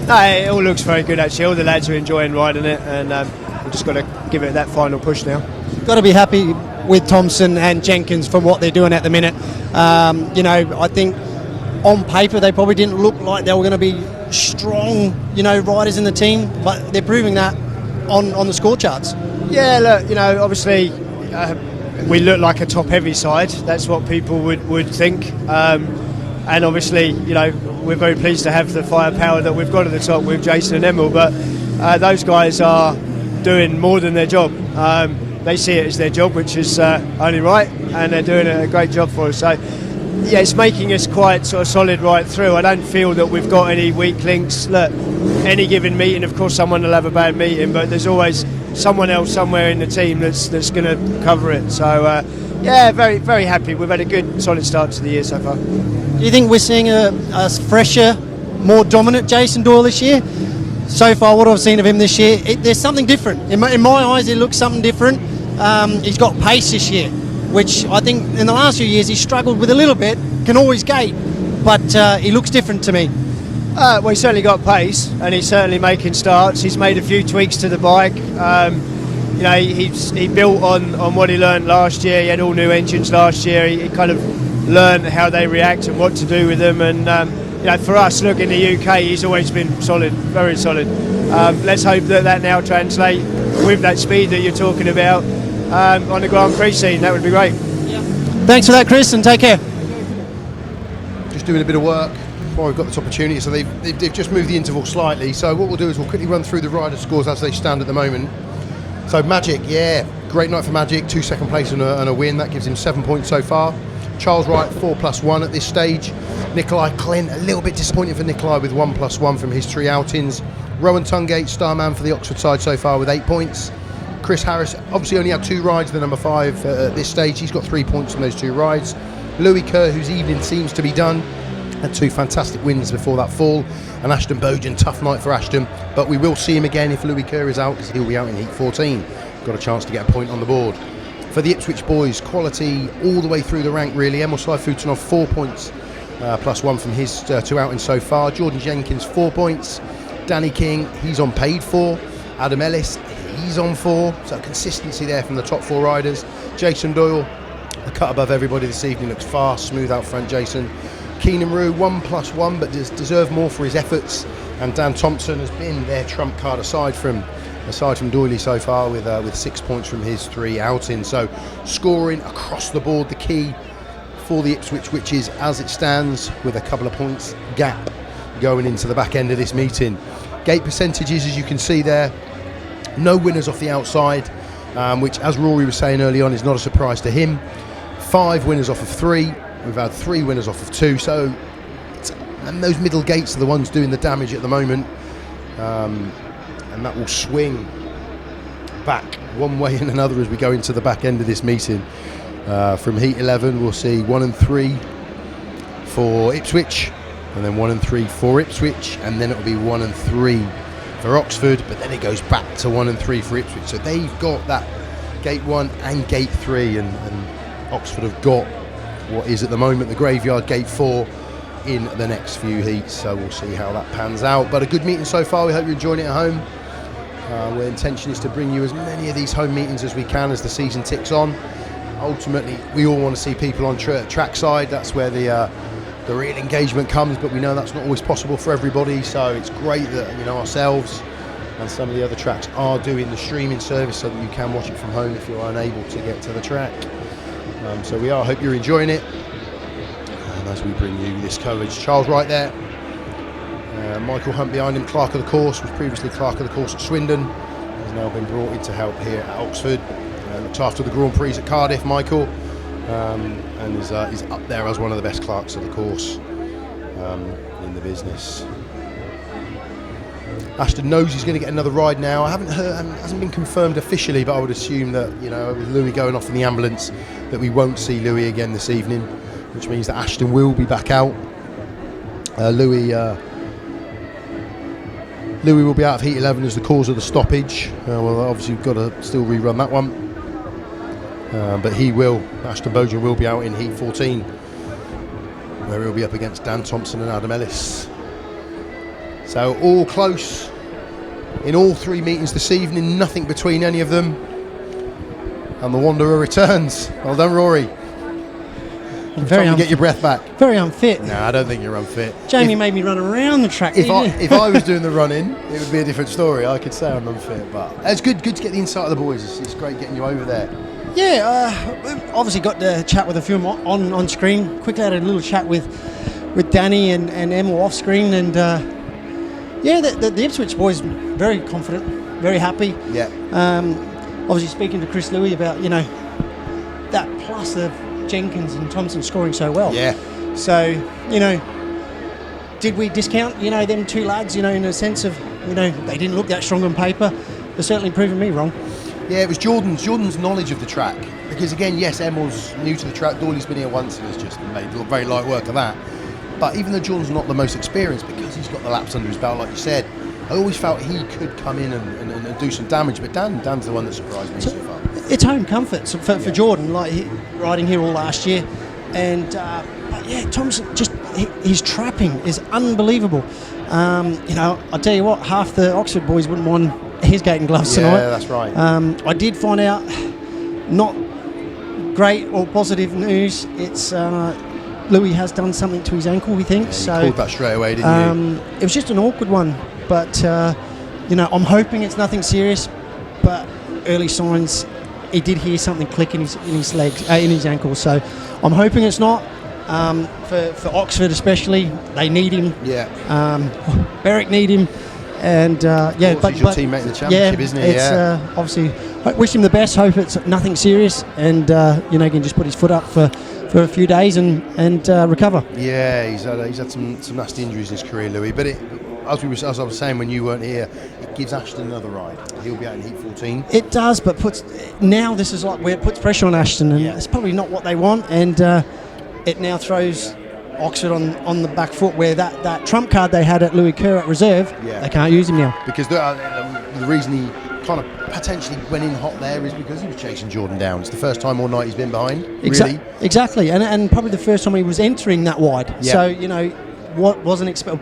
Speaker 6: no, it all looks very good actually. All the lads are enjoying riding it, and we've just got to give it that final push now.
Speaker 2: Got to be happy with Thompson and Jenkins for what they're doing at the minute. You know, I think on paper they probably didn't look like they were going to be strong, you know, riders in the team, but they're proving that on the score charts.
Speaker 6: Yeah, look, you know, obviously we look like a top-heavy side. That's what people would think, and obviously, you know, we're very pleased to have the firepower that we've got at the top with Jason and Emil, but those guys are doing more than their job. They see it as their job, which is only right, and they're doing a great job for us. So yeah, it's making us quite sort of solid right through. I don't feel that we've got any weak links. Look, any given meeting, of course, someone will have a bad meeting, but there's always someone else somewhere in the team that's going to cover it. So yeah, very, very happy. We've had a good, solid start to the year so far.
Speaker 2: Do you think we're seeing a fresher, more dominant Jason Doyle this year? So far, what I've seen of him this year, there's something different. In my eyes, it looks something different. He's got pace this year, which I think in the last few years he's struggled with a little bit, can always gate, but he looks different to me.
Speaker 6: Well, he's certainly got pace, and he's certainly making starts. He's made a few tweaks to the bike. You know, he built on what he learned last year. He had all new engines last year. He kind of learned how they react and what to do with them. And you know, for us, look, in the UK, he's always been solid, very solid. Let's hope that now translates with that speed that you're talking about on the Grand Prix scene. That would be great.
Speaker 2: Yeah. Thanks for that, Chris, and take care.
Speaker 1: Just doing a bit of work before we've got this opportunity. So they've just moved the interval slightly. So what we'll do is we'll quickly run through the rider scores as they stand at the moment. So Magic, yeah, great night for Magic, 2 second place and a win. That gives him 7 points so far. Charles Wright, 4+1 at this stage. Nicolai KLINDT, a little bit disappointing for Nicolai with 1+1 from his 3 outings. Rohan TUNGATE, starman for the Oxford side so far with 8 points. Chris Harris obviously only had 2 rides, the number 5 at this stage. He's got 3 points from those 2 rides. Louis Kerr, whose evening seems to be done, had 2 fantastic wins before that fall. And Ashton BOUGHEN, tough night for Ashton, but we will see him again if Louis Kerr is out, because he'll be out in heat 14. Got a chance to get a point on the board. For the Ipswich boys, quality all the way through the rank really. Emil SAYFUTDINOV, 4 points, +1 from his 2 outings so far. Jordan Jenkins, 4 points. Danny King, he's on paid 4. Adam Ellis, he's on 4. So consistency there from the top 4 riders. Jason Doyle, a cut above everybody this evening, looks fast, smooth out front Jason. Keynan REW, 1+1, but does deserve more for his efforts. And Dan Thompson has been their trump card aside from Doyle so far with 6 points from his 3 outings. So scoring across the board, the key for the Ipswich Witches as it stands, with a couple of points gap going into the back end of this meeting. Gate percentages, as you can see there, no winners off the outside, which, as Rory was saying early on, is not a surprise to him. 5 winners off of 3. We've had 3 winners off of 2. So and those middle gates are the ones doing the damage at the moment. And that will swing back one way and another as we go into the back end of this meeting. From heat 11 we'll see 1 and 3 for Ipswich, and then 1 and 3 for Ipswich, and then it'll be 1 and 3 for Oxford, but then it goes back to 1 and 3 for Ipswich. So they've got that gate 1 and gate 3, and Oxford have got what is at the moment the graveyard gate 4 in the next few heats. So we'll see how that pans out, but a good meeting so far. We hope you're enjoying it at home. Our intention is to bring you as many of these home meetings as we can as the season ticks on. Ultimately, we all want to see people on trackside. That's where the real engagement comes, but we know that's not always possible for everybody. So it's great that, you know, ourselves and some of the other tracks are doing the streaming service so that you can watch it from home if you're unable to get to the track. So we are. Hope you're enjoying it. And as we bring you this coverage, Charles Wright there. Michael Hunt behind him, clerk of the course, was previously clerk of the course at Swindon, has now been brought in to help here at Oxford. Looked after the Grand Prix at Cardiff, Michael, and is up there as one of the best clerks of the course in the business. Ashton knows he's going to get another ride now. I haven't heard, hasn't been confirmed officially, but I would assume that, you know, with Louis going off in the ambulance, that we won't see Louis again this evening, which means that Ashton will be back out. Louis will be out of Heat 11 as the cause of the stoppage. Well, obviously we've got to still rerun that one. But he will, Ashton BOUGHEN will be out in Heat 14, where he'll be up against Dan Thompson and Adam Ellis. So all close in all three meetings this evening, nothing between any of them. And the Wanderer returns. Well done, Rory. Very get your breath back.
Speaker 2: Very unfit.
Speaker 1: No, I don't think you're unfit.
Speaker 2: Jamie made me run around the track.
Speaker 1: If I was doing the running, it would be a different story. I could say I'm unfit, but it's good to get the insight of the boys. It's great getting you over there.
Speaker 2: Yeah, we've obviously got to chat with a few on screen. Quickly had a little chat with Danny and Emil off screen, and yeah, the Ipswich boys very confident, very happy.
Speaker 1: Yeah.
Speaker 2: Obviously speaking to Chris Louis about, you know, that plus of Jenkins and Thompson scoring so well.
Speaker 1: Yeah.
Speaker 2: So, you know, did we discount, you know, them two lads, you know, in a sense of, you know, they didn't look that strong on paper? They're certainly proving me wrong.
Speaker 1: Yeah, it was Jordan's knowledge of the track. Because again, yes, Emil's new to the track. Doyle's been here once and has just made very light work of that. But even though Jordan's not the most experienced, because he's got the laps under his belt, like you said, I always felt he could come in and do some damage. But Dan's the one that surprised me so far.
Speaker 2: It's home comfort for Jordan, like riding here all last year, and but yeah, Thompson just his trapping is unbelievable. You know, I tell you what, half the Oxford boys wouldn't want his gate and gloves tonight.
Speaker 1: Yeah, that's right.
Speaker 2: I did find out not great or positive news. It's Louis has done something to his ankle, we think.
Speaker 1: Yeah,
Speaker 2: so
Speaker 1: called that straight away, didn't you?
Speaker 2: It was just an awkward one, but you know, I'm hoping it's nothing serious. But early signs, he did hear something click in his legs, in his ankle. So I'm hoping it's not. For Oxford especially, they need him.
Speaker 1: Yeah.
Speaker 2: Berwick need him, and yeah.
Speaker 1: But he's your teammate in the championship, isn't he?
Speaker 2: It's obviously wish him the best. Hope it's nothing serious, and you know, he can just put his foot up for a few days and recover.
Speaker 1: Yeah, he's had some nasty injuries in his career, Louis. But as I was saying when you weren't here, it gives Ashton another ride. He'll be out in Heat 14.
Speaker 2: It does, but this is like where it puts pressure on Ashton, and it's probably not what they want, and it now throws Oxford on the back foot, where that trump card they had at Louis Kerr at reserve, they can't use him now.
Speaker 1: Because the reason he kind of potentially went in hot there is because he was chasing Jordan down. It's the first time all night he's been behind, really.
Speaker 2: Exactly, and probably the first time he was entering that wide.
Speaker 1: Yeah.
Speaker 2: So, you know, what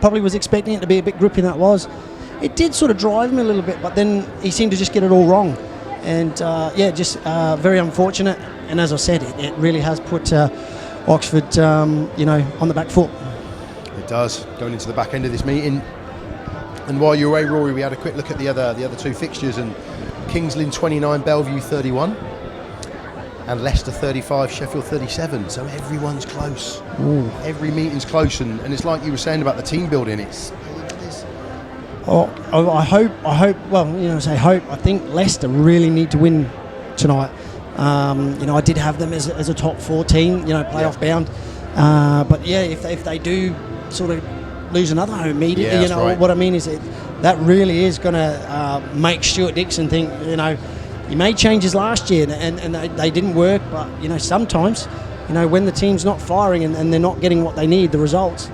Speaker 2: probably was expecting it to be a bit grippy, that was. It did sort of drive him a little bit, but then he seemed to just get it all wrong. And yeah, just very unfortunate. And as I said, it really has put Oxford, you know, on the back foot.
Speaker 1: It does, going into the back end of this meeting. And while you were away, Rory, we had a quick look at the other two fixtures, and Kings Lynn 29, Bellevue 31, and Leicester 35, Sheffield 37. So everyone's close.
Speaker 2: Ooh.
Speaker 1: Every meeting's close, and it's like you were saying about the team building.
Speaker 2: I hope. Well, you know, I think Leicester really need to win tonight. You know, I did have them as a top 14, you know, playoff bound. But yeah, if they do sort of lose another home meeting, you know, what I mean is that really is going to make Stuart Dixon think, you know, he made changes last year and they didn't work, but, you know, sometimes, you know, when the team's not firing and they're not getting what they need, the results,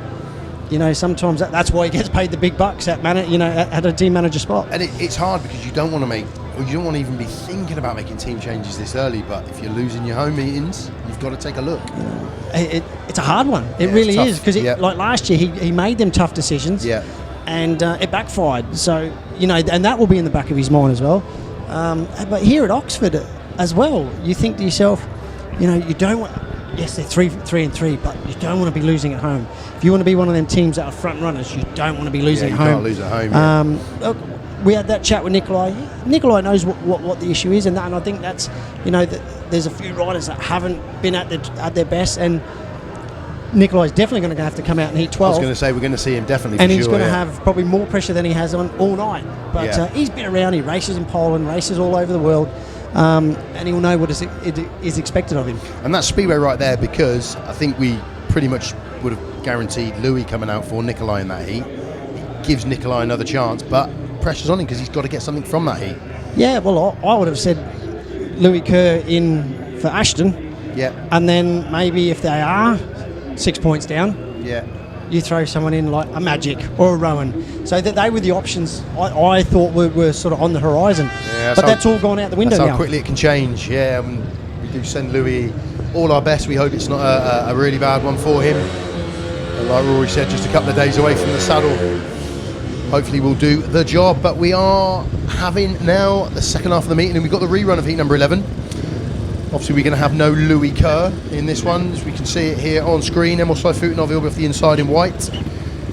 Speaker 2: you know, sometimes that's why he gets paid the big bucks at a team manager spot.
Speaker 1: And it's hard because you don't want to even be thinking about making team changes this early, but if you're losing your home meetings, you've got to take a look.
Speaker 2: It's a hard one. It really is, because like last year he made them tough decisions.
Speaker 1: Yeah.
Speaker 2: and it backfired. So, you know, and that will be in the back of his mind as well. But here at Oxford as well, you think to yourself, you know, you don't want... Yes, they're 3-3, but you don't want to be losing at home. If you want to be one of them teams that are front runners, you don't want to be losing at home.
Speaker 1: Can't lose at home.
Speaker 2: Look, we had that chat with Nicolai. Nicolai knows what the issue is, and I think that's, you know, that there's a few riders that haven't been at their best, and Nicolai's definitely going to have to come out and heat 12.
Speaker 1: I was going to say we're going to see him definitely.
Speaker 2: And
Speaker 1: for
Speaker 2: he's
Speaker 1: sure,
Speaker 2: going to have probably more pressure than he has on all night. But he's been around. He races in Poland, races all over the world. And he'll know what is expected of him.
Speaker 1: And that's Speedway right there, because I think we pretty much would have guaranteed Louis coming out for Nicolai in that heat. It gives Nicolai another chance, but pressure's on him because he's got to get something from that heat.
Speaker 2: Yeah, well, I would have said Louis Kerr in for Ashton.
Speaker 1: Yeah.
Speaker 2: And then maybe if they are 6 points down, you throw someone in like a Magic or a Rowan. So that they were the options I thought were sort of on the horizon. Yeah, but that's all gone out the window now.
Speaker 1: That's how quickly it can change. Yeah, we do send Louis all our best. We hope it's not a really bad one for him. And like Rory said, just a couple of days away from the saddle. Hopefully we'll do the job. But we are having now the second half of the meeting, and we've got the rerun of heat number 11. Obviously we're going to have no Louis Kerr in this one, as we can see it here on screen. Emil SAYFUTDINOV will be off the inside in white.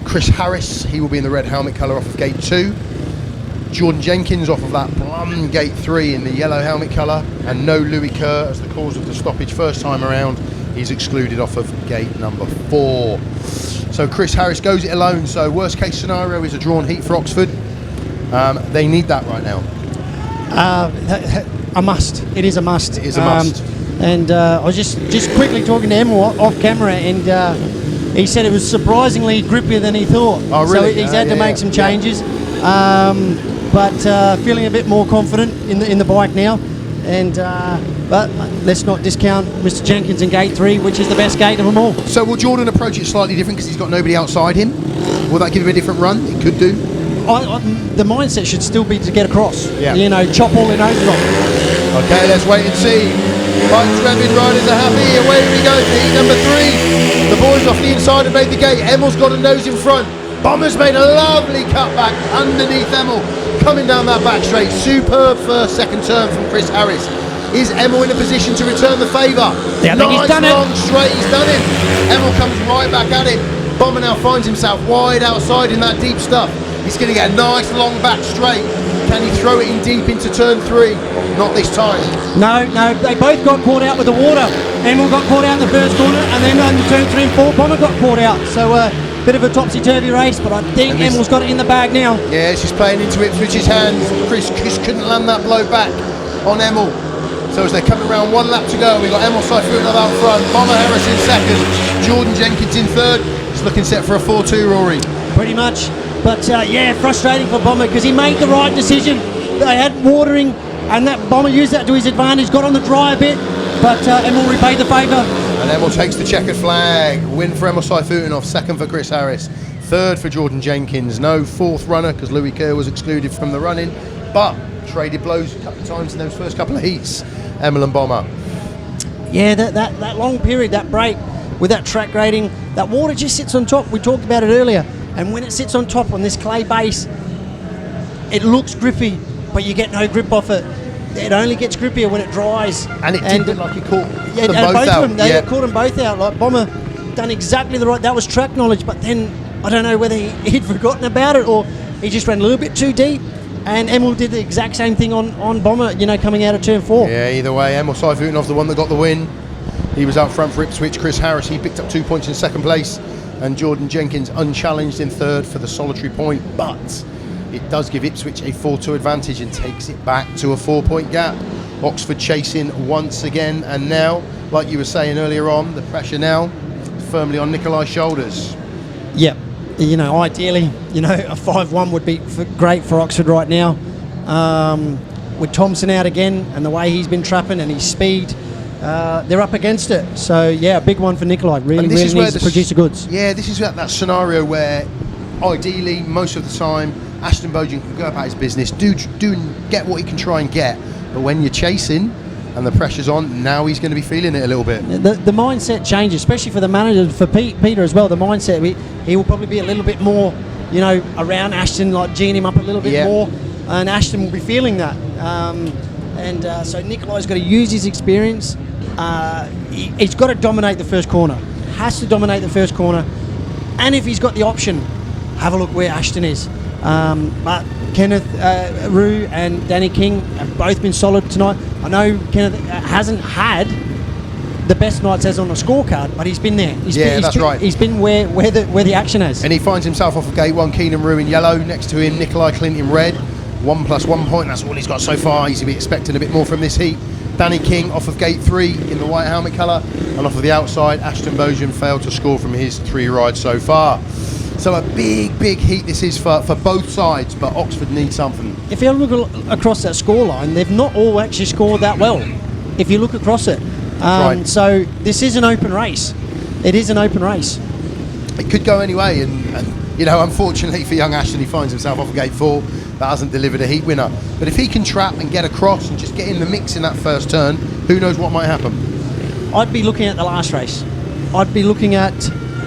Speaker 1: Chris Harris, he will be in the red helmet colour off of gate 2. Jordan Jenkins off of that plum gate 3 in the yellow helmet colour. And no Louis Kerr as the cause of the stoppage first time around. He's excluded off of gate number 4. So Chris Harris goes it alone. So worst case scenario is a drawn heat for Oxford. They need that right now.
Speaker 2: A must. It is a must.
Speaker 1: It is a must.
Speaker 2: And I was just quickly talking to Emil off camera, and he said it was surprisingly grippier than he thought.
Speaker 1: Oh, really?
Speaker 2: So he's had to make some changes, but feeling a bit more confident in the bike now. And but let's not discount Mr. Jenkins in gate 3, which is the best gate of them all.
Speaker 1: So will Jordan approach it slightly different because he's got nobody outside him? Will that give him a different run? It could do.
Speaker 2: The mindset should still be to get across.
Speaker 1: Yeah.
Speaker 2: You know, chop all in over.
Speaker 1: Okay, let's wait and see. Bikes revving, riders are happy. Away we go to heat number 3. The boys off the inside have made the gate. Emil's got a nose in front. Bomber's made a lovely cutback underneath Emil. Coming down that back straight. Superb first, second turn from Chris Harris. Is Emil in a position to return the favour?
Speaker 2: Yeah, I think he's done
Speaker 1: long straight, he's done it. Emil comes right back at it. Bomber now finds himself wide outside in that deep stuff. He's going to get a nice long back straight. Can he throw it in deep into turn 3? Not this time.
Speaker 2: No, they both got caught out with the water. Emil got caught out in the first corner, and then on turn 3 and 4, Bomber got caught out. So bit of a topsy-turvy race, but I think Emil's got it in the bag now.
Speaker 1: Yeah, she's playing into IPSWICH's hands. Chris couldn't land that blow back on Emil. So as they're coming around, 1 lap to go, we've got Emil SAYFUTDINOV out front, Bomber Harris in second, Jordan Jenkins in third. He's looking set for a 4-2, Rory.
Speaker 2: Pretty much. But yeah, frustrating for Bomber because he made the right decision. They had watering, and that Bomber used that to his advantage, got on the dry a bit, but Emil repaid the favour.
Speaker 1: And Emil takes the checkered flag. Win for Emil SAYFUTDINOV, second for Chris Harris, third for Jordan Jenkins. No fourth runner because Louis Kerr was excluded from the running, but traded blows a couple of times in those first couple of heats, Emil and Bomber.
Speaker 2: Yeah, that long period, that break with that track grading, that water just sits on top. We talked about it earlier. And when it sits on top on this clay base, it looks grippy, but you get no grip off it. It only gets grippier when it dries.
Speaker 1: And it did look like he caught
Speaker 2: them
Speaker 1: both
Speaker 2: out.
Speaker 1: of them.
Speaker 2: They caught them both out. Like Bomber done exactly the right. That was track knowledge, but then I don't know whether he'd forgotten about it or he just ran a little bit too deep. And Emil did the exact same thing on Bomber, you know, coming out of turn 4.
Speaker 1: Yeah, either way, Emil SAYFUTDINOV, the one that got the win. He was out front for IPSWICH. Chris Harris, he picked up 2 points in second place. And Jordan Jenkins unchallenged in third for the solitary point, but it does give IPSWICH a 4-2 advantage and takes it back to a 4-point gap. Oxford chasing once again, and now, like you were saying earlier on, the pressure now firmly on Nicolai's shoulders.
Speaker 2: Yeah, you know, ideally, you know, a 5-1 would be great for Oxford right now. With Thompson out again and the way he's been trapping and his speed, they're up against it. So yeah, a big one for Nicolai. Really needs to produce the goods.
Speaker 1: Yeah, this is that scenario where ideally most of the time Ashton BOUGHEN can go about his business, do get what he can try and get, but when you're chasing and the pressure's on, now he's going to be feeling it a little bit.
Speaker 2: The mindset changes, especially for the manager, for Peter as well. The mindset, he will probably be a little bit more you know, around Ashton, like geeing him up a little bit more, and Ashton will be feeling that. So Nicolai's got to use his experience. He's got to dominate the first corner. Has to dominate the first corner, and if he's got the option, have a look where Ashton is. But Kenneth REW and Danny King have both been solid tonight. I know Kenneth hasn't had the best nights as on the scorecard, but he's been there. That's right. He's been where the action is.
Speaker 1: And he finds himself off of gate 1, Keynan REW in yellow. Next to him, Nicolai KLINDT in red. 1 + 1 point, that's all he's got so far. He's be expecting a bit more from this heat. Danny King off of gate 3 in the white helmet colour. And off of the outside, Ashton BOUGHEN failed to score from his 3 rides so far. So a big heat this is for both sides, but Oxford needs something.
Speaker 2: If you look across that scoreline, they've not all actually scored that well, if you look across it.
Speaker 1: Right.
Speaker 2: So this is an open race. It is an open race.
Speaker 1: It could go anyway, and you know, unfortunately for young Ashton, he finds himself off of gate 4. That hasn't delivered a heat winner. But if he can trap and get across and just get in the mix in that first turn, who knows what might happen.
Speaker 2: I'd be looking at the last race. I'd be looking at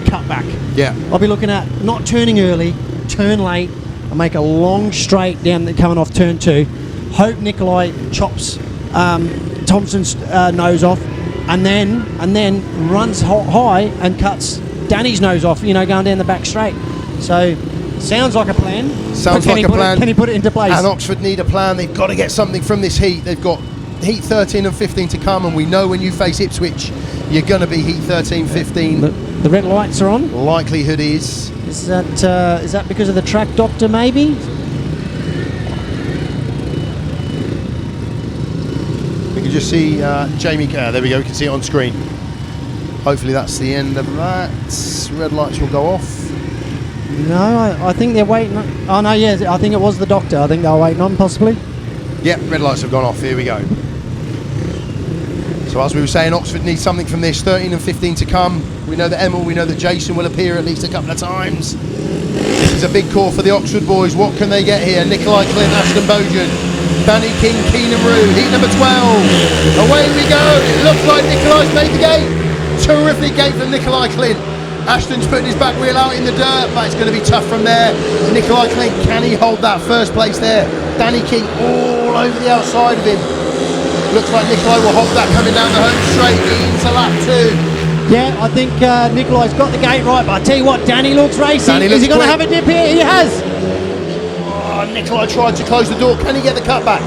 Speaker 2: cutback.
Speaker 1: Yeah.
Speaker 2: I'll be looking at not turning early, turn late, and make a long straight down coming off turn 2. Hope Nicolai chops Thompson's nose off, and then runs high and cuts Danny's nose off. You know, going down the back straight. So sounds like a plan.
Speaker 1: Sounds like a plan.
Speaker 2: Can he put it into place?
Speaker 1: And Oxford need a plan. They've got to get something from this heat. They've got heat 13 and 15 to come, and we know when you face Ipswich, you're going to be heat 13, 15.
Speaker 2: The red lights are on.
Speaker 1: Likelihood is.
Speaker 2: Is that because of the track doctor, maybe?
Speaker 1: We can just see Jamie Kerr. There we go. We can see it on screen. Hopefully that's the end of that. Red lights will go off.
Speaker 2: No, I think they're waiting. Oh no, yeah, I think it was the doctor. I think they were waiting on, possibly.
Speaker 1: Yep, red lights have gone off. Here we go. So as we were saying, Oxford needs something from this. 13 and 15 to come. We know that Emil, we know that Jason will appear at least a couple of times. This is a big call for the Oxford boys. What can they get here? Nicolai KLINDT, Ashton BOUGHEN, Danny King, Keynan REW, heat number 12. Away we go. It looks like Nicolai's made the gate. Terrific gate from Nicolai KLINDT. Ashton's putting his back wheel out in the dirt, but it's going to be tough from there. Nicolai KLINDT, can he hold that first place there? Danny King all over the outside of him. Looks like Nicolai will hold that coming down the home straight into lap 2.
Speaker 2: Yeah, I think Nicolai's got the gate right, but I tell you what, Danny looks racing. Is he going to have a dip here? He has.
Speaker 1: Oh, Nicolai tried to close the door. Can he get the cutback?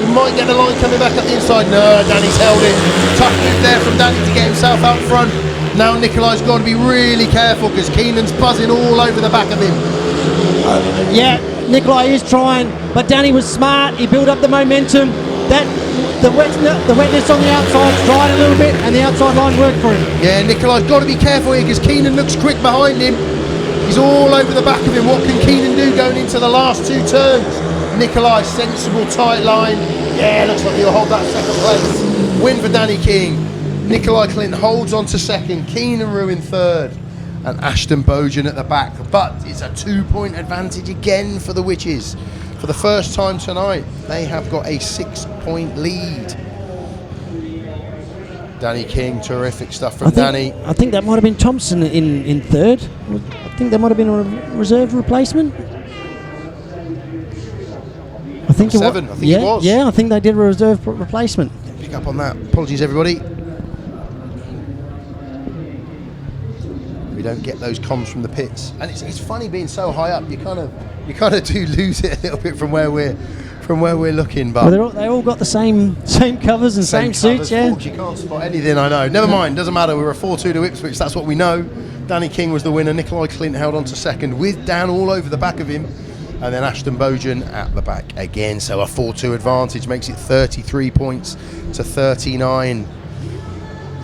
Speaker 1: He might get the line coming back up the inside. No, Danny's held it. Tough move there from Danny to get himself out front. Now Nicolai's got to be really careful because Keynan's buzzing all over the back of him.
Speaker 2: Yeah, Nicolai is trying, but Danny was smart. He built up the momentum. The wetness on the outside dried a little bit, and the outside line worked for him. Yeah,
Speaker 1: Nicolai's got to be careful here because Keynan looks quick behind him. He's all over the back of him. What can Keynan do going into the last 2 turns? Nicolai, sensible, tight line. Yeah, looks like he'll hold that second place. Win for Danny King. Nicolai KLINDT holds on to second. Keynan REW in third. And Ashton BOUGHEN at the back. But it's a 2-point advantage again for the Witches. For the first time tonight, they have got a 6-point lead. Danny King, terrific stuff from Danny.
Speaker 2: I think that might have been Thompson in third. I think that might have been a reserve replacement. I think it was. Yeah, I think they did a reserve replacement.
Speaker 1: Pick up on that. Apologies, everybody. We don't get those comms from the pits, and it's funny being so high up. You kind of do lose it a little bit from where we're looking. But
Speaker 2: well, they all got the same covers and same suits. Yeah,
Speaker 1: you can't spot anything. I know. Never mind. Doesn't matter. We were a 4-2 to Ipswich. That's what we know. Danny King was the winner. Nicolai KLINDT held on to second with Dan all over the back of him, and then Ashton BOUGHEN at the back again. So a 4-2 advantage makes it 33 points to 39.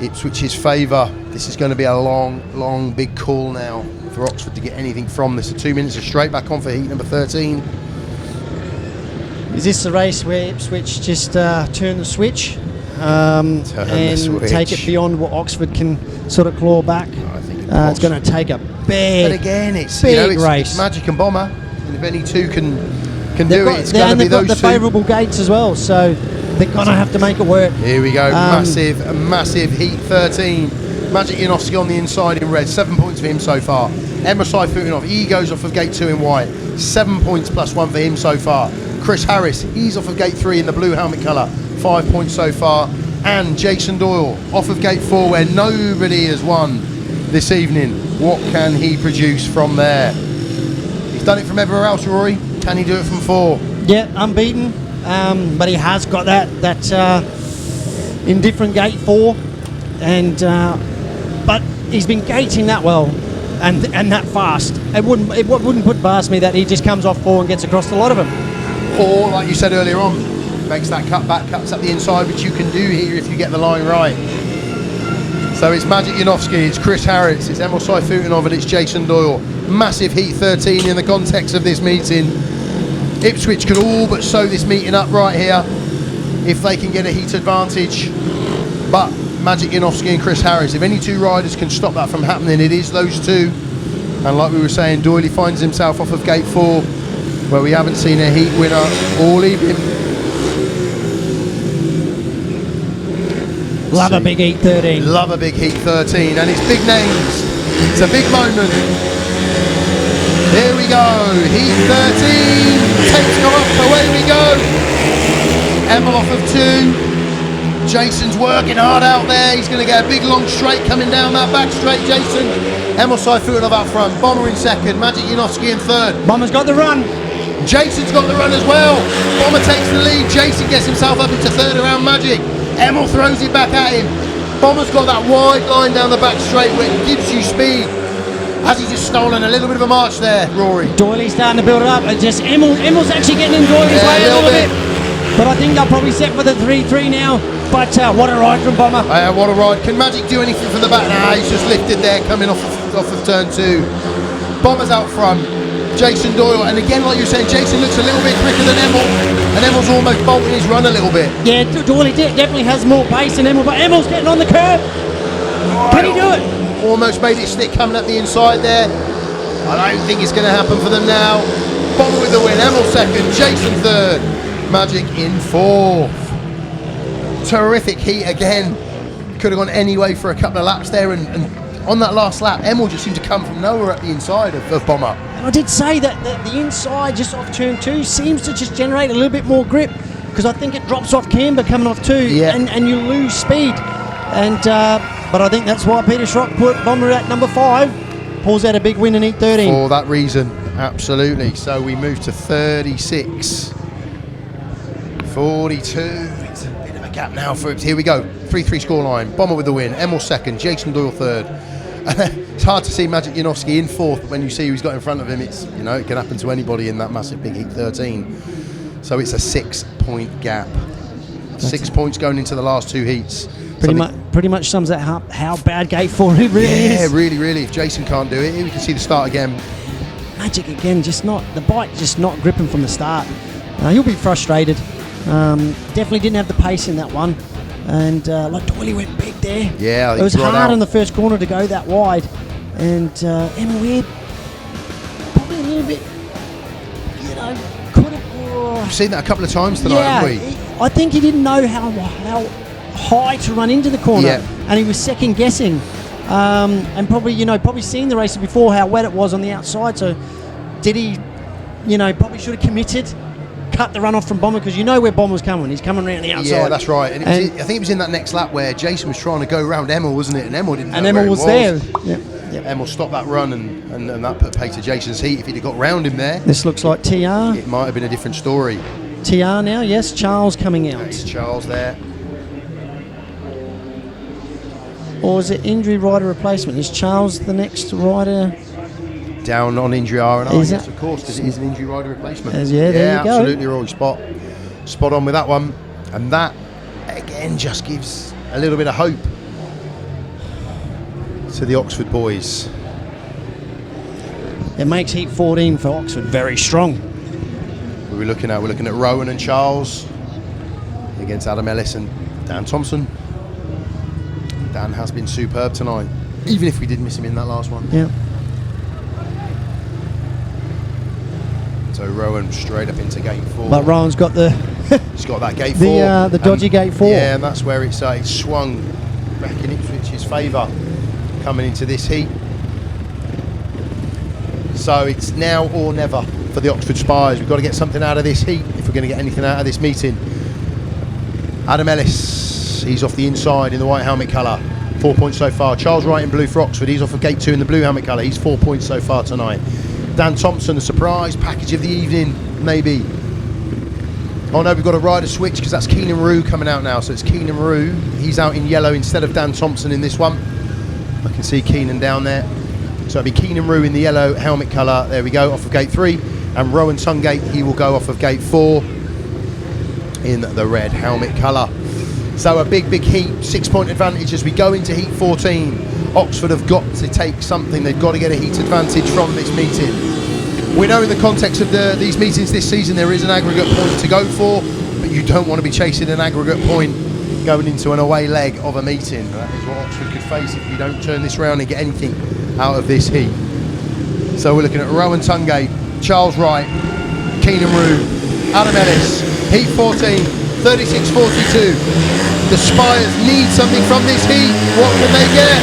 Speaker 1: Ipswich's favour. This is going to be a long, big call now for Oxford to get anything from this. So 2 minutes are straight back on for heat number 13.
Speaker 2: Is this the race where Ipswich just turn the switch and take it beyond what Oxford can sort of claw back?
Speaker 1: I think
Speaker 2: it's going to take a big,
Speaker 1: but again, it's
Speaker 2: race.
Speaker 1: It's Magic and Bomber, and if any two can do it, it's going to be those two.
Speaker 2: They've got the favourable gates as well, so they're going to have to make it work.
Speaker 1: Here we go, massive heat 13. Maciej JANOWSKI on the inside in red, 7 points for him so far. Emil SAYFUTDINOV, he goes off of gate 2 in white, 7 points plus 1 for him so far. Chris Harris, he's off of gate 3 in the blue helmet colour, 5 points so far. And Jason Doyle off of gate 4 where nobody has won this evening. What can he produce from there? He's done it from everywhere else, Rory. Can he do it from 4?
Speaker 2: Yeah, unbeaten, but he has got that indifferent gate 4, and but he's been gating that well and that fast. It wouldn't put past me that he just comes off 4 and gets across a lot of them.
Speaker 1: Or, like you said earlier on, makes that cut back, cuts up the inside, which you can do here if you get the line right. So it's Maciej JANOWSKI, it's Chris Harris, it's Emil SAYFUTDINOV, and it's Jason Doyle. Massive heat 13 in the context of this meeting. Ipswich could all but sew this meeting up right here if they can get a heat advantage. But Maciej JANOWSKI and Chris Harris, if any 2 riders can stop that from happening, it is those 2. And like we were saying, Doyle finds himself off of gate 4, where we haven't seen a heat winner all evening.
Speaker 2: Love a big heat 13.
Speaker 1: Love a big heat 13, and it's big names. It's a big moment. Here we go, heat 13, takes off, away we go. Emil off of 2. Jason's working hard out there. He's going to get a big long straight coming down that back straight, Jason. Emil SAYFUTDINOV up front, Bomber in second, Maciej JANOWSKI in third.
Speaker 2: Bomber's got the run.
Speaker 1: Jason's got the run as well. Bomber takes the lead, Jason gets himself up into third around Maciej. Emil throws it back at him. Bomber's got that wide line down the back straight where it gives you speed. Has he just stolen a little bit of a march there, Rory?
Speaker 2: Doyley's starting to build it up. And just Emil's actually getting in Doyley's way a little bit. But I think they'll probably set for the 3-3 now. But what a ride from Bomber.
Speaker 1: What a ride. Can Maciej do anything from the back? Nah, he's just lifted there, coming off of turn 2. Bomber's out front. Jason Doyle, and again, like you were saying, Jason looks a little bit quicker than Emil, and Emil's almost bolting his run a little bit.
Speaker 2: Yeah, Doyle definitely has more pace than Emil, but Emil's getting on the curb. Can he do it?
Speaker 1: Almost made it stick coming up the inside there. I don't think it's going to happen for them now. Bomber with the win, Emil second, Jason third, Maciej in 4th. Terrific heat again. Could have gone any way for a couple of laps there, and on that last lap, Emil just seemed to come from nowhere at the inside of Bomber.
Speaker 2: And I did say that the inside, just off turn 2, seems to just generate a little bit more grip, because I think it drops off camber coming off 2,
Speaker 1: yeah.
Speaker 2: and you lose speed. And but I think that's why Peter Schroeck put Bomber at number 5, pulls out a big win in heat 13.
Speaker 1: For that reason, absolutely. So we move to 36, 42. It's a bit of a gap now for it. Here we go. 3-3 scoreline. Bomber with the win. Emil second. Jason Doyle third. It's hard to see Maciej JANOWSKI in 4th, but when you see who he's got in front of him, it's, you know, it can happen to anybody in that massive big heat 13. So it's a 6-point gap. 6 points going into the last 2 heats.
Speaker 2: Pretty much sums that up how bad gate 4 it really is.
Speaker 1: Yeah, really. If Jason can't do it, here we can see the start again.
Speaker 2: Maciej again, the bike just not gripping from the start. He'll be frustrated. Definitely didn't have the pace in that one. And like Doyle went big there.
Speaker 1: Yeah,
Speaker 2: it was hard in the first corner to go that wide. And Emil Weird, probably a little bit, you know, could have.
Speaker 1: We've seen that a couple of times tonight, haven't we?
Speaker 2: I think he didn't know how high to run into the corner, and he was second guessing. And probably seen the races before, how wet it was on the outside. So did he, probably should have committed, cut the run off from Bomber, because you know where Bomber's coming. He's coming around the outside.
Speaker 1: Yeah, that's right. And I think it was in that next lap where Jason was trying to go around Emil, wasn't it? And Emil didn't know
Speaker 2: and Emil
Speaker 1: where
Speaker 2: was
Speaker 1: there.
Speaker 2: Yep.
Speaker 1: Emil stopped that run, and that put pay to Jason's heat. If he'd have got round him there,
Speaker 2: this looks like TR.
Speaker 1: It might have been a different story.
Speaker 2: TR now, yes. Charles coming out.
Speaker 1: It's Charles there.
Speaker 2: Or is it injury rider replacement? Is Charles the next rider?
Speaker 1: Down on injury R&R, yes, of course, because it is an injury rider replacement.
Speaker 2: There you go.
Speaker 1: Absolutely, Rory. Spot on with that one. And that, again, just gives a little bit of hope to the Oxford boys.
Speaker 2: It makes heat 14 for Oxford very strong.
Speaker 1: We're looking at Rowan and Charles against Adam Ellis and Dan Thompson. Dan has been superb tonight, even if we did miss him in that last one.
Speaker 2: Yeah.
Speaker 1: So Rowan straight up into gate 4.
Speaker 2: But Rowan's got
Speaker 1: he's got that gate 4.
Speaker 2: The dodgy gate 4.
Speaker 1: Yeah, and that's where it's swung back in Ipswich's favour. coming into this heat. So it's now or never for the Oxford Spires. We've got to get something out of this heat if we're going to get anything out of this meeting. Adam Ellis, he's off the inside in the white helmet colour, 4 points so far. Charles Wright in blue for Oxford, he's off of gate 2 in the blue helmet colour, he's 4 points so far tonight. Dan Thompson, the surprise package of the evening, maybe. Oh no, we've got a rider switch because that's Keynan REW coming out now. So it's Keynan REW, he's out in yellow instead of Dan Thompson in this one. I can see Keynan down there. So it'll be Keynan REW in the yellow helmet colour, there we go, off of gate 3. And Rohan TUNGATE, he will go off of gate 4 in the red helmet colour. So a big heat, 6 point advantage as we go into heat 14. Oxford have got to take something, they've got to get a heat advantage from this meeting. We know in the context of these meetings this season there is an aggregate point to go for, but you don't want to be chasing an aggregate point going into an away leg of a meeting. That is what Oxford could face if you don't turn this round and get anything out of this heat. So we're looking at Rohan TUNGATE, Charles Wright, Keynan REW, Adam Ellis, heat 14, 36.42. The Spires need something from this heat. What can they get?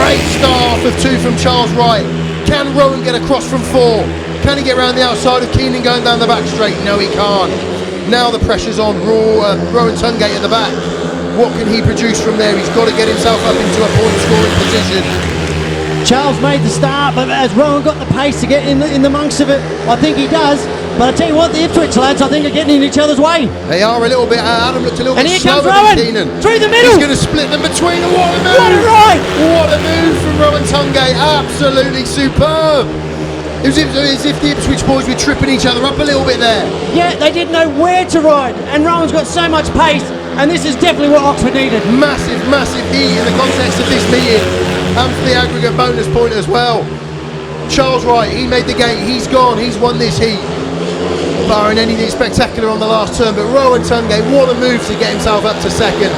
Speaker 1: Great start of 2 from Charles Wright. Can Rohan get across from 4? Can he get around the outside of Keynan going down the back straight? No, he can't. Now the pressure's on Rohan TUNGATE at the back. What can he produce from there? He's got to get himself up into a point scoring position.
Speaker 2: Charles made the start, but has Rohan got the pace to get in the amongst of it? I think he does. But I tell you what, the Ipswich lads, I think, are getting in each other's way.
Speaker 1: They are a little bit. Adam looked a little
Speaker 2: and
Speaker 1: bit
Speaker 2: here
Speaker 1: slower
Speaker 2: comes
Speaker 1: than
Speaker 2: Rohan
Speaker 1: Keynan.
Speaker 2: through the middle.
Speaker 1: He's going to split them between. What a move!
Speaker 2: What a ride!
Speaker 1: What a move from Rohan TUNGATE. Absolutely superb. It was as if the Ipswich boys were tripping each other up a little bit there.
Speaker 2: Yeah, they didn't know where to ride, and Rohan's got so much pace, and this is definitely what Oxford needed.
Speaker 1: Massive heat in the context of this meeting, and for the aggregate bonus point as well. Charles Wright, he made the gate, he's gone, he's won this heat. Barring anything spectacular on the last turn, but Rohan TUNGATE, what a move to get himself up to second.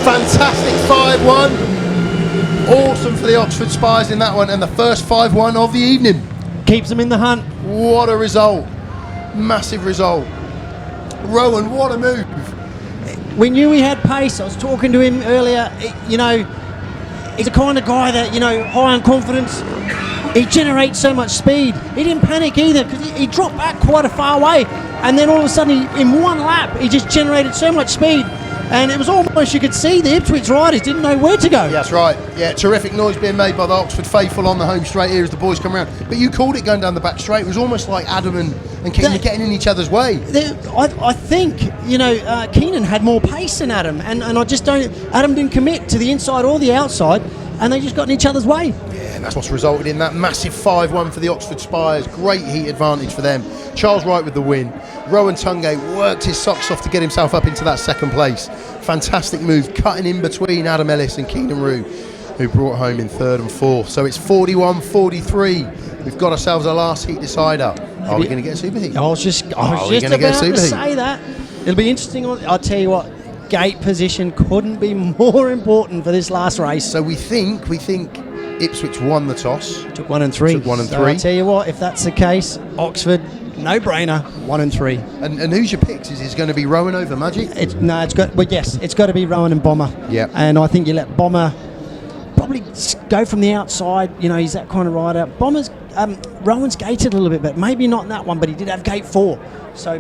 Speaker 1: Fantastic 5-1. Awesome for the Oxford Spires in that one, and the first 5-1 of the evening.
Speaker 2: Keeps them in the hunt.
Speaker 1: What a result. Massive result. Rohan, what a move.
Speaker 2: We knew he had pace. I was talking to him earlier. You know, he's the kind of guy that, you know, high on confidence. He generates so much speed. He didn't panic either because he dropped back quite a far way, and then all of a sudden, in one lap, he just generated so much speed. And it was almost, you could see the Ipswich riders didn't know where to go.
Speaker 1: Yeah, that's right. Yeah, terrific noise being made by the Oxford faithful on the home straight here as the boys come around. But you called it going down the back straight. It was almost like Adam and Keynan getting in each other's way.
Speaker 2: I think, you know, Keynan had more pace than Adam, and I just don't. Adam didn't commit to the inside or the outside, and they just got in each other's way.
Speaker 1: Yeah, and that's what's resulted in that massive 5-1 for the Oxford Spires. Great heat advantage for them. Charles Wright with the win. Rohan TUNGATE worked his socks off to get himself up into that second place. Fantastic move, cutting in between Adam Ellis and Keynan REW, who brought home in 3rd and 4th. So it's 41-43. We've got ourselves a last heat decider. Are we going to get a super heat?
Speaker 2: I was just about to say that. It'll be interesting. I'll tell you what, gate position couldn't be more important for this last race.
Speaker 1: So we think Ipswich won the toss.
Speaker 2: Took 1 and 3.
Speaker 1: Took 1 and 3.
Speaker 2: I'll tell you what, if that's the case, Oxford, no brainer, 1 and 3.
Speaker 1: And who's your picks? Is it going to be Rohan over Maciej?
Speaker 2: It's got to be Rohan and Bomber.
Speaker 1: Yeah.
Speaker 2: And I think you let Bomber probably go from the outside. You know, he's that kind of rider. Bomber's Rohan's gated a little bit, but maybe not that one. But he did have gate 4, so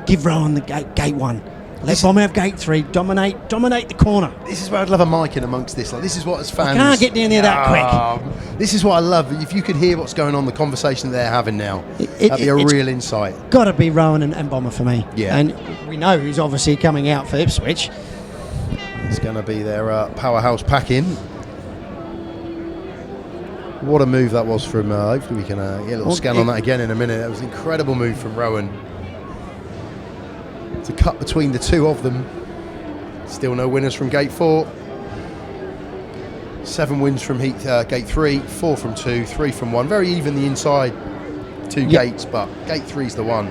Speaker 2: give Rohan the gate 1. Let Bomber have gate 3. Dominate the corner.
Speaker 1: This is where I'd love a mic in amongst this. Like, this is what as fans.
Speaker 2: I can't get down there that quick.
Speaker 1: This is what I love. If you could hear what's going on, the conversation they're having now, that'd be a real insight.
Speaker 2: Got to be Rohan and Bomber for me.
Speaker 1: Yeah.
Speaker 2: And we know who's obviously coming out for Ipswich.
Speaker 1: It's going to be their powerhouse pack-in. What a move that was from. Hopefully we can get a little scan on that again in a minute. That was an incredible move from Rohan to cut between the two of them. Still no winners from gate 4. 7 wins from gate 3, 4 from 2, 3 from 1. Very even the inside 2 gates, but gate 3's the one.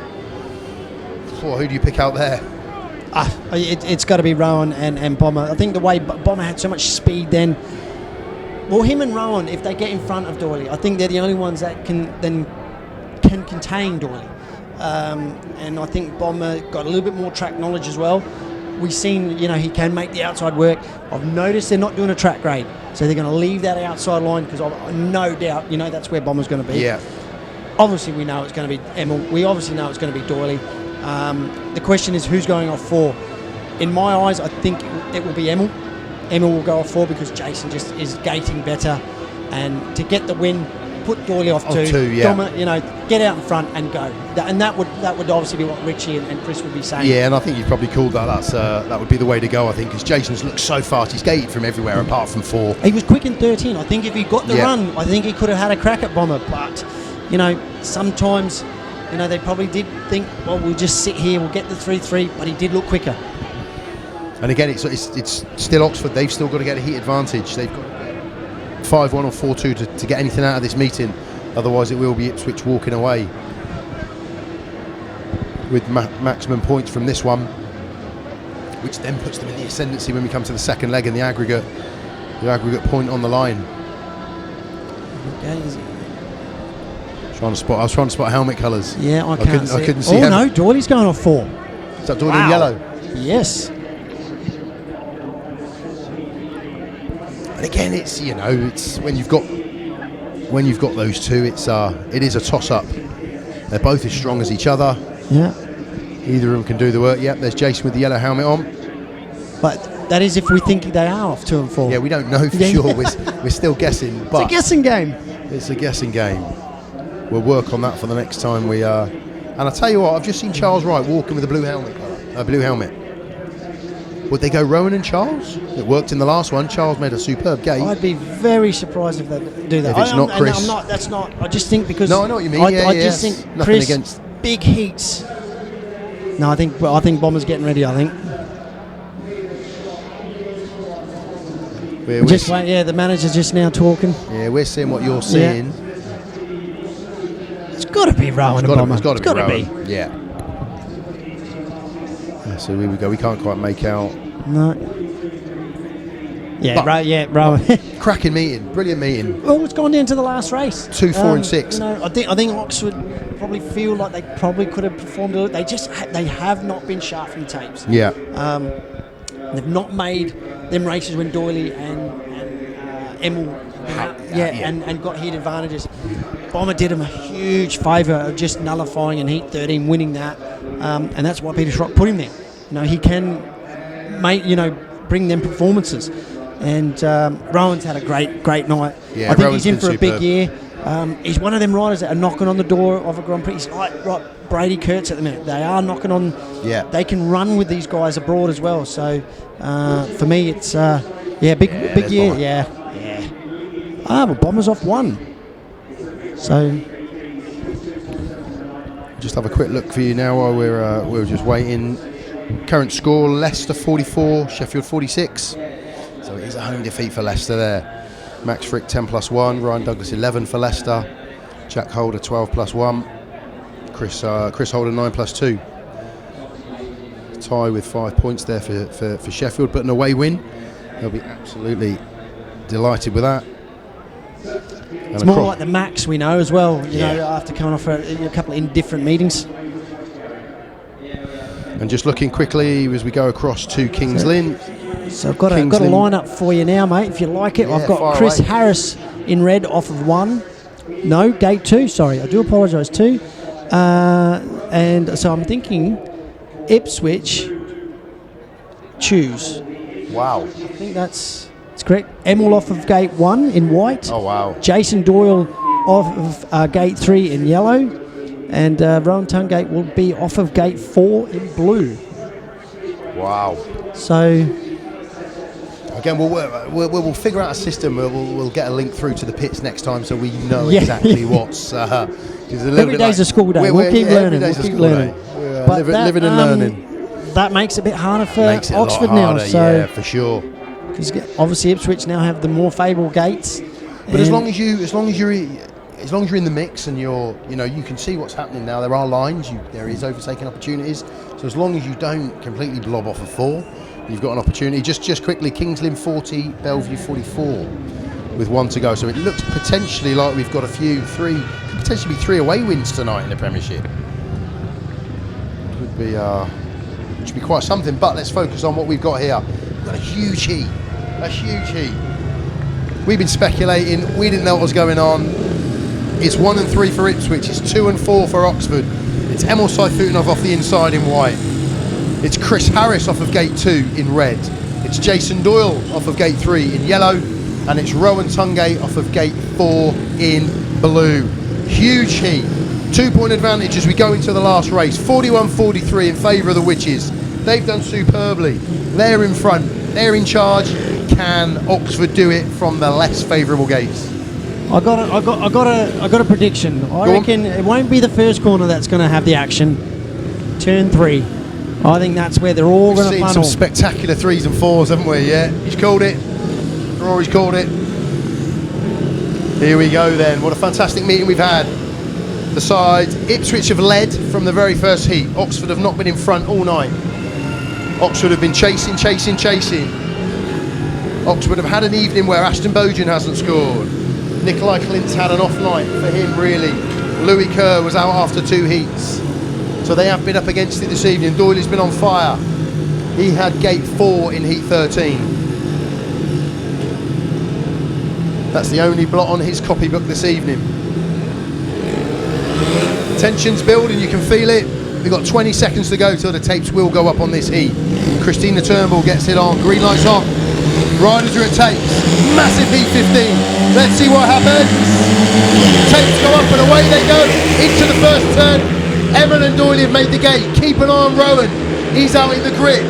Speaker 1: So who do you pick out there?
Speaker 2: It's got to be Rohan and Bomber. I think the way Bomber had so much speed then. Well, him and Rohan, if they get in front of Doyle, I think they're the only ones that can contain Doyle. And I think Bomber got a little bit more track knowledge as well. we've seen, you know, he can make the outside work. I've noticed they're not doing a track grade, so they're going to leave that outside line because I've no doubt, you know, that's where Bomber's going to be.
Speaker 1: Yeah.
Speaker 2: Obviously, we know it's going to be Emil. We obviously know it's going to be Doyle. The question is who's going off 4. In my eyes, I think it will be Emil. Emil will go off 4 because Jason just is gating better, and to get the win, put Doyle off 2.
Speaker 1: Yeah.
Speaker 2: You know, get out in front and go. And that would obviously be what Richie and Chris would be saying.
Speaker 1: Yeah, and I think you've probably called that. That would be the way to go, I think, because Jason's looked so fast. He's gated from everywhere apart from 4.
Speaker 2: He was quick in 13. I think if he got the run, I think he could have had a crack at Bomber. But, you know, sometimes, you know, they probably did think, well, we'll just sit here, we'll get the 3-3, but he did look quicker.
Speaker 1: And again, it's still Oxford. They've still got to get a heat advantage. They've got 5-1 or 4-2 to get anything out of this meeting. Otherwise, it will be Ipswich walking away with maximum points from this one, which then puts them in the ascendancy when we come to the second leg and the aggregate point on the line. I was trying to spot helmet colours.
Speaker 2: Yeah, I can't see.
Speaker 1: I couldn't see.
Speaker 2: Oh no, Doyley's going off 4.
Speaker 1: Is that Doyle in yellow?
Speaker 2: Yes.
Speaker 1: And again, it's, you know, it's when you've got those two, it is a toss-up. They're both as strong as each other.
Speaker 2: Yeah.
Speaker 1: Either of them can do the work. Yep, there's Jason with the yellow helmet on.
Speaker 2: But that is if we think they are off 2 and 4.
Speaker 1: Yeah, we don't know for sure. We're still guessing. But
Speaker 2: it's a guessing game.
Speaker 1: It's a guessing game. We'll work on that for the next time we are. And I'll tell you what, I've just seen Charles Wright walking with a blue helmet. Would they go Rowan and Charles? It worked in the last one. Charles made a superb gate.
Speaker 2: I'd be very surprised if they do that.
Speaker 1: If it's not Chris.
Speaker 2: I'm not, that's not. I just think because.
Speaker 1: No, I know what you mean.
Speaker 2: I just think
Speaker 1: Nothing
Speaker 2: Chris,
Speaker 1: against.
Speaker 2: big heats. No, I think Bomber's getting ready. I think. Just wait. Yeah, the manager's just now talking.
Speaker 1: Yeah, we're seeing what you're seeing.
Speaker 2: Yeah. It's got to be Rowan and Bomber.
Speaker 1: It's got to be.
Speaker 2: Yeah.
Speaker 1: So here we go. We can't quite make out.
Speaker 2: No. Yeah,
Speaker 1: But-
Speaker 2: right. Yeah, Rowan.
Speaker 1: Cracking meeting. Brilliant meeting.
Speaker 2: Well, it's gone down to the last race.
Speaker 1: 2, 4 and 6.
Speaker 2: You know, I think Oxford probably feel like they probably could have performed a little. They just they have not been sharp from the tapes.
Speaker 1: Yeah.
Speaker 2: They've not made them races when Doyle and Emil and got heat advantages. Bomber did him a huge favour of just nullifying in heat 13, winning that, and that's why Peter Schroeck put him there. You know, he can bring them performances. And Rowan's had a great night.
Speaker 1: Yeah,
Speaker 2: I think
Speaker 1: Rowan's
Speaker 2: he's in for
Speaker 1: been
Speaker 2: a big
Speaker 1: superb.
Speaker 2: year. He's one of them riders that are knocking on the door of a Grand Prix. He's like Brady Kurtz at the minute. They are knocking on.
Speaker 1: Yeah.
Speaker 2: They can run with these guys abroad as well. So for me, it's big year.
Speaker 1: Bomber.
Speaker 2: Yeah. But Bomber's off 1. So
Speaker 1: Just have a quick look for you now while we're just waiting. Current score: Leicester 44, Sheffield 46. So it is a home defeat for Leicester there. Max Frick 10+1, Ryan Douglas 11 for Leicester, Jack Holder 12+1, Chris Holder 9+2. Tie with 5 points there for Sheffield, but an away win. They'll be absolutely delighted with that.
Speaker 2: it's more like the Max we know as well. You know, after coming off a couple of different meetings.
Speaker 1: And just looking quickly as we go across to Kings Lynn.
Speaker 2: So I've got a lineup for you now, mate, if you like it.
Speaker 1: Yeah,
Speaker 2: I've got
Speaker 1: fire
Speaker 2: Chris
Speaker 1: away.
Speaker 2: Harris in red off of 1. No, gate 2, sorry. I do apologise, 2. And so I'm thinking Ipswich choose.
Speaker 1: Wow.
Speaker 2: I think that's correct. Emil off of gate 1 in white.
Speaker 1: Oh, wow.
Speaker 2: Jason Doyle off of gate 3 in yellow. And Rohan TUNGATE will be off of gate 4 in blue.
Speaker 1: Wow.
Speaker 2: So...
Speaker 1: Again, we'll figure out a system. We'll get a link through to the pits next time, so we know exactly what's.
Speaker 2: Every day's a school day. We'll keep learning. But
Speaker 1: living and learning.
Speaker 2: That makes it a bit harder for
Speaker 1: Makes it
Speaker 2: Oxford
Speaker 1: a lot harder,
Speaker 2: now. So
Speaker 1: yeah, for sure.
Speaker 2: because obviously Ipswich now have the more favourable gates.
Speaker 1: But as long as you're in the mix and you can see what's happening now. There are lines. There is overtaking opportunities. So as long as you don't completely blob off a 4. You've got an opportunity. Just quickly, Kings Lynn 40, Bellevue 44, with 1 to go. So it looks potentially like we've got potentially 3 away wins tonight in the Premiership. Could be which would be quite something. But let's focus on what we've got here. We've got a huge heat. A huge heat. We've been speculating. We didn't know what was going on. It's 1 and 3 for Ipswich. It's 2 and 4 for Oxford. It's Emil SAYFUTDINOV off the inside in white. It's Chris Harris off of gate 2 in red. It's Jason Doyle off of gate 3 in yellow. And it's Rohan TUNGATE off of gate 4 in blue. Huge heat. 2-point advantage as we go into the last race. 41-43 in favour of the Witches. They've done superbly. They're in front. They're in charge. Can Oxford do it from the less favourable gates?
Speaker 2: I got a prediction. I reckon it won't be the first corner that's going to have the action. Turn 3. I think that's where they're all going to funnel.
Speaker 1: We've seen some spectacular 3s and 4s, haven't we? Yeah, he's called it. Rory's called it. Here we go then. What a fantastic meeting we've had. The sides, Ipswich have led from the very first heat. Oxford have not been in front all night. Oxford have been chasing. Oxford have had an evening where Ashton BOUGHEN hasn't scored. Nicolai KLINDT's had an off night for him, really. Kerr was out after 2 heats. So they have been up against it this evening. Doyle has been on fire. He had gate 4 in heat 13. That's the only blot on his copybook this evening. Tension's building, you can feel it. We've got 20 seconds to go till the tapes will go up on this heat. Christina TURNBULL gets it on, green lights on. Riders are at tapes. Massive heat 15. Let's see what happens. Tapes go up and away they go into the first turn. Emil and Doyle have made the gate. Keep an eye on Rowan. He's out in the grip.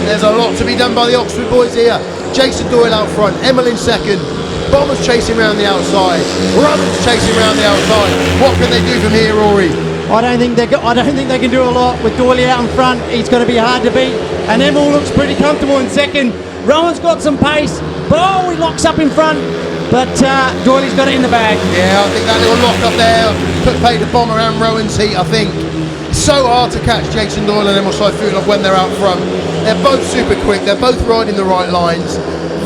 Speaker 1: There's a lot to be done by the Oxford boys here. Jason Doyle out front, Emil in second. Bomber's chasing around the outside. Rowan's chasing around the outside. What can they do from here, Rory?
Speaker 2: I don't think they can do a lot with Doyle out in front. He's going to be hard to beat. And Emil looks pretty comfortable in second. Rowan's got some pace, but he locks up in front. But Doyley's got it in the bag. Yeah,
Speaker 1: I think that little lock up there paid the Bomber and Rowan's heat, I think. It's so hard to catch Jason Doyle and Emil SAYFUTDINOV when they're out front. They're both super quick. They're both riding the right lines.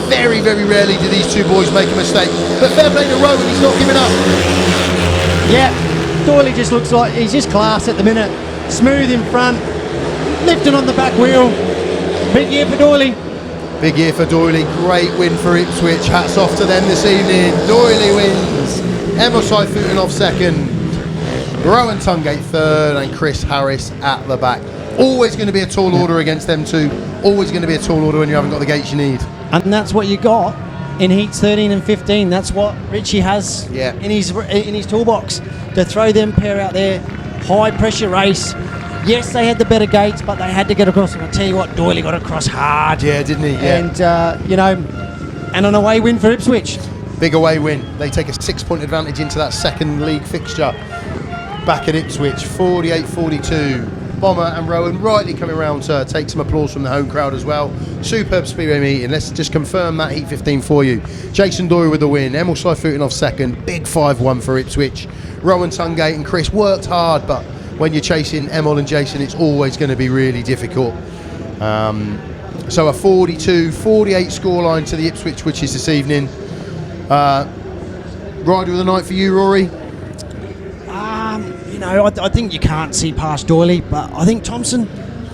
Speaker 1: Very, very rarely do these two boys make a mistake. But fair play to Rowan, he's not giving up.
Speaker 2: Yeah, Doyle just looks like he's just class at the minute. Smooth in front, lifting on the back wheel. Big year for Doyle.
Speaker 1: Big year for Doyle. Great win for Ipswich. Hats off to them this evening. Doyle wins. Emil SAYFUTDINOV second. Rohan TUNGATE third, and Chris Harris at the back. Always going to be a tall order against them two. Always going to be a tall order when you haven't got the gates you need.
Speaker 2: And that's what you got in heats 13 and 15. That's what Richie has in his toolbox to throw them pair out there. High pressure race. Yes, they had the better gates, but they had to get across. And I tell you what, Doyle got across hard.
Speaker 1: Yeah, didn't he? Yeah.
Speaker 2: And and an away win for Ipswich.
Speaker 1: Big away win. They take a 6-point advantage into that second league fixture. Back at Ipswich, 48-42. Bomber and Rowan rightly coming around to take some applause from the home crowd as well. Superb Speedway meeting. Let's just confirm that heat 15 for you. Jason Doyle with the win. Emil SAYFUTDINOV second. Big 5-1 for Ipswich. Rohan TUNGATE and Chris worked hard, but when you're chasing Emil and Jason, it's always going to be really difficult. So a 42-48 scoreline to the Ipswich Witches this evening. Rider of the night for you, Rory?
Speaker 2: I think you can't see past Doyle, but I think Thompson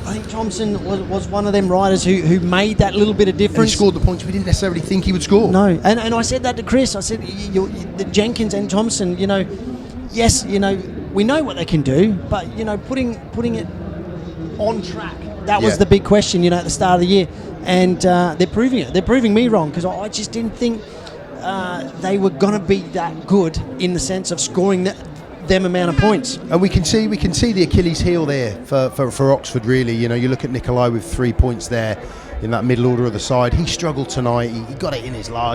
Speaker 2: was one of them riders who made that little bit of difference.
Speaker 1: And he scored the points we didn't necessarily think he would score.
Speaker 2: No, and I said that to Chris. I said, the Jenkins and Thompson, yes, we know what they can do, but putting it on track, that was the big question, at the start of the year, and they're proving it. They're proving me wrong, because I just didn't think they were going to be that good in the sense of scoring them amount of points.
Speaker 1: And we can see the Achilles heel there for Oxford, really. You look at Nicolai with 3 points there in that middle order of the side. He struggled tonight. He got it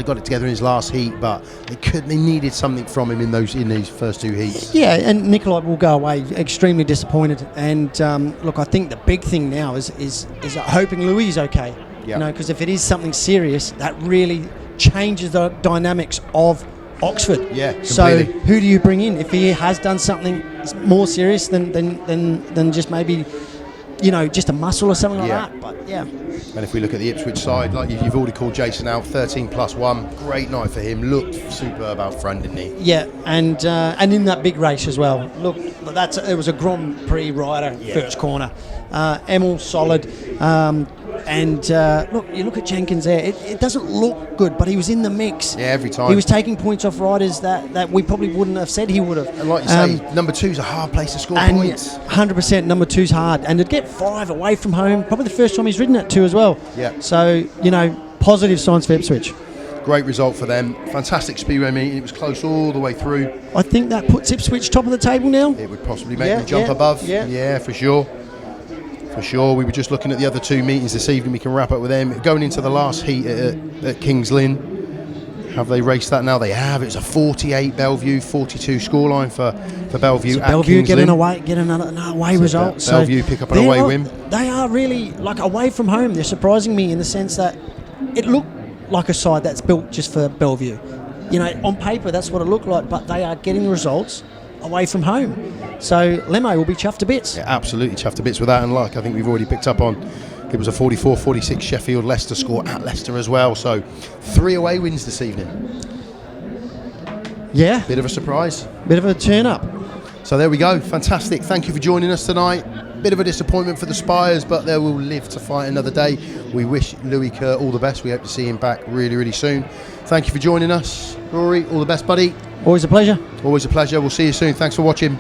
Speaker 1: got it together in his last heat, but they needed something from him in these first 2 heats.
Speaker 2: Yeah, and Nicolai will go away extremely disappointed. And look, I think the big thing now is hoping Louis is okay.
Speaker 1: Yeah.
Speaker 2: Because if it is something serious, that really changes the dynamics of Oxford.
Speaker 1: Yeah, completely.
Speaker 2: So who do you bring in if he has done something more serious than just maybe you know, just a muscle or something like
Speaker 1: Yeah.
Speaker 2: that. But yeah.
Speaker 1: And if we look at the Ipswich side, like you've already called Jason out, 13+1, great night for him. Looked superb out front, didn't he?
Speaker 2: Yeah, and in that big race as well. Look, it was a Grand Prix rider, first corner. Emil solid, and look, you look at Jenkins there. It doesn't look good, but he was in the mix.
Speaker 1: Yeah, every time.
Speaker 2: He was taking points off riders that we probably wouldn't have said he would have.
Speaker 1: And like you say, number 2's a hard place to score points.
Speaker 2: 100% number 2's hard, and to get 5 away from home, probably the first time he's ridden at 2 as well.
Speaker 1: Yeah.
Speaker 2: So you know, positive signs for Ipswich.
Speaker 1: Great result for them. Fantastic speedway meeting. It was close all the way through.
Speaker 2: I think that puts Ipswich top of the table now.
Speaker 1: It would possibly make them jump above. Yeah, for sure. For sure. We were just looking at the other 2 meetings this evening. We can wrap up with them. Going into the last heat at Kings Lynn. Have they raced that now? They have. It was a 48 Bellevue, 42 scoreline for Bellevue.
Speaker 2: So
Speaker 1: at
Speaker 2: Bellevue
Speaker 1: Kings
Speaker 2: get
Speaker 1: Lynn.
Speaker 2: another away result. So
Speaker 1: Bellevue pick up an away win.
Speaker 2: They are really, like, away from home. They're surprising me in the sense that it looked like a side that's built just for Bellevue. You know, on paper that's what it looked like, but they are getting results away from home. So Lemo will be chuffed to bits.
Speaker 1: Yeah, absolutely chuffed to bits with that. And like I think we've already picked up on, it was a 44-46 Sheffield Leicester score at Leicester as well. So 3 away wins this evening.
Speaker 2: Yeah.
Speaker 1: Bit of a surprise.
Speaker 2: Bit of a turn up.
Speaker 1: So there we go. Fantastic. Thank you for joining us tonight. Bit of a disappointment for the Spires, but they will live to fight another day. We wish Louis Kerr all the best. We hope to see him back really, really soon. Thank you for joining us. Rory, all the best, buddy.
Speaker 2: Always a pleasure.
Speaker 1: Always a pleasure. We'll see you soon. Thanks for watching.